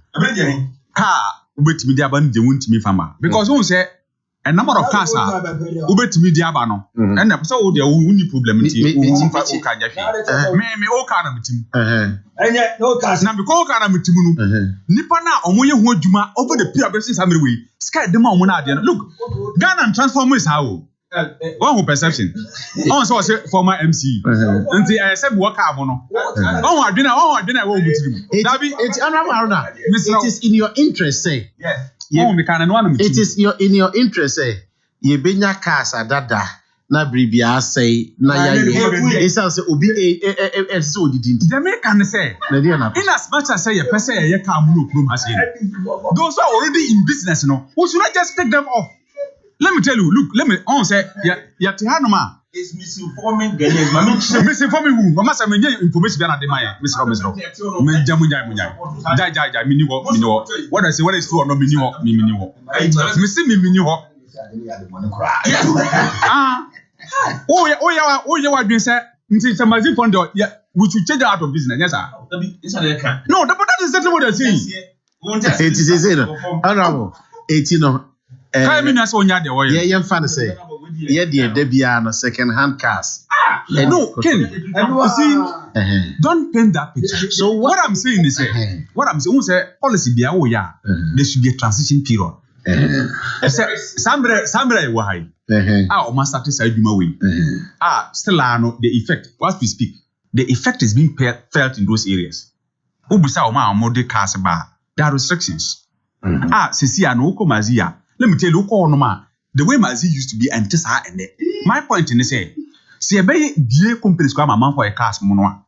car ubetimi dey aba no dey wontimi fama. Because who say a number of cars are ubetimi di aba no and na so wo dey woni problem nti wo fa o ka nyafi me o ka na mitim enye no cars na because o ka na mitim no nipa na omoye ho adwuma over the period of 600 way sky dem a omo na ade no look Ghana transform is how one who perception on so say former MC nti I said work abo no on adwena wo mutirim dabi it honorable Aruna it is in your interest say it is in your interest say ye benya cars adada na bribia say na ya ye esa say obi so didin the make can say in as much as say ye person ye car mu no krom ase those are already in business no we should not just take them off. Let me tell you, look, let me on say ya tihanoma is misinforming Ghanaians. Misinforming who? Mama say me information be na dey my Mr. Me jamuja jai me ni wo. What I say what is true or no me ni wo. Me see me ni wo. Oh yeah what been say nti Samazin fund yeah we should change out of business. Yes sir. No, that is exactly what I say. It is say no. Honorable 18 no. Kai me na so nya de wo ye. Yeah, fan say. Yeah, the bia no second hand cars. No, Ken. See, don't paint that picture. So what I'm saying is, what I'm saying, say policy bia wo ya. There should be a transition period. Sambre wahai. O start say adwuma we. Still no the effect as we speak. The effect is being felt in those areas. Ubusa o ma amode cars ba. There are restrictions. Sisi no ko mazia. Let me tell you ko no ma. The way Mazi used to be and just her and my point in say, see a very dear companies come amount for a cast monoa.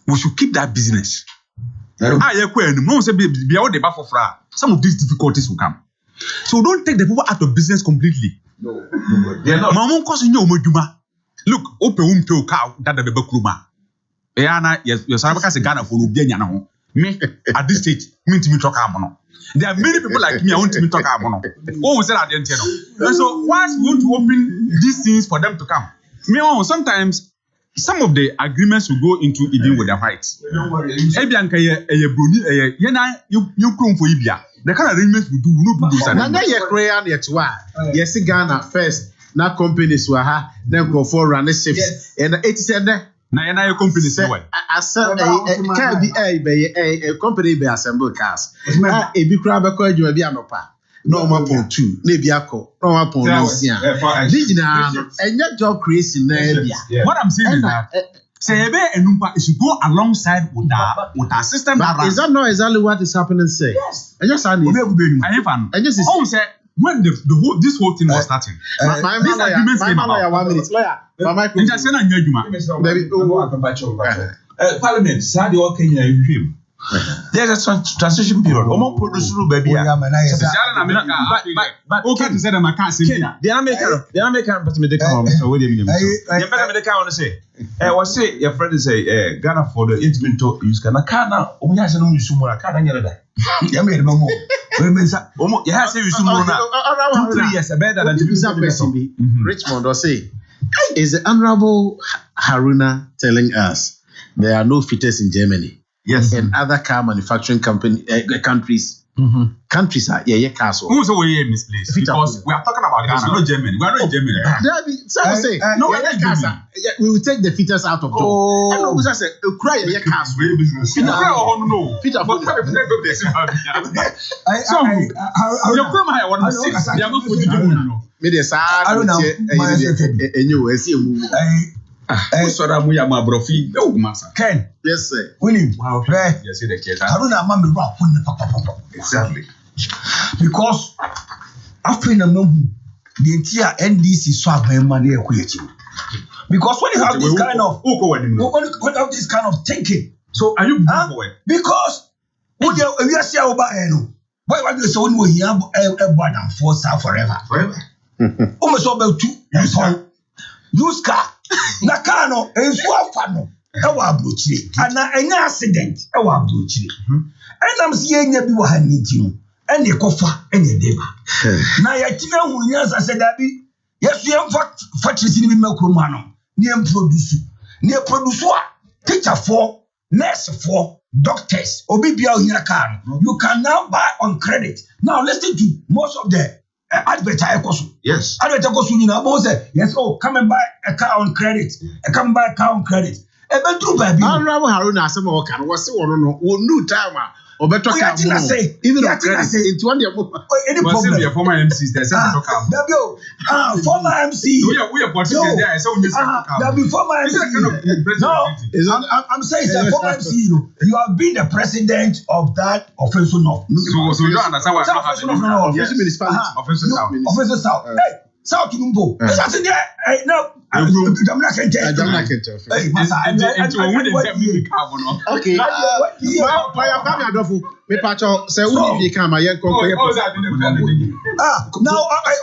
We should keep that business. No say be out the bar for fra. Some of these difficulties will come. So don't take the people out of business completely. No. Mamon causing you moduma. Look, open to cow that the bakruma. Eana, yes, your Sarabaka Ghana for Ubiana. Me at this stage, me to me talk amono. There are many people like me. I want to be talking about. What was that at the end? So once we want to open these things for them to come, sometimes some of the agreements will go into even with the fights. The kind of arrangements we do, we not do those. Now you create yet why? Yes, Ghana first. Now companies were then go for run shifts, and it said that. Na your company say what? Can be a company be assemble cars. E bi kura be ko adwuma bi anopa. No ma pon 2, na bi akọ. No ma pon 9. Digina no enya job creation na bia. What I'm saying is that say ebe enumpa it should go alongside with our system. But is that not exactly what is happening say? Yes. And just say when this whole thing was starting, my lawyer 1 minute. Lawyer, Parliament, Saudi or Kenya, there's a transition period. Omo produce baby. But okay to say that I can't say. The American but me come. So what do you mean? You better me want to say. What say your friend say Ghana for the intimate talk use kana kana omunya se no use mo kana nyere da. Ya me no mo. We mean sa omo ya say use mo na 2-3 years better than Richmond or say is the Honorable Haruna telling us there are no fitters in Germany? Yes. And other car manufacturing countries. Countries are cars. Who's away misplaced? Because we are talking about Ghana, not Germany. We are not in Germany. Say no, we will take the fitters out of job. No, we just say cry cars. No. Fitter. So you come here one say they are going to do me the sad. I don't know. Ken. Yes, sir. William. Yes, the case. I don't know, mammy rock. Exactly. Because after the entire NDC swap money equity. Because when you have this kind of this kind of thinking, so are you forward? Because when you see over why you say when we have a bad force forever? Almost about 2 use car. Nakano enso afano e wa abrochire ana enya accident e wa abrochire enam si enya bi wa haniti no ene kofa ene deba na ya tina hunya sa se dabi yesu em factory ni bi makroma no ni em produce a teacher for nurse for doctors obi bia onya car you can now buy on credit. Now listen to most of the advertise koso. Yes. Advertise koso ni na bo say yes, oh, come and buy a car on credit. Come buy a car on credit. E be true baby. Honorable Haruna asema o kan wo se wono no wo new time obeto ka mo. Even on credit into one dey mo. Any problem? Your former MCs there say to come. Baby oh, former MC. We are politicians there say we say to come. Baby former MC. No, I'm saying say former MC, you have been the president of that offensive north. So you don't understand what happened. Offensive municipality. Offensive south. Hey, South Numbo. That's in there. No. Okay. Now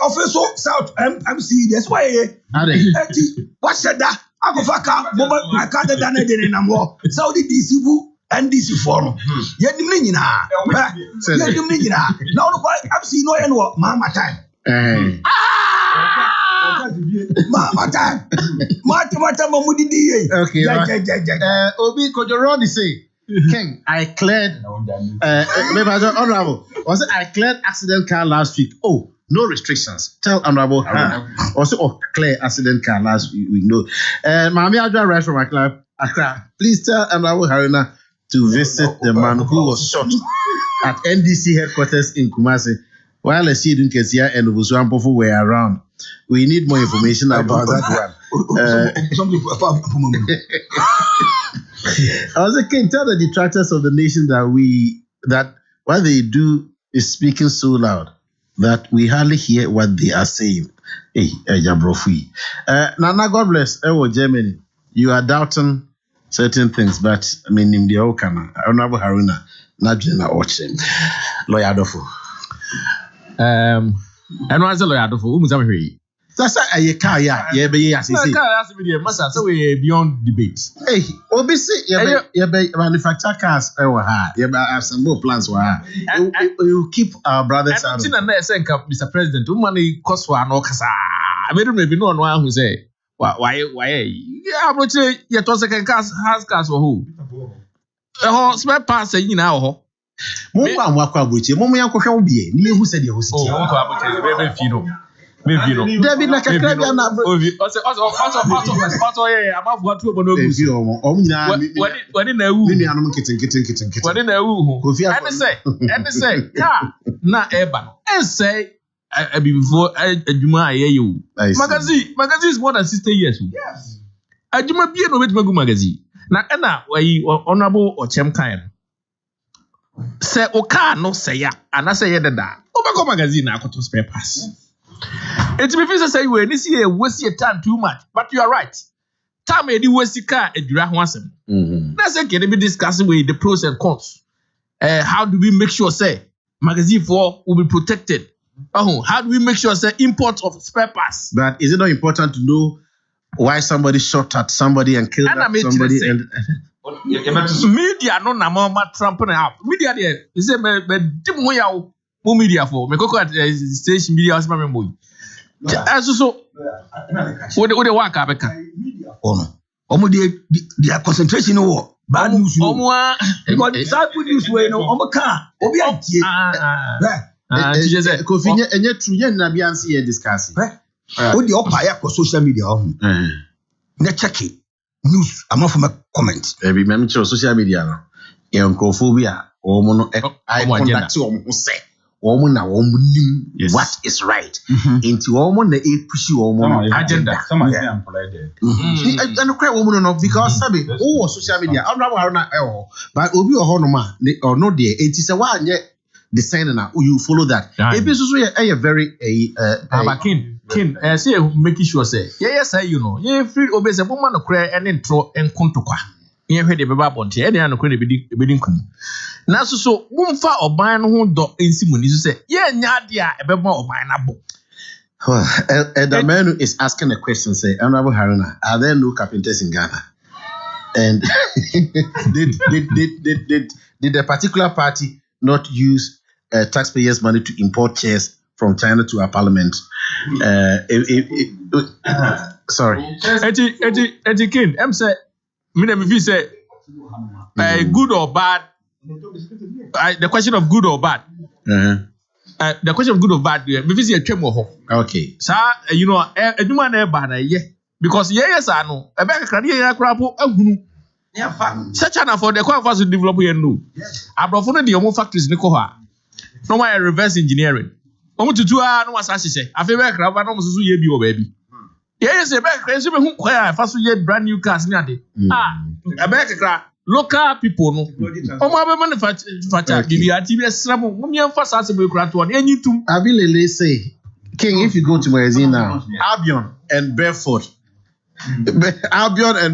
official South MC. That's why. What said that? I go fuck up. I can't do that anymore. Saudi DC NDC forum. Now MC no anymore. Mama time. Mama time. Mata mamudi di. Okay. Obi Kojoroni say, King, I cleared. Honorable, was I cleared accident car last week? Oh, no restrictions. Tell Honorable Haruna. Also, clear accident car last week. No. Mami Adra right from Accra. Please tell Honorable Haruna to visit the man who was shot at NDC headquarters in Kumasi while I see it in Kesia and Busuampofu were around, we need more information about that one. I was like, can tell the detractors of the nation that what they do is speaking so loud that we hardly hear what they are saying. Hey, Jabrofi. Nana, God bless. Germany. You are doubting certain things, but I mean, in the Okana, Honorable Haruna, not Jenna Ochem. Lawyer Adolfo. And what's a lawyer Adolfo? That's a car, yeah, yes, so we beyond debate. Hey, obviously, manufacture cars, have some more plans for her. You keep our brothers out. Mr. President, money cost for an okasa. I don't maybe no one who say, why, yeah, I'm not saying you toss a cars, has cars for who? Oh, spare pass, you know. Mumma and Waka Buchi, Mumma Uncle be near who said you was maybe no. David like a crab. Also, I'm off what to what in a woo. What in a woo. And say, na Eban. And say, before a Juma, you. Magazine is more than 60 years. Yes. A Juma be no Magu magazine. Na Anna, where you honorable or Chemkind. Say, Oka no say ya, and I say that. Obago magazine, I got to spare pass. It's me feel say we this year waste your time too much, but you are right. Time edi waste car edura ho asem. Let's say can be discussing with the pros and cons. How do we make sure say magazine for will be protected? How do we make sure say import of spare parts? But is it not important to know why somebody shot at somebody and killed somebody? Media no na mama tramping up. Media there is say me dim ho yawo. More media for me go at station media as my boy. So what the work abeka. Omo their concentration no bad news no. Because that good news we no omo ka obi atie. Kofi enye true yen na bia nse here discuss. O di opa ya ko social media ho. Na check news am from a comment. E be me check social media no. E onkophobia omo no I contact omo say. Woman na woman what is right. Into woman na push woman agenda. Some of them employed there. And the cry woman no because sabi social media. I'm not but obi ohonoma or no there. It is a one yet design na you follow that. It be so very kin say making sure say yes say you know you free obe say woman no cry and intro and kontokwa. You heard the Baba Bonte, any other could be bidding. Now, so won't far or buy no dog in Simon is to say, yeah, Nadia, a bit more buying a book. The man who is asking a question say, Honorable Haruna, are there no carpenters in Ghana? And did a particular party not use taxpayers' money to import chairs from China to our parliament? Sorry. Eddie King, I'm saying. If you say good or bad, the question of good or bad. The question of good or bad, if you say a tremor. Okay. So, you know, a human bad, yeah. Because yes, I know. A back career crap, such an for the qualifiers to develop here. No, I brought one of the home factories in Koha. No, my reverse engineering. Almost to 2 hours, no one say. I feel like I'm almost so ye be your baby. Yes, a back crazy who first yet brand new cars near the a back local people no. Oh, my manufacturer, BBRTB, some women first as a bureaucrat one. And you too. Abilele say, King, if you go to magazine now, Abon and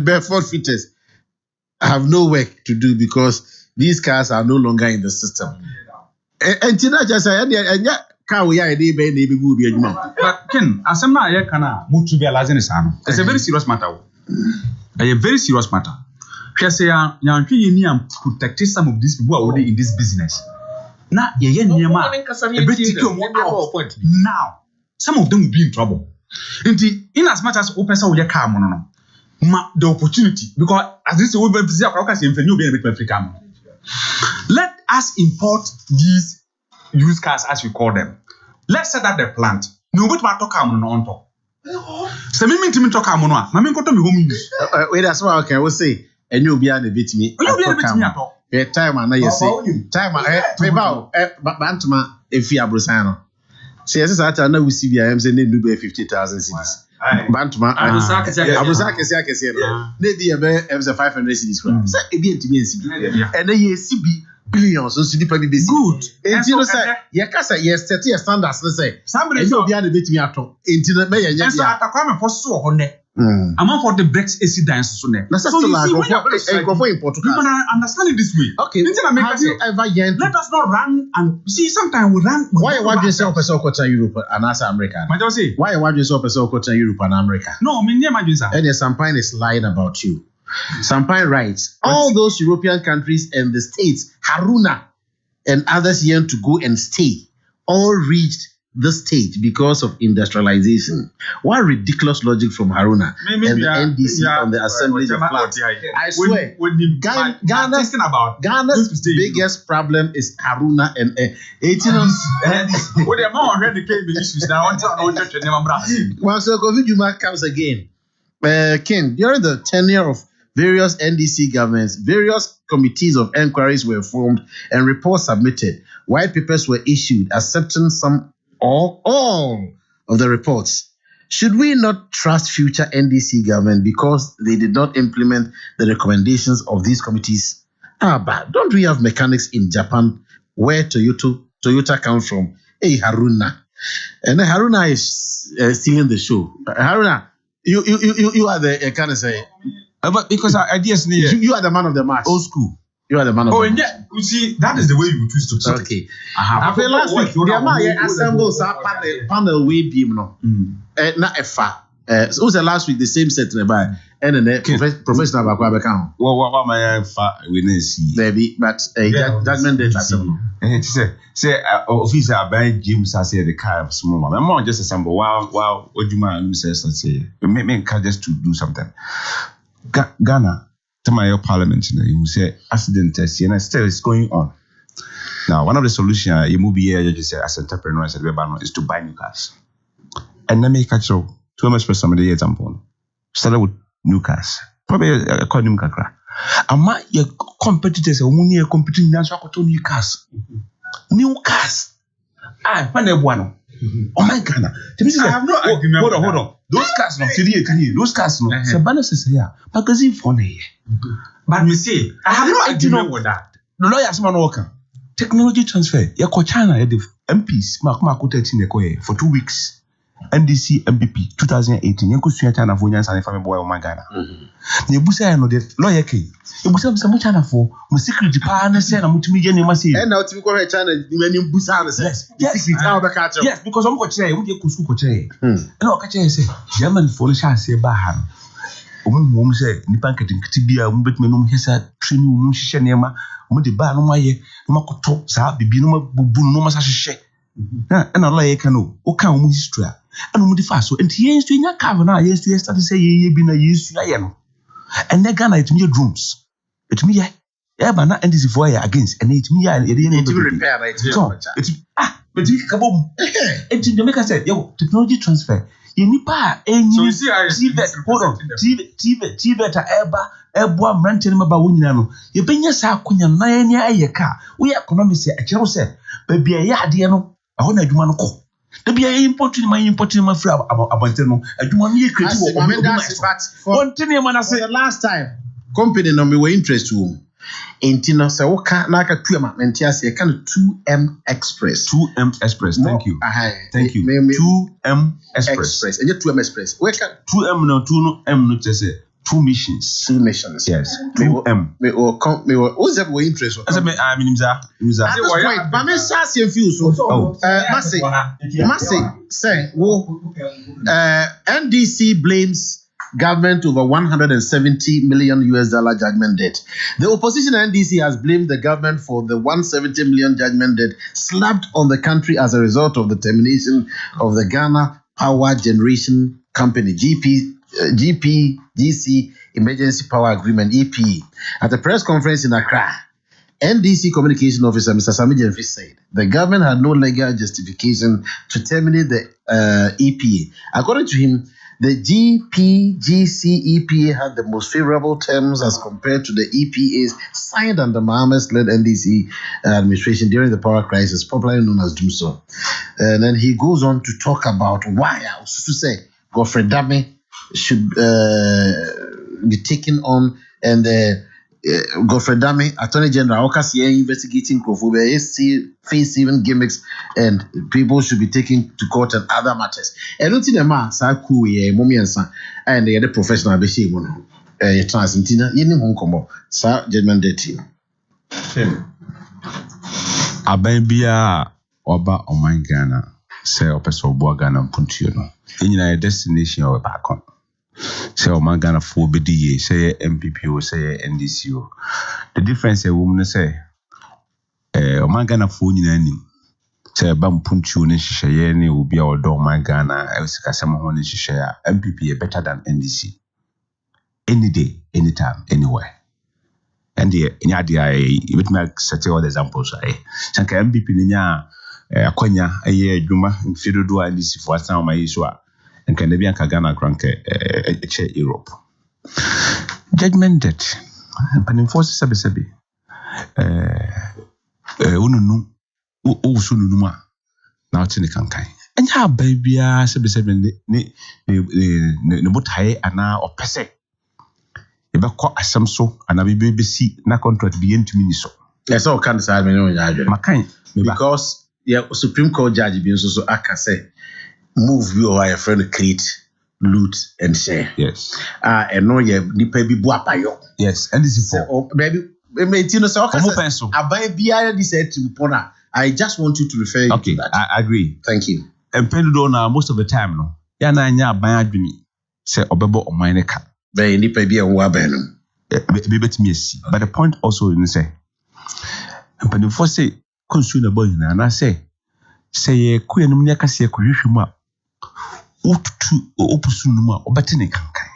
Bedford fitters have no work to do because these cars are no longer in the system. And Tina just said, and yeah. But Ken, Asama Yakana, Mutubia Lazan. It's a very serious matter. A very serious matter. Because you protect some of these people who are already in this business. Now, now, some of them will be in trouble. In as much as open your car, the opportunity, because as this will be let us import these used cars as we call them. Let's set up the plant. No, but what talk on top. So, me to talk on one. Mammy got to me home use. Wait, that's what I will say. And you'll be able to beat me. You'll be able to beat me at all. Time, I know you say. Time, Bantama, if you are Brusano. See, as I know we see BIM saying they do 50,000 cities. Bantuma, Abusaka, maybe a 500 cities. Say, and then you see billions of city good. And you know, say, Yakasa, yes, 30 standards, let's say. Somebody will be able to me at all. Into the mayor, yes, I come for so on it. I'm for the Brexit incidents. So you see, when you're in Portugal, you can understand it this way. Okay, have you ever yet? Let us not run and see. Sometimes we run. Why would you say a person to Europe and as America? Why would you say a person to Europe and America? No, I mean, and Sampine is lying about you. Sampine writes, all those European countries and the states, Haruna and others yearn to go and stay, all reached this stage because of industrialization. What ridiculous logic from Haruna and the NDC on the assemblage of flats. I swear, Ghana's biggest problem is Haruna and 18 Once the COVID comes again, King, during the tenure of various NDC governments, various committees of inquiries were formed and reports submitted. White papers were issued accepting some or all of the reports. Should we not trust future NDC government because they did not implement the recommendations of these committees? But don't we have mechanics in Japan where Toyota comes from? Hey, Haruna. And then Haruna is stealing the show. Haruna, you are the kind of say. But because ideas you are the man of the match. Old school. You are the man of the match. Yeah, you see, that is the way you choose to talk. Okay. I feel last week, the man assembles a panel way beam. Not a fa. So was the last week the same set by and then professional Bakwa. What my fa we didn't see. Maybe, but judgment day. Say officer by James I say the car small. My mom just assemble wow what do you mind says let's say me just to do something. Ghana, to my parliament, you say accident test, and still it's going on. Now, one of the solutions you move here, you say as entrepreneurs is to buy new cars. And then make a show to much for somebody example. Start with new cars. Probably a new car. And my your competitors are only competing now to new cars. New cars. When they one. Oh my God! I have no argument. Hold on. Those cars, those cars, no. Sabana says here, magazine for me. But me say, I have no argument with that. The lawyers man worker. Technology transfer. Ya ko China, ya the MPs, ma ko 13 for 2 weeks. NDC MPP 2018. Yanko suya China for nyansa ne family boy o Ghana. Ne busa ya no the lawyer ke. E busa mo China for mo security pa na say na mutumi je ne ma say. And now timi ko China ni busa na say. Yes. Yes, because I'm go chere, we dey kusku ko chere. And o ka chere say, German for sha say ba ha. Mo say nipa nketi bia mo betime no mo hesa training mo hihye nema, mo de ba no ma ye, no ma koto sa bibi no ma bubu no ma sa hihye. And a lawyer can know, o kan mo history. And we differ so. And yes, to your cover now, yes, to start to say, ye been a yes, to you. And then Ghana, it me drums. It me, yeah, but not NDC for against, and it me, and it didn't repair it. So, it's but you come home. And to make us say, yo, technology transfer. You need pa, and you see, hold on, TV, Eba, ranting about winning. You bring your sack when you're 9 years, car. We economists, a channel said, baby, a yard, I want to do one call. To be importing my free abanteno. I do want me a creative for the last time. Company no me were interest room. Intina Sawoka Naka Tuama Mentias, a kind of 2M Express. 2M Express, thank you. Thank you. 2M Express. And 2M Express. Where can 2M no 2M no just say 2 missions. 2 missions. Yes. 2M. Me or come me or who's that we interest? I mean Imza. But me sass you feel so. Massey say NDC blames government over $170 million judgment debt. The opposition NDC has blamed the government for the $170 million judgment debt slapped on the country as a result of the termination of the Ghana Power Generation Company GPGC Emergency Power Agreement EPE. At a press conference in Accra, NDC Communication Officer Mr. Sami Jemfi said the government had no legal justification to terminate the EPA. According to him, The GPGC-EPA had the most favorable terms as compared to the EPAs signed under Mohammed-led NDC administration during the power crisis, popularly known as DUMSO. And then he goes on to talk about why I was to say Godfrey Dame should be taken on, and Godfrey Dame, Attorney General, investigating Krofobia, face even gimmicks, and people should be taken to court and other matters. And not in a man, Saku, Mommy and Son, and the other professional Beshi, Transcentina, Yin Hong Kong, Sir Judgment Day. Ababia Oba Oman Ghana, say Opeso Boagana Puntuno. In your destination or back on. Say Oman Ghana for BDA, say MPPO, say NDCO. The difference a woman say Oman Ghana for any. Say Bam Puntu Nishayeni will be our door Oman Ghana, Elsikasama Honishaya, MPP better than NDC. Any day, anytime, anywhere. And the Inyadia, it makes such all the examples. Sanka MPP Ninya, Akonya, a year Juma, and Fido and this for some my Iswa, and Canadian Kagana Cranke, Europe. Judgment debt, and enforce Sabi, Ununu, Usunuma, now Tinikankai. And how baby, Sabi, the boat high and now or Pese. Ebeko asem so ana BBC na contract be entumi so. Yes, all can decide me no judge. Makan Because Supreme Court judge be so aka say move you or your friend create, loot and share. Yes. And no ye nipa bi bu apayo. Yes, and this is for baby me tino say aka say abai biara this said to pona. I just want you to refer you to that. I agree. Thank you. And Pedro na most of the time no. Ya na anya aban adwini say obebo oman ka. But the point also is say, and before say, consumer boy, and I say, Queen Muniaka Kurishuma, Utu Opusunuma, or Batinikankai.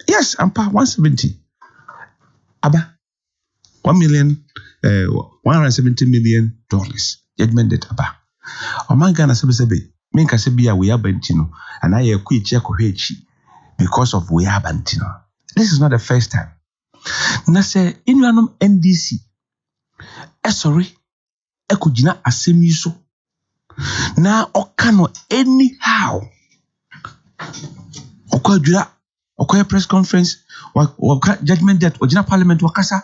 Yes, I'm part 170. Abba, $170 million. Judgment debt, Abba. Omangana Sabi, Minka Sabia, we are Bentino, and I quit Jacohechi. Because of we have Antino. This is not the first time. Na say inuanum NDC. Sorry. Ekujina asem yiso. Na okano anyhow. Okoye press conference. Judgment debt. Ojina parliament wakasa.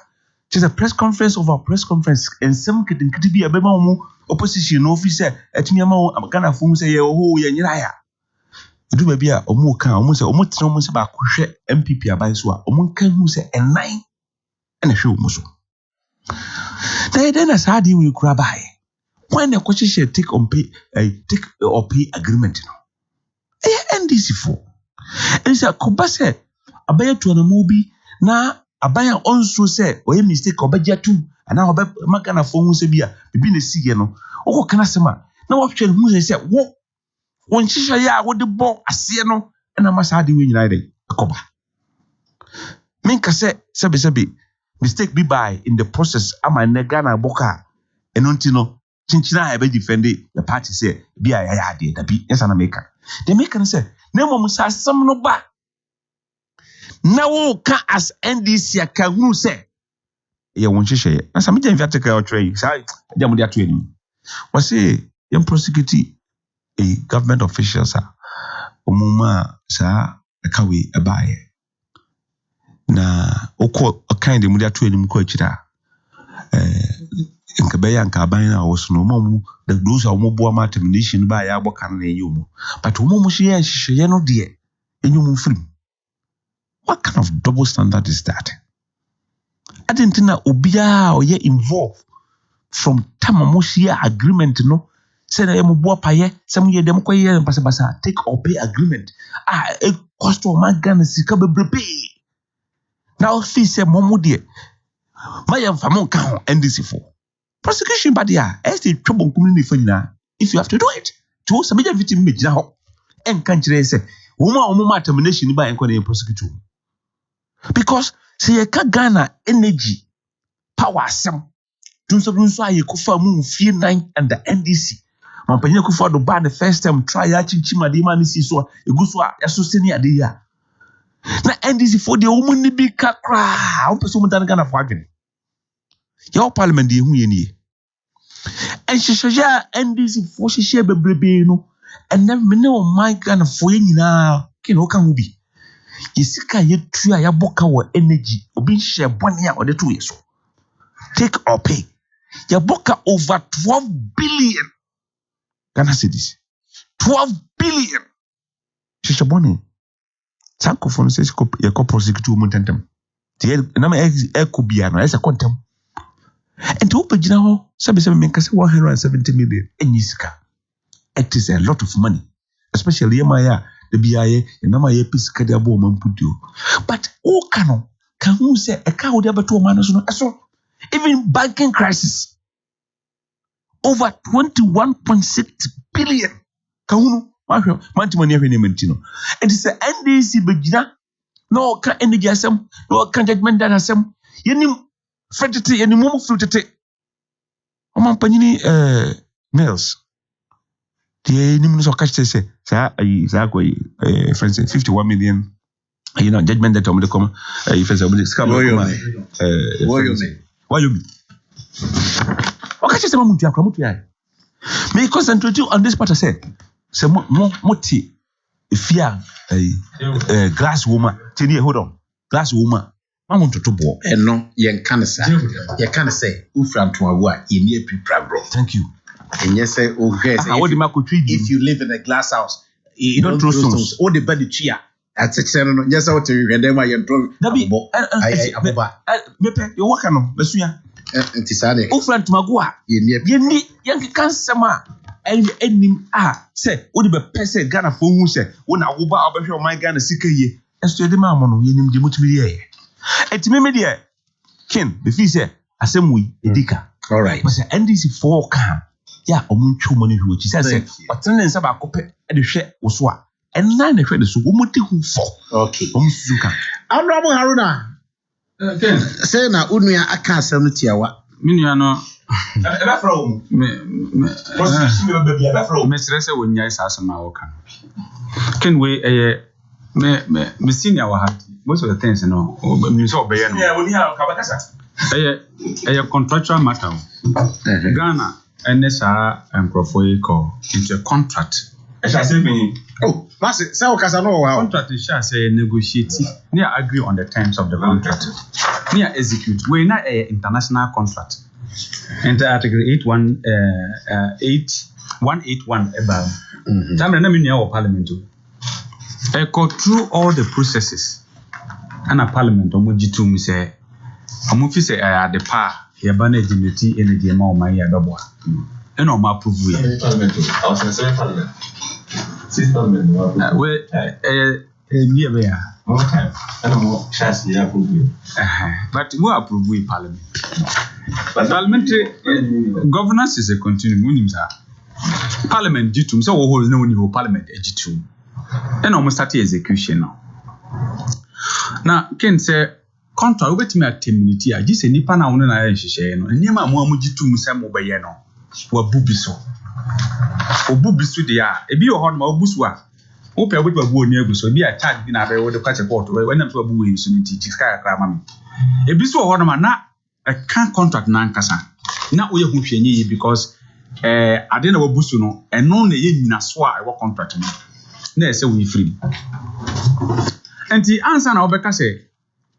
There's a press conference over press conference. And some could be a bema opposition officer. Etimiama Ghana phone say ye nyiraya. Do baby a omo kan omo se omo tena omo se ba kohwe MPP aban so a omo kan hu se enan na hwe omo so then as how do we kura bai when the question take or pay agreement no NDC for is a kobase abaya to na mo bi na abaya onso se oye mistake obagia tum ana oba magana fo hu se bia bibi na sige no okọ kana sema na wo hwe hu se wo when Shisha ya would the ball asieno and a masadi win united a coba. Minka said, Sabi, mistake be by in the process. Am I negana boka and untino chinchina I be defended the party say be a yadi the be yes and America. The American say, Nemo Musa some no back. Now can as NDC a can say. Ya won't share. And some vertical trade. Say, Jamudia training. Was say, young prosecutor. A government officials are umuma sa akawi abaye na okọ kind de mudia to enim ko akira nkabeya nkaban na wosono momu the those are mobo ama termination ba ya abokan na enyum but momu hye hye no de enyum free. What kind of double standard is that? I didn't know obia or ye involved from time amoshia agreement no. Say na emu bo paye some ye dem koye basa take or pay agreement e cost o magana sika bebrebe now fee say momu de mayam famon kan NDC for prosecution bad ya e trouble community for nyina if you have to do it to some victim me gina ho en kan kire say wo termination ba en ko na prosecute because say ye ka Ghana energy power asem dunso aye ko fa mu fie 9 and the NDC Mampanya Kufa do ban the first time try ya chinchima de man si so e gu so a so seni ade ya. Na NDC for the woman ni bi kakra. O person mo dan Ghana for adwene. Your parliament de hu ye ni. En sheshoja NDC for sheshe bebrebe no. And then me no mind Ghana for ye nyina ken o kan hu bi. Yesika ye tua ya boka wo energy obi share bone a ode to ye so. Take or pay. Ya boka over 12 billion Ghana cedis. 12 billion. Sheshe bone. Sanko for no say ye ko prosecute mo tentem. Tie na me e ko bia no e se kontem. And to open ho sabe me kase 170 million enyisika. It is a lot of money, especially Yamaya, the BIA, and Namaya Pisca de Abon Pudio. But who can who say a cow de Abato Manos? Even banking crisis over 21.6 billion. Kauno, Mantimania Mentino. And it's the NDC Begina, no can energy assem, no can judgment that assem, yenim fretty any more fruited. Oman Panini nails. The name of catch say, exactly, for instance, 51 million. Judgment that I'm come. If it's a scam, why you mean? Okay, just a moment. May concentrate on this part. I say, some more tea. If you are a glass woman, hold on, glass woman. I want to bore. And no, you can't say, Ufran to a word, you near pre-prabro. Thank you. And yes, say, if you live in a glass house, you don't throw stones. All the body cheer. That's it. Yes, I want to read them. I am drunk. You walk on, Monsieur. And Tisane. Ufran to Magua. You need young cancer. And him, say, what the person Ghana for who say, when I will buy my Ghana sick ye, as to the mamma, you name the multimedia. And to me, dear, Ken, the fee say, Assembly, Edika. All right. But the NDC 4 can. Yeah, omunchu money which is say but then saba kope e de hwe wo so a enna na hwe de so wo moti hu fo okay omsuka Honorable Haruna Ken say na unua aka asem no tiawa minua no e ba from me position me ba bia ba from me sere se wonya isa asem a wo kan Ken we me senior wa ha most of the things no me so obeye no yeah woni ha ka ba kasa contractual matter Ghana and this microphone call into a contract. I shall say me. Oh, Master, say Casano. Contract is shall say negotiate. Near agree on the terms of the contract. Near execute. We're not an international contract. Enter Article 181 above. Time na me near Parliament. I go through all the processes. And a Parliament omojitu mi say. Amufi say the power. Ya bana dignity energy ma o man ya beboa eno ma approve ya Parliament I was in Parliament six Parliament we me be ya okay and mo chance ya approve but we approve we Parliament but parliamentary governance is a continuum unim sa Parliament jitum so wo hold na woni ho Parliament ejitum eno mo start execution now Ken say contract obetimi atemnity a gise nipa na wonu na ya hihye no nyema mo amugitum se mo beye no wa bubiso obubiso de a ebi o ho no ma obusu a wo pe obutu abu oni aguso bi a charge bi na be wo de kwache court we nam so abu we so ni ti sky kra ma me ebi so ho no ma na kan contract na nkasa na wo ye hu hwenye yi because ade na wabusu no eno na ye nyina so a wo contract no na ese we free enti answer na obeka say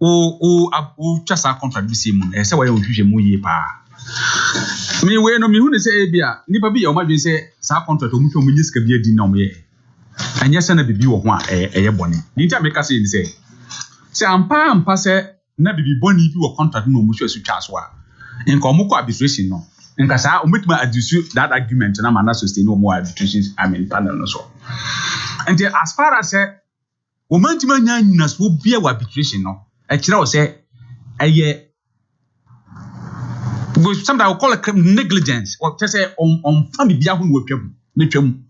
o chasa contract bi se mu e se wa ye ohwehwe mu yi pa me we no me hu ne se e bia nipa bi ye o ma dwen se sa contract o mu hwe mu nyisika bi adi na o me anya se na bibi wo ho a ye bone ni ntia me ka se ni se ampa se na bibi bone bi wo contract no mu hwe su twa so a nka o mu ko arbitration no nka sa o metima addisu that argument na ma na sustain o mu arbitration panel no so and as far as o mantima nya nyina so bia wa arbitration no kira o say sometimes I will call it negligence or just say on family bia hu no twam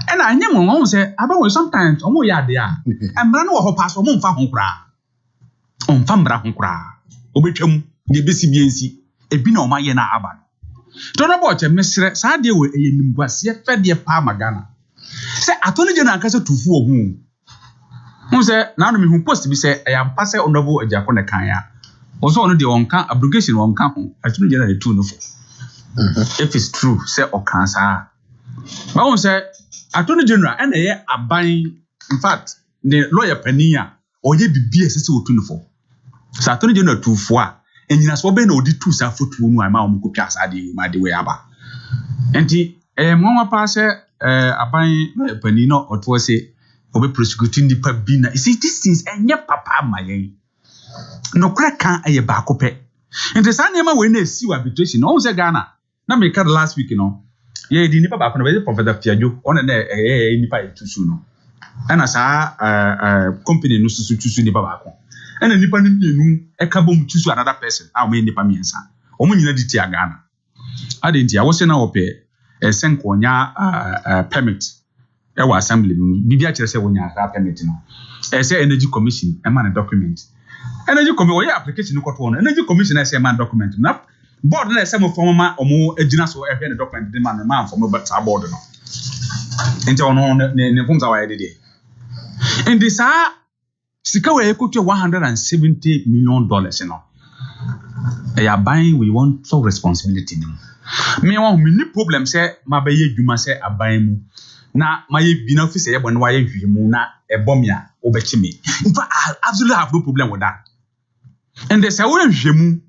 and I nyam won say about sometimes omo ya de a emra no ho pass omo mfa ho kra on fa mra ho kra obetwam de besi biensi ebi na o ma ye na aba Don't about a mesre, Sadia way a nimguasia fed your Parmagana. Say, I told you, I can't to fool whom. Who said, now me who post to be said, I am passing honorable a Jacona Kaya. Also, on the on count abrogation on count. I told you the two no. If it's true, say or cancer. But one said, I told the general, and a buying, in fact, the lawyer Penia, or ye be BSS 24. So I told the general 2-4. And you know, so Ben or the 2 foot room, my mom could pass my way about. And the Mama pass a buying Penino or to say, or prosecuting the pabina. You see, this is a near papa, my no crack can't a bacope. And the son never when they see arbitration, always a Ghana. Now, make cut last week, you know. Yeah, the nipper back on the prophet of Tiago on a nipper too soon. And as a company no to choose the babaco. And a nipper knew a cabum choose another person. I'll make nipper miensa. Omuni did Tiagana. I didn't. I was in our pay a Senkonia permit. Our assembly, Bibiacha say when you have permit. I say energy commission, a man a document. Energy commission, application, no one. Energy commission, I say man document. Enough. Board na some former or more a so a document demand a man from about our board. Into on the forms our idea. And this are Sikawa put $170 million, you know. They are buying, we want so responsibility. Me want many problems say my baye you must say a buying. Na my benefice when why you na a bomia obechimi. In fact, I absolutely have no problem with that. And there's a way jemu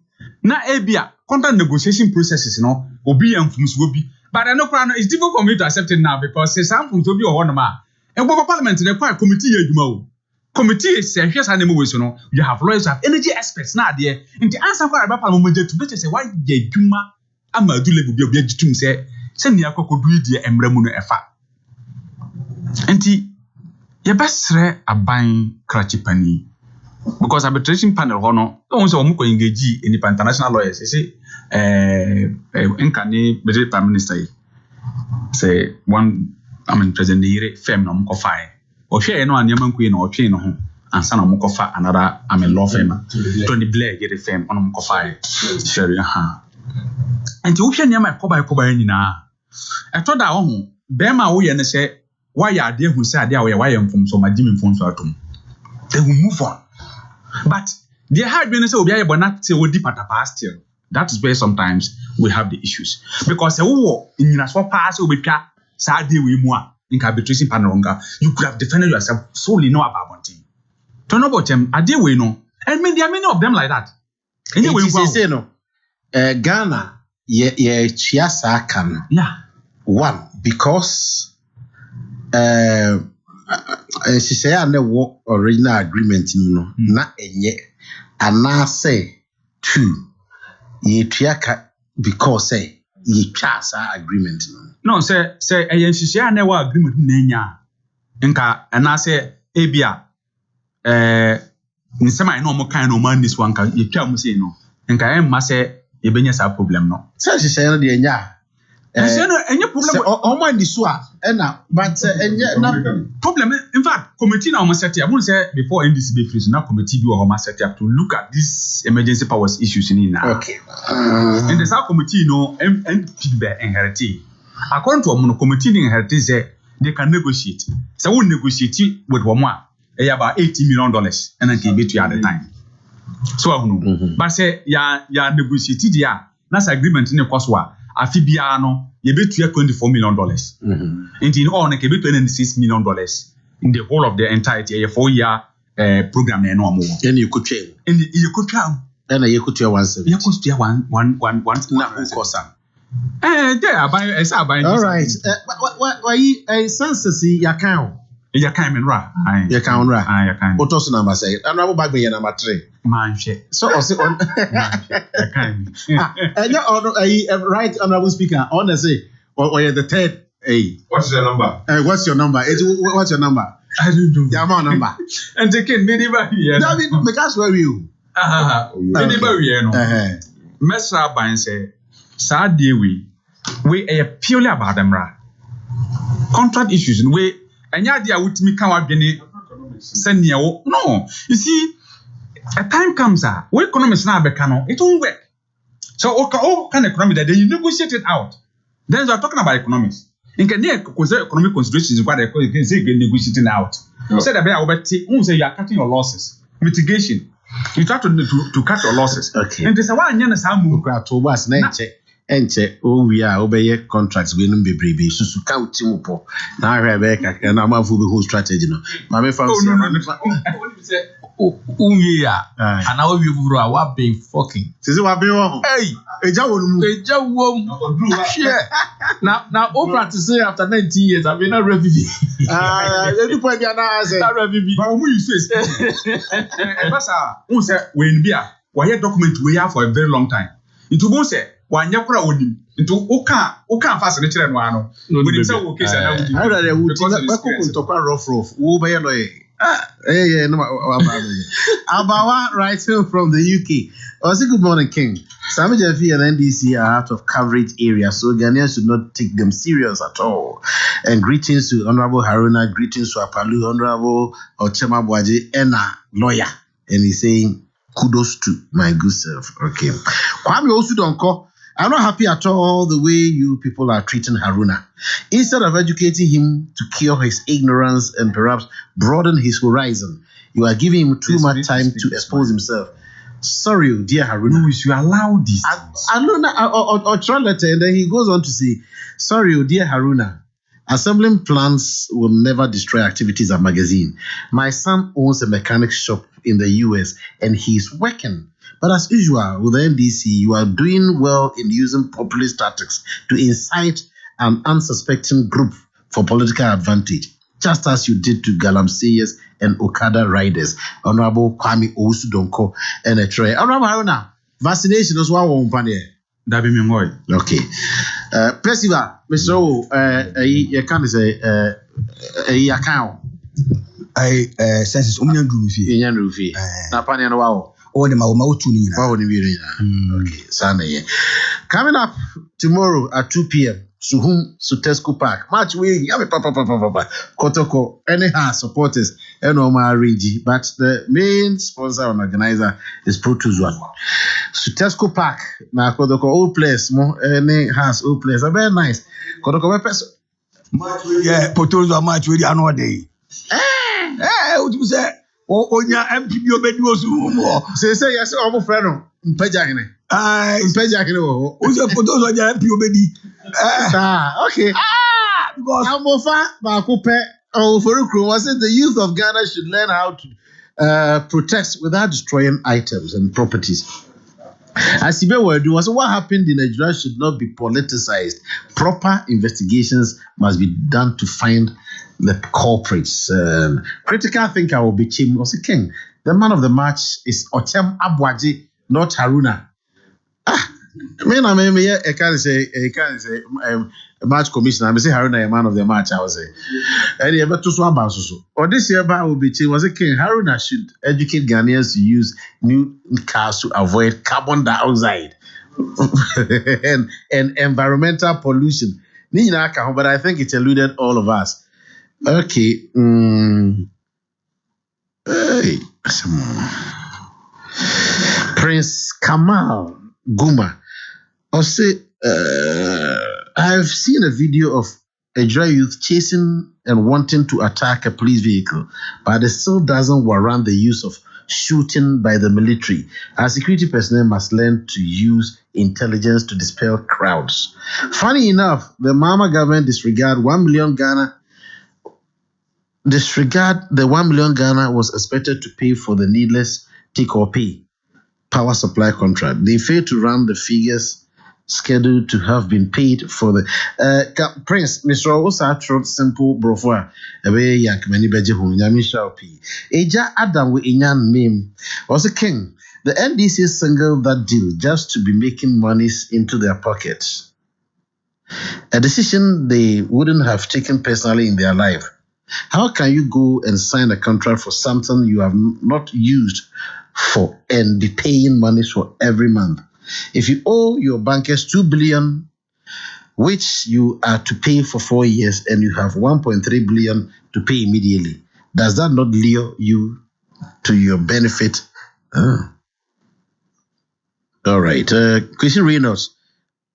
na ebia contract negotiation processes, you know, obi and fums will be. But I know it's difficult for me to accept it now because some fums will be or one man. And what parliament in the committee you committee is here's an emotion, you know. You have lawyers, you have energy experts now there. And the answer for about parliament to better say why ye juma ama do level be to say send the Akoko do the emremuno efa. And ye best a buying crachipani. Because arbitration panel hono don't say omuko engage in the international lawyers. You see, Nkani the prime minister say one president the firm na omuko fire. Or share no anyama nku na otwe no ho ansa na omuko fa another law firm. Tony Blair get the firm on omuko fire. Sure ha. And you hwe nyama koba nyina. I thought that ho bema wo ye ne say why are there who say there why am from so majimi from so atom. They will move on. But the hard business will be able not to deep at the past still. That is where sometimes we have the issues. Because a war in a swap pass will be sad we more in arbitration panelonga. You could have defended yourself solely no about one thing. To know about them, I deal we know. I mean, there are many of them like that. Anyway, we say no. Ghana, chiasa can. Yeah. One, because she say I never original agreement no na enye ana say two ye triaka because say ye chasa agreement no say she say I never agreement na nya nka ana say ebia nsema no mo kan no man this one ka ye twa mo say no nka em ma say ye benya sa problem no say she say no de nya any problem on my disua but problem in fact committee now must set up won't say before NDC be free now committee be or must set up to look at these emergency powers issues in now okay and the South committee and feedback inheritance according to a committee inheritance they can negotiate so we negotiate with one more about $80 million and then give it to you at the time so I know but say ya negotiated ya that's agreement in the cost wa Afibiano, you bet $24 million. And in all, you bet $26 million in the whole of the entirety a 4-year program. And you could train. And you could train. And you could train once. You could train one course. There, by all right. Why, census, ya count. Ya can't ra. Ya can't ra. Ya can't. What also number say? I'm not back by number 3. Man, shit. So, also on. Ya can't. Right, honorable speaker. I want to say, or you're the third. Hey, what's your number? What's your number? What's your number? I don't know. Your number. And taking many here. David, make us where you. Many here, no. Mesra Bain say, sad day we are purely about them, ra. Contract issues in way. And yeah, dear, with me, come out, send you. No, you see, a time comes where economics now become it won't work. So what kind of economy that you negotiate it out? Then we are talking about economics. In Kenya, economic considerations is what they can say negotiating out. Say that you are cutting your losses. Mitigation. You try to cut your losses. Okay. And there's a one year Samu. Enche we are obey contracts we no bebrebe susu ka uti po na ahwe be ka na amafu be whole strategy no ma me fa say unye and now we buru wa be fucking sisi wa be wo hey eja wo share now o practice after 19 years I been not refugee you point dia na say that refugee but who you say epasa who say when bia why document we have for a very long time into go say wanya kura onim into oka fast ne kire no ano we say wo case na we how that would because to kwa rough wo be no no Abawa writing from the UK. Also, good morning, King. Sami Jeffy and NDC are out of coverage area, so Ghanaians should not take them serious at all. And greetings to Honorable Haruna, greetings to Apalu, Honorable Ochema Bwaji, and a lawyer. And he's saying, kudos to my good self. Okay. Kwame Osudonko, I'm not happy at all the way you people are treating Haruna. Instead of educating him to cure his ignorance and perhaps broaden his horizon, you are giving him too much time to expose himself. Sorry, dear Haruna. No, you allow this. Or try letter, and then he goes on to say, sorry, dear Haruna. Assembling plants will never destroy activities at magazine. My son owns a mechanic shop in the US and he's working. But as usual with the NDC, you are doing well in using populist tactics to incite an unsuspecting group for political advantage, just as you did to Galamseyers and Okada riders. Honorable Kwame Osudonko and a tray. Honorable Haruna, vaccination is what we want. Dabi mi ngoy. Okay. Percival, Mr. O, you can say, you can. Census Union Rufi. Union Rufi. Napani and wow. Oh, the Mautuni. Okay, Sunday. Coming up tomorrow at 2 p.m. Suhum Sutescu Park. Match we have a papa Kotoko. Anyhow, supporters and Omar Rigi, but the main sponsor and organizer is Protuzwan. Sutescu Park. Now Kotoko old place, more any house old place. A very nice. Kotoko person. Match yeah, Protuzwan match with another day. What you say? Onya MPB obedu osu say yes omo friend mpaja hene mpaja hene wo say photos onya MP obedi okay because amofa ba ko pe oforukro was it the youth of Ghana should learn how to protect without destroying items and properties. As Ibe were doing, what happened in Nigeria should not be politicized. Proper investigations must be done to find the culprits. Critical thinker will be Chim King. The man of the match is Ochem Abwaji, not Haruna. I can't say match commissioner. I say Haruna a man of the match. I was say. And you to swap or this year will be Chim was a king. Haruna should educate Ghanaians to use new cars to avoid carbon dioxide and environmental pollution. But I think it eluded all of us. Okay. Hey. Prince Kamal Guma. I've seen a video of a dry youth chasing and wanting to attack a police vehicle, but it still doesn't warrant the use of shooting by the military. Our security personnel must learn to use intelligence to dispel crowds. Funny enough, the Mama government disregard the 1 million Ghana was expected to pay for the needless take-or-pay power supply contract. They failed to run the figures scheduled to have been paid for the Prince Mr. Osatro simple brofwa ebe yankmani beje hu nyami shaupi eja Adam we inyan meme was a king. The NDC singled that deal just to be making monies into their pockets, a decision they wouldn't have taken personally in their life. How can you go and sign a contract for something you have not used for and be paying money for every month? If you owe your bankers 2 billion, which you are to pay for 4 years, and you have 1.3 billion to pay immediately, does that not lure you to your benefit? All right. right. Christian Reynolds,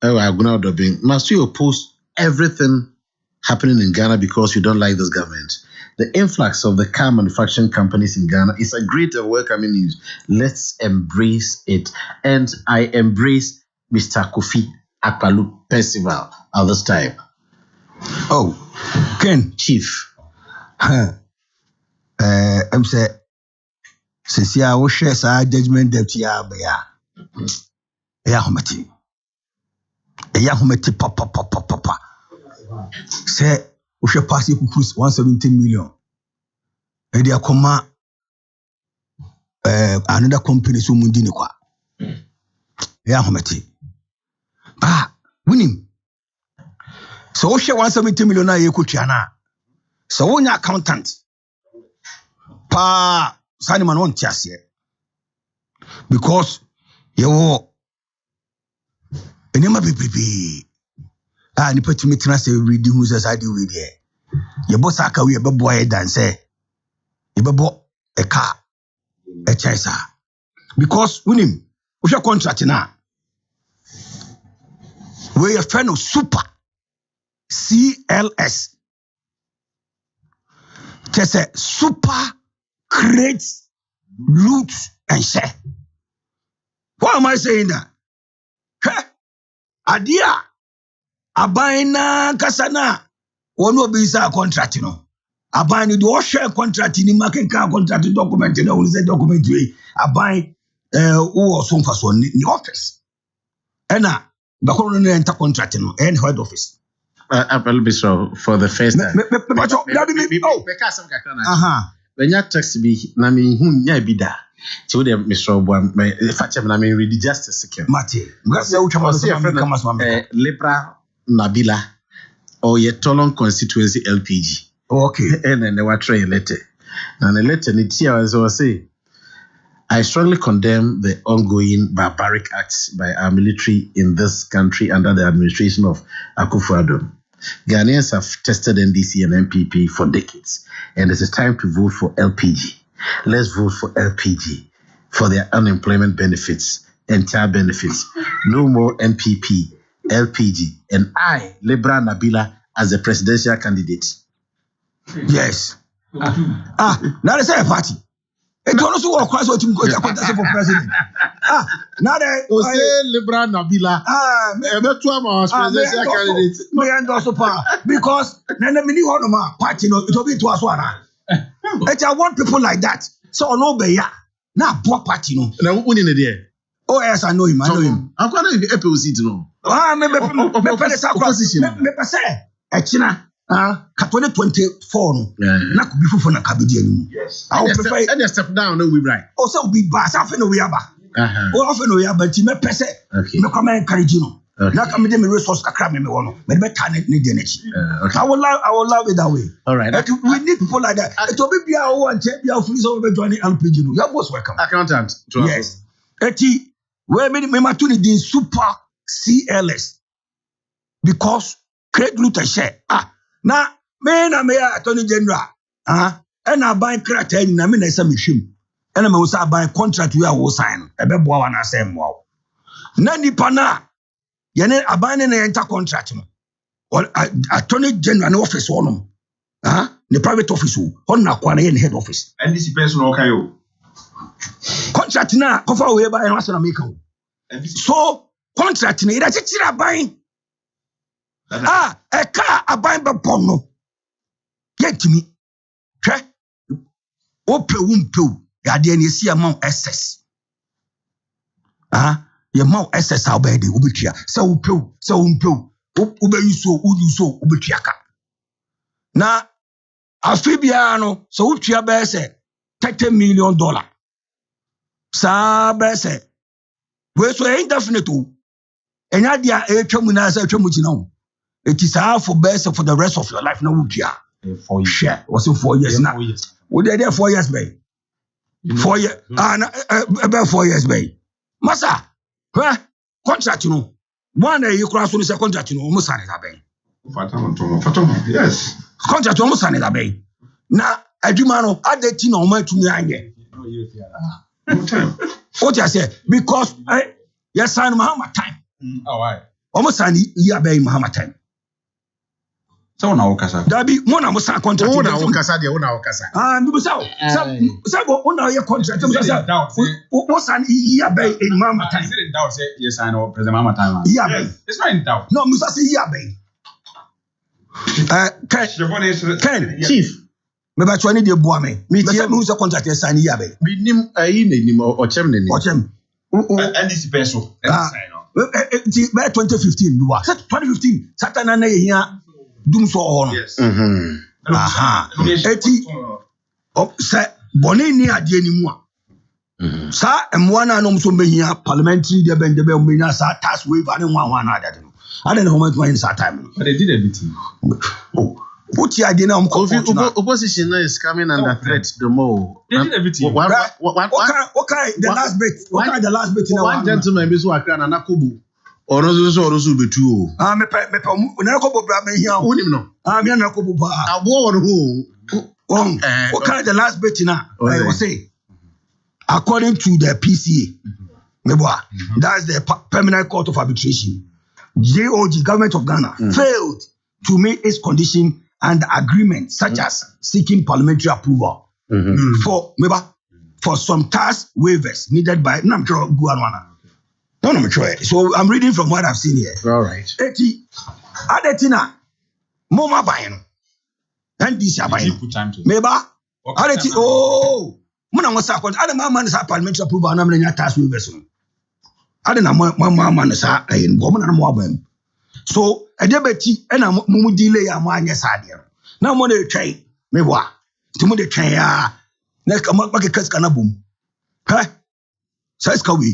must you oppose everything happening in Ghana because you don't like this government? The influx of the car manufacturing companies in Ghana is a great and welcoming news. Let's embrace it. And I embrace Mr. Kofi Akpalu Percival at this time. Oh, Ken. Chief. I'm say, since I was share sa judgment deputy abaya. Humati papa. Say, we should pass you 170 million. And they are comma another company so mundini kwa. Humati. Winning. So we share 170 million na ye kuchiana. So when your accountant pa sani man won tiase. Because you enema bebrebe ni patimi tena se ready who says I do with here ye boss aka we be boy dance ye be bo e car e chaisa because winim we share contract na we a friend of super CLS just super create loot and share. Why am I saying that? Adia abaina kasana wono bisa contract no abani do share contract ni market car contract document na we say document we abai wo so mfa so ni office ena bakono no enter contract no and head office Apple Bishop for the first time. When you text me na me hu nya bi da so the Mr. Obwan me fache na me read just a second Mate because you chama so Lepra Nabila or ye Tolon constituency LPG. Okay. And then they were trying letter. And the letter in here as I say, I strongly condemn the ongoing barbaric acts by our military in this country under the administration of Akoko. Ghanaians have tested NDC and MPP for decades, and it is time to vote for LPG. Let's vote for LPG for their unemployment benefits, entire benefits. No more NPP, LPG, and I, Lebra Nabila, as the presidential candidate. Yes. Now they say a party. It don't also work so to go for president. Now they say Lebra Nabila. Presidential candidate. Me and also because then the mini one of party no it will be to us one. I want people like that. So no be ya. Now poor party no. Now who in there? Oh yes, I know him. I'm going to be able to know. Me say China 2024 no. Na could be for na kabidi anu. Yes. I would prefer and step down no we right. Also we ba safe no we aba. Often we aba ti me pese. Me come encourage you no. Na come me resource kakra me wono. Me be tan ne de nachi. I will love it that way. All right. We need people like that. It will be bia o wan che bia free so we join LPG no. You are most welcome. Accountant. Yes. Eti we me matuni din super CLS because create loot and share. Na me attorney general and I buy crater na me na say me hwem and I say buy contract we are sign e be boa wa na say mo na nipa na ye ne aban ne enter contract no or attorney general no office wono the private office on na kwa na ye head office NDC person okay o contract na kofa we buy na so na make o so contract na ida chichira buy a car aban be pono yetimi hwe opewu ya de na esi amount excess ye amount excess obedi obetua se opewu ubeyiso obetua ka na afibia no so wotua be se $30 million sa be se we so indefinite o enya dia etwamu na sa etwamu tina o. It is half for best for the rest of your life. No, would you? 4 years. Share. Was it 4 years now? Would they there 4 years, babe? 4 years. About 4 years, babe. Massa, contract, you know. One day you cross on the contract, you know, almost on it, babe. Yes. Contract almost on it, babe. Now, I do man, I did you know, my to me. What I say? Because Yes, sign Mahama time. Oh, why? Almost sign year by Mahama time. So now, Kasa. Dabi, Mona Musa contract. Una okasa de una okasa. Bibu sao. Sabo una your contract. What's an year by in Mahama I time? said in doubt, say yes, I know President Mama time. Year by. It's not in doubt. No, Musa say year by. Ken, Chief. Maybe I try to do boame. Me Me say me who's a contract sign year by. Binim ayi ne nim o chem ne nim. Watch him. NDC peso. By 2015, 2015, Satana na here doom so on. Yes. Aha. Eti say boni ni ade ni mu a. Sa emwana no so behia parliamentary de ben de be menya sa tax waiver ne nwa na ade no. Ade ne moment when sa time. But they did everything. Oh. What you again am Opposition is coming under threat the more. They did everything. What Okay, the last bit. Okay, the last bit in one gentleman be so akra na nakobu. Orozo betu o. Me na ko bobra me hia. Onim no. Me na ko bobra. Abo won ho. Okay, the last bit na. I will say according to the PCA. That's the Permanent Court of Arbitration. GOG, Government of Ghana, failed to meet its condition and agreement, such as seeking parliamentary approval for some tax waivers needed by. No, I'm sure. So I'm reading from what I've seen here. All right. Eti, adetina, moma bayen, and this abayen. Meba, adeti. Oh, muna ngosa kon. Adema man sa parliamentary approval na mena tax waivers. Adena mama man sa ayen. Mona na mo abayen. So, edebeti ena mumu delay ya mo anya sade. Na mo dey twen, me wa. Ti mo dey twen ya. Na ka make kaska na bum. Ha? Sa iska we.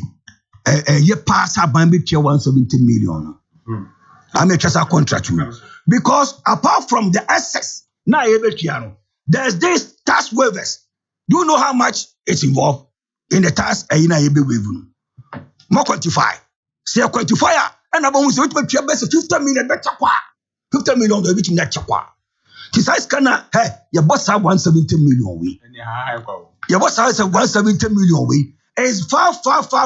Ye pass Abon be 170 million. I make a contract with. Because apart from the access, na ye be no. There's this tax waivers. Do you know how much it's involved in the tax na ye be waive? More quantify. Say quantify. And Abon say which be best 50 million better kwa. 50 million do which net kwa. Ti size kana your boss have 170 million we. Your boss has 170 million we. Is far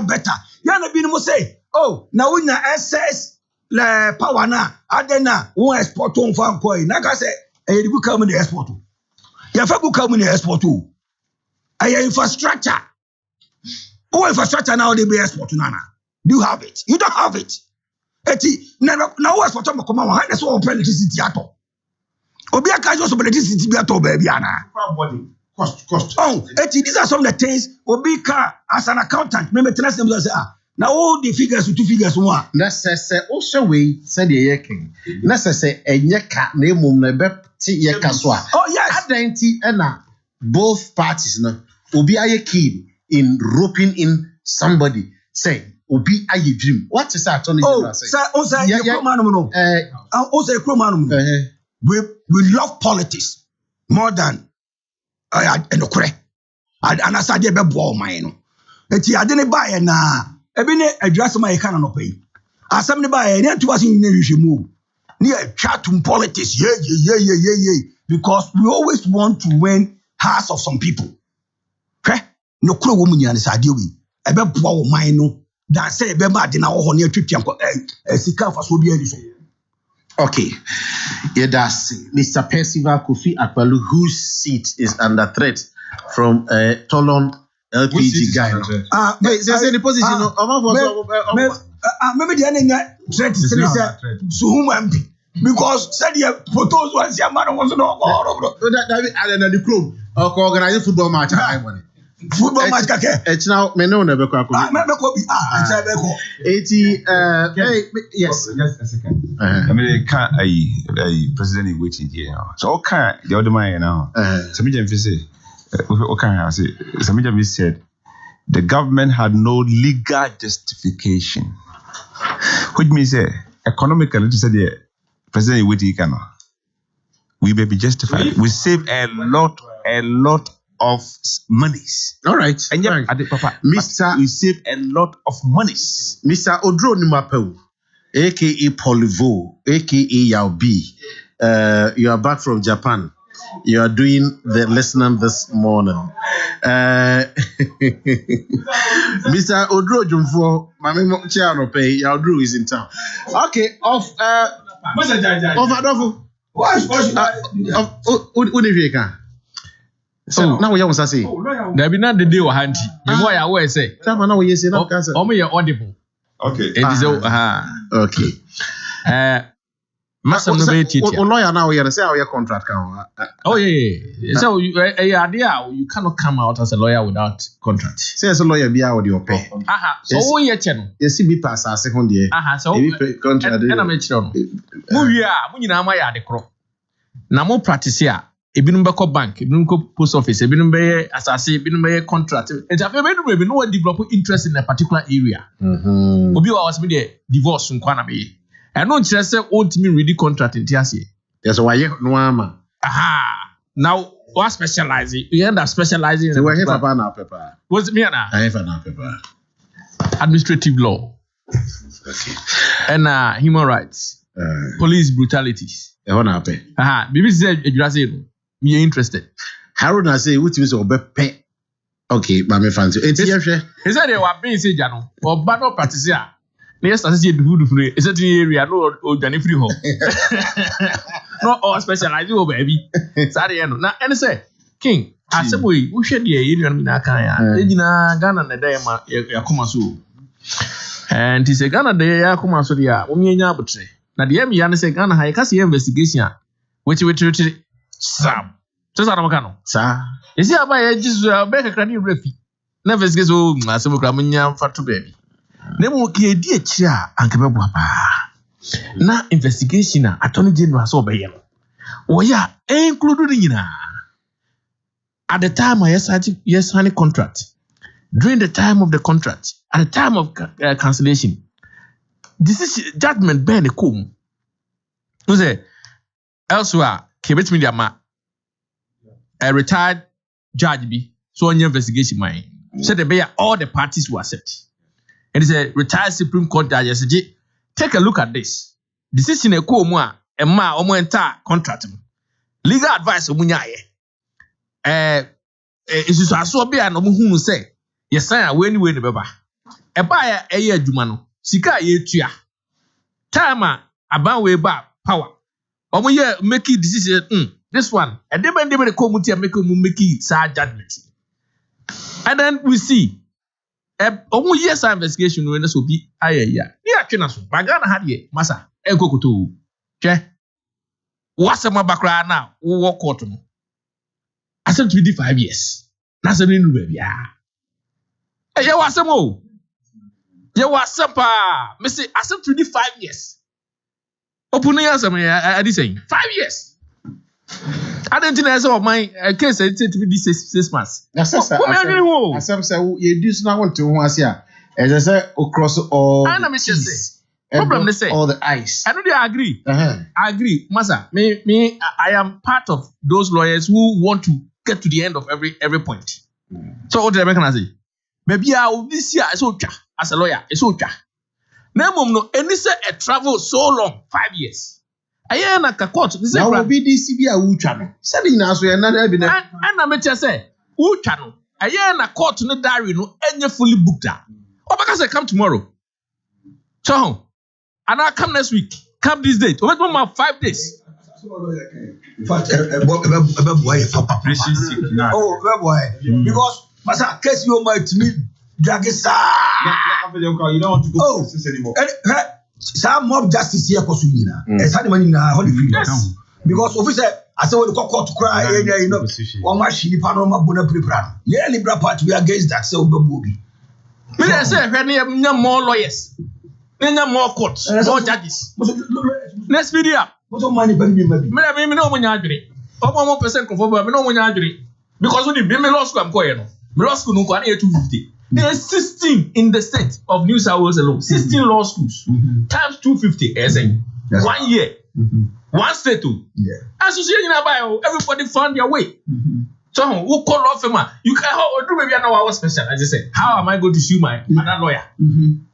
better. Yana bi no say, oh, now we na access le power na adena won export on fan coin. Na ka say e di buka mu the export. Ya fa buka mu the export o. Ay infrastructure. Oh, infrastructure now they be export na. Do you have it? You don't have it. Eti na was for come come one so electricity ato. Obi aka just electricity bi ato ba bia na. Cost. Oh, eti these are some of the things Obi ka as an accountant me tell them say now all the figures two figures one. Na se o hwe we say the yekin. Na se enye ka na emum na be ti ye ka so a. Oh yes. Adenti na both parties no Obi aye keen in roping in somebody say Obi aye dream. What is that Attorney General say? Oh, say you no. We love politics more than enokure. And as I dey be bo man no. Enti ade ne ba ye na ebi ne address my ka na no pay. Asem ne ba ye ne to asin ne hwehwemu. Ne chat to politics. Yeah. Because we always want to win hearts of some people. Okay? No kuro wo munya ne sade we. Ebe bo wo man no. Dan say ebe ma de na wo ho ne atwetwa ko sika fa so bi ani so. Okay. Yeah, that's Mr. Percival Kofi Akpalu, whose seat is under threat from Tolon LPG guy. Say the position maybe the end threat is so whom MP because said the photos was your man was no that the club organize football match football match kake now me no na be kwa me ko bi yes just a second I mean can I president waiting here so okay the other man now so me just say okay I say so me just said the government had no legal justification which means economically to say the president waiting can we may be justified we save a lot of monies. All right. And yeah, Papa, Mr. We save a lot of monies. Mr. Odro Nimapeu, aka Polivo, aka Yao B. You are back from Japan. you are doing the listening this morning. Mr. Odro Jumfo, Mami Chiano Pay, Odro is in town. Okay, of Adolfo. Univika. So now we have to say. There be not the deal, Hanty. The more I always say. Time now we say not cancer. Only your audible. Okay. It is okay. Master lawyer now we are say our contract can. Oh yeah. So you cannot come out as a lawyer without contract. Say as a lawyer be out your pay. So we channel. You see be pass as second year. So contract. And I'm channel. We na ma ya de kro. Na mo practice ya. Ebinum be bank, ebinum post office, ebinum be asase, ebinum be contract. And if you no one develop interest in a particular area. Obi wa was me the divorce nkwa na me. I don't just say ultimate ready contract in TSA. Yes, why you no ama. Now what specializing? We end up specializing in what papa na paper. What's me na? I have na paper. Administrative law. Okay. And human rights. Police brutalities. E ho na pay. Bibi say edura say no. Me interested. Harold na say what means obepe. Okay, ma me fancy. Enti ye hwe. He said they were being say jano. Oba no practice ya. Na yes say the food free. Is it area no jani free home. No all specialized o baby. Sorry no. Na any say king aseboy wo hwe de ye nua na kan ya. Ejina Ghana na dey ma yakoma so. And he say Ghana dey yakoma so dia. Wo me nya abotre. Na de me ya ne say Ghana ha ka investigation a which Sam. So sa na no. Sa. Isi aba ya jisu be kakra ni refi. Na investigation o asebo kra munya fatu baby. Na mo ki edi echi a anka be bo pa. Na investigation a attorney general so be ye no. Wo ya include nyina. At the time I sign contract. During the time of the contract, at the time of cancellation. This is judgment ben the come. You say elsewhere Kebet Media ma a retired judge be so on your investigation mine. Said the all the parties will accept. And it's a retired Supreme Court judge. Take a look at this. Decision a ko mu a ma omo enta contract. Legal advice omunya ye. Is so be an omo hunu say yes sign we ni beba. E ba ya eye adwuma no. Sika ye tua. Time aban we ba power. Omo ye make decision this one and they the committee make judgment. And then we see omo yes investigation when so be ayaya. Ya twena so bagana ha de masa enkokoto. Che. What's my background now? We work court no. Accept to be 5 years. Na se no baby ah. Ya wasemo. Ya wasepa. Me say accept to be 5 years. Open years I did saying 5 years. I don't think of my case I said to be 6 months. That's some say you do not want to once here. As I say across all problem they say all the ice. I know they agree. I agree. Masa, me I am part of those lawyers who want to get to the end of every point. So what do I say? Maybe I will be here as a lawyer. It's okay. No, and this a travel so long, 5 years. I na court. This now will be DCB a uchano. Sabi na so another be na. And I say uchano. I na court no diary no any fully booked. Oh, because I come tomorrow. So, and I come next week. Come this date. Wait my 5 days. In fact, because Masa case you might meet Dragisa. You don't want to go to justice anymore. Some mob justice here for Sumina. It's had money in a holy freedom. Because officer, I said, we court to cry, you know, or my shitty panorama bona prepara. Yeah, Libra part, we against that, so booby. I say, more lawyers, more courts, more judges. Next video. What's all money, baby? Maybe no one agree. 1% conform, but no one agree. Because when the law school, I'm going. Law school, no one 250. There are 16 in the state of New South Wales alone. 16 law schools times 250. Yes. 1 year, one state. Association about everybody found their way. So who call off him? You can do maybe an hour special. As I said, how am I going to sue my other lawyer?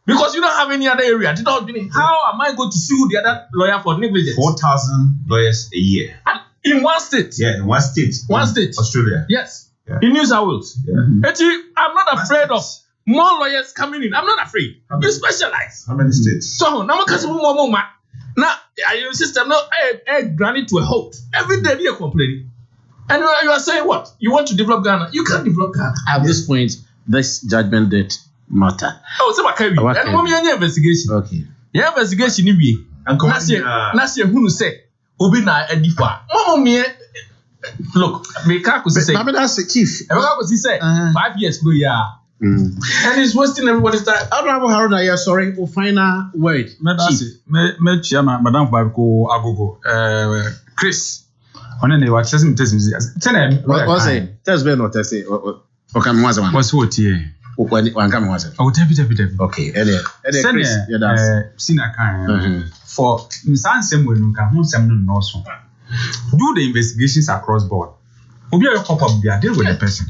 Because you don't have any other area. How am I going to sue the other lawyer for negligence? 4,000 lawyers a year. And in one state. Yeah, in one state. One state. Australia. Yes. Yeah. In New South Wales. Yeah. Actually, I'm not afraid of more lawyers coming in. I'm not afraid. You specialize. How many states? So now I'm going now your system now grant it to a halt. Every day you're complaining. And you are saying what? You want to develop Ghana? You can't develop Ghana. At this point, this judgment did matter. Oh, so what can we? And mommy, any investigation? Okay. Yeah, investigation in be. And last year, who say? Obi na edifa. Mama me. Look, me can't say. I mean, that's the chief. I was say 5 years ago, yeah. And it's wasting everybody's time. Honorable Haruna, yeah, sorry, we'll final word. Me chairman, Madam Babko Agogo, Chris. On any what says me tell him. What's it? Tell me not to say. Okay, one. What's what here? One come was it? Oh, Debbie. Okay, Chris, yeah, that's Sina for Sansem when you can some no so. Do the investigations across board. Obi a pop up there deal with the person.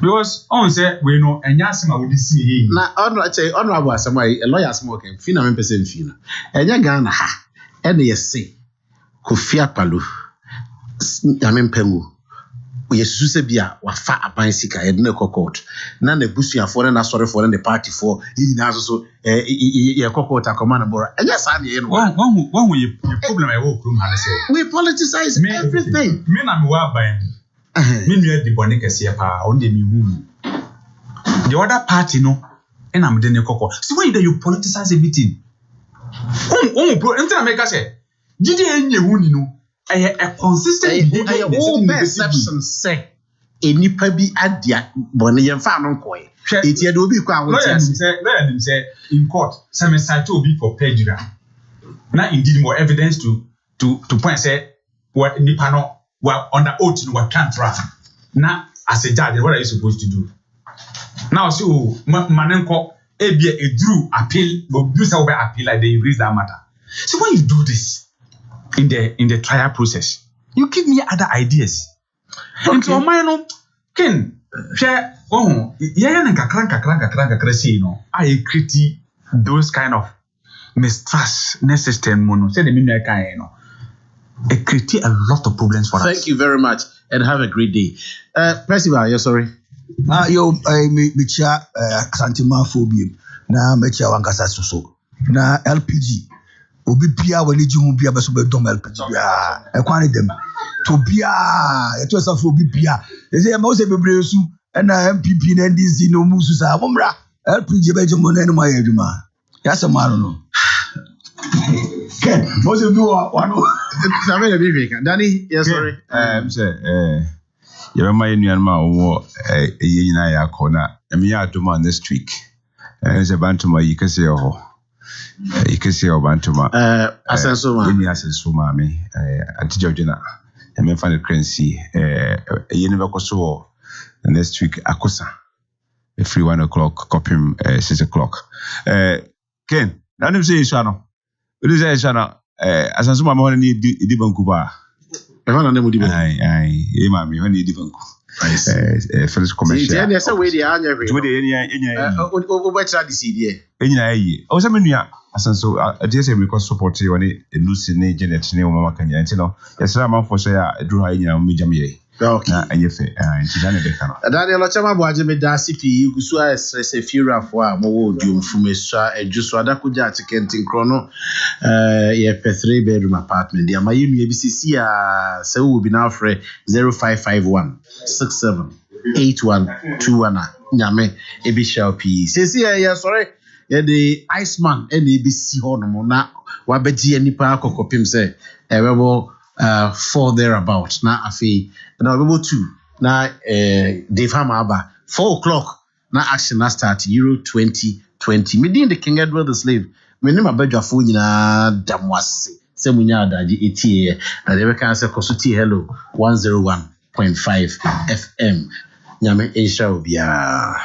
Because on say we know enya asema we see na honorable asema a lawyer smoking fina me person fina enya Ghana ha e na yesi Kofi Akpalo amempengu yesusu se bia wafa aban sika e na court na na busuafo na sorry for the party for yina so ye court akoma na bora enya sa na ye no one we problem I work room ha say we politicize everything me na me wa ban me nua di bone kese pa on dey me hu the other party no and am dey ne kokko see when you politicize everything enter make say gidi enye hu ni no a consistent perception say enipa bi adia bone ye fa no nkoe eti e do obi kwa wote say in court some cite obi for perjury na indeed more evidence to point say what nipa no well under oath no what can't trust na as a judge what are you supposed to do now so manenko ebia edru appeal but you say we appeal like they raise that matter. So when you do this in the trial process you give me other ideas into your mind no ken share yeah na kakran say no I critique those kind of mistrust necessary mono say the meaning kind no it creates a lot of problems for us. Thank you very much and have a great day. Percival, you're sorry. Yo, me cha santima phobia. Na me cha wangasa so. Na LPG. Obi bia wani ji hu bia be so be dom LPG bia. E kwan dem. To bia, e to sa obi bia. E say ma o se bebre su na MPP na NDC no musu sa momra. LPG be je mo na no ma yaduma. Ya se ma no. Ken, mo se do one. Danny, yes, sorry. You remember in Myanmar, a year ya corner, and me out to man this week. As a bantuma, you can say, bantuma. Asensuma, me, Auntie Georgina, and me find a crancy, a universal the next week, Akosa, a free 1 o'clock, copy him 6 o'clock. Ken, I don't say Shano. What is that, Shana? Asensuma, I need Dibankuba. Aye, mami, when you divanku. First commercial. Yeah, there's a way they are every. What's that CD? Oh, some many. So, I just say because support you on it, Lucy, Janet, Mama Kanya, and you know, yes, I'm for say, I drew in your medium. Okay, and you say, and she's done it. Daniel Ochama Boajime Dasipi, you saw a few of what more doom from a just Wadakuja to Kentin Chrono, yeah, per 3-bedroom apartment. The Mayumi ABCC, so will be now for 0551 67 8121. Yame, Ebishel P. Says here, yeah, sorry. Yeah, the Iceman and the ABC Hormona, Wabeji and Nipa Kokopim say, a rebel 4 thereabouts. Now, a fee, and I'll be able to now, Dave Hamaba 4 o'clock. Now, action now start Euro 2020. Medin the King Edward the slave. My name is Bedja Funina Damwasi. Semunya Daji ETA. And they can say Kosuti Hello 101.5 FM. Nyame Asia Obia.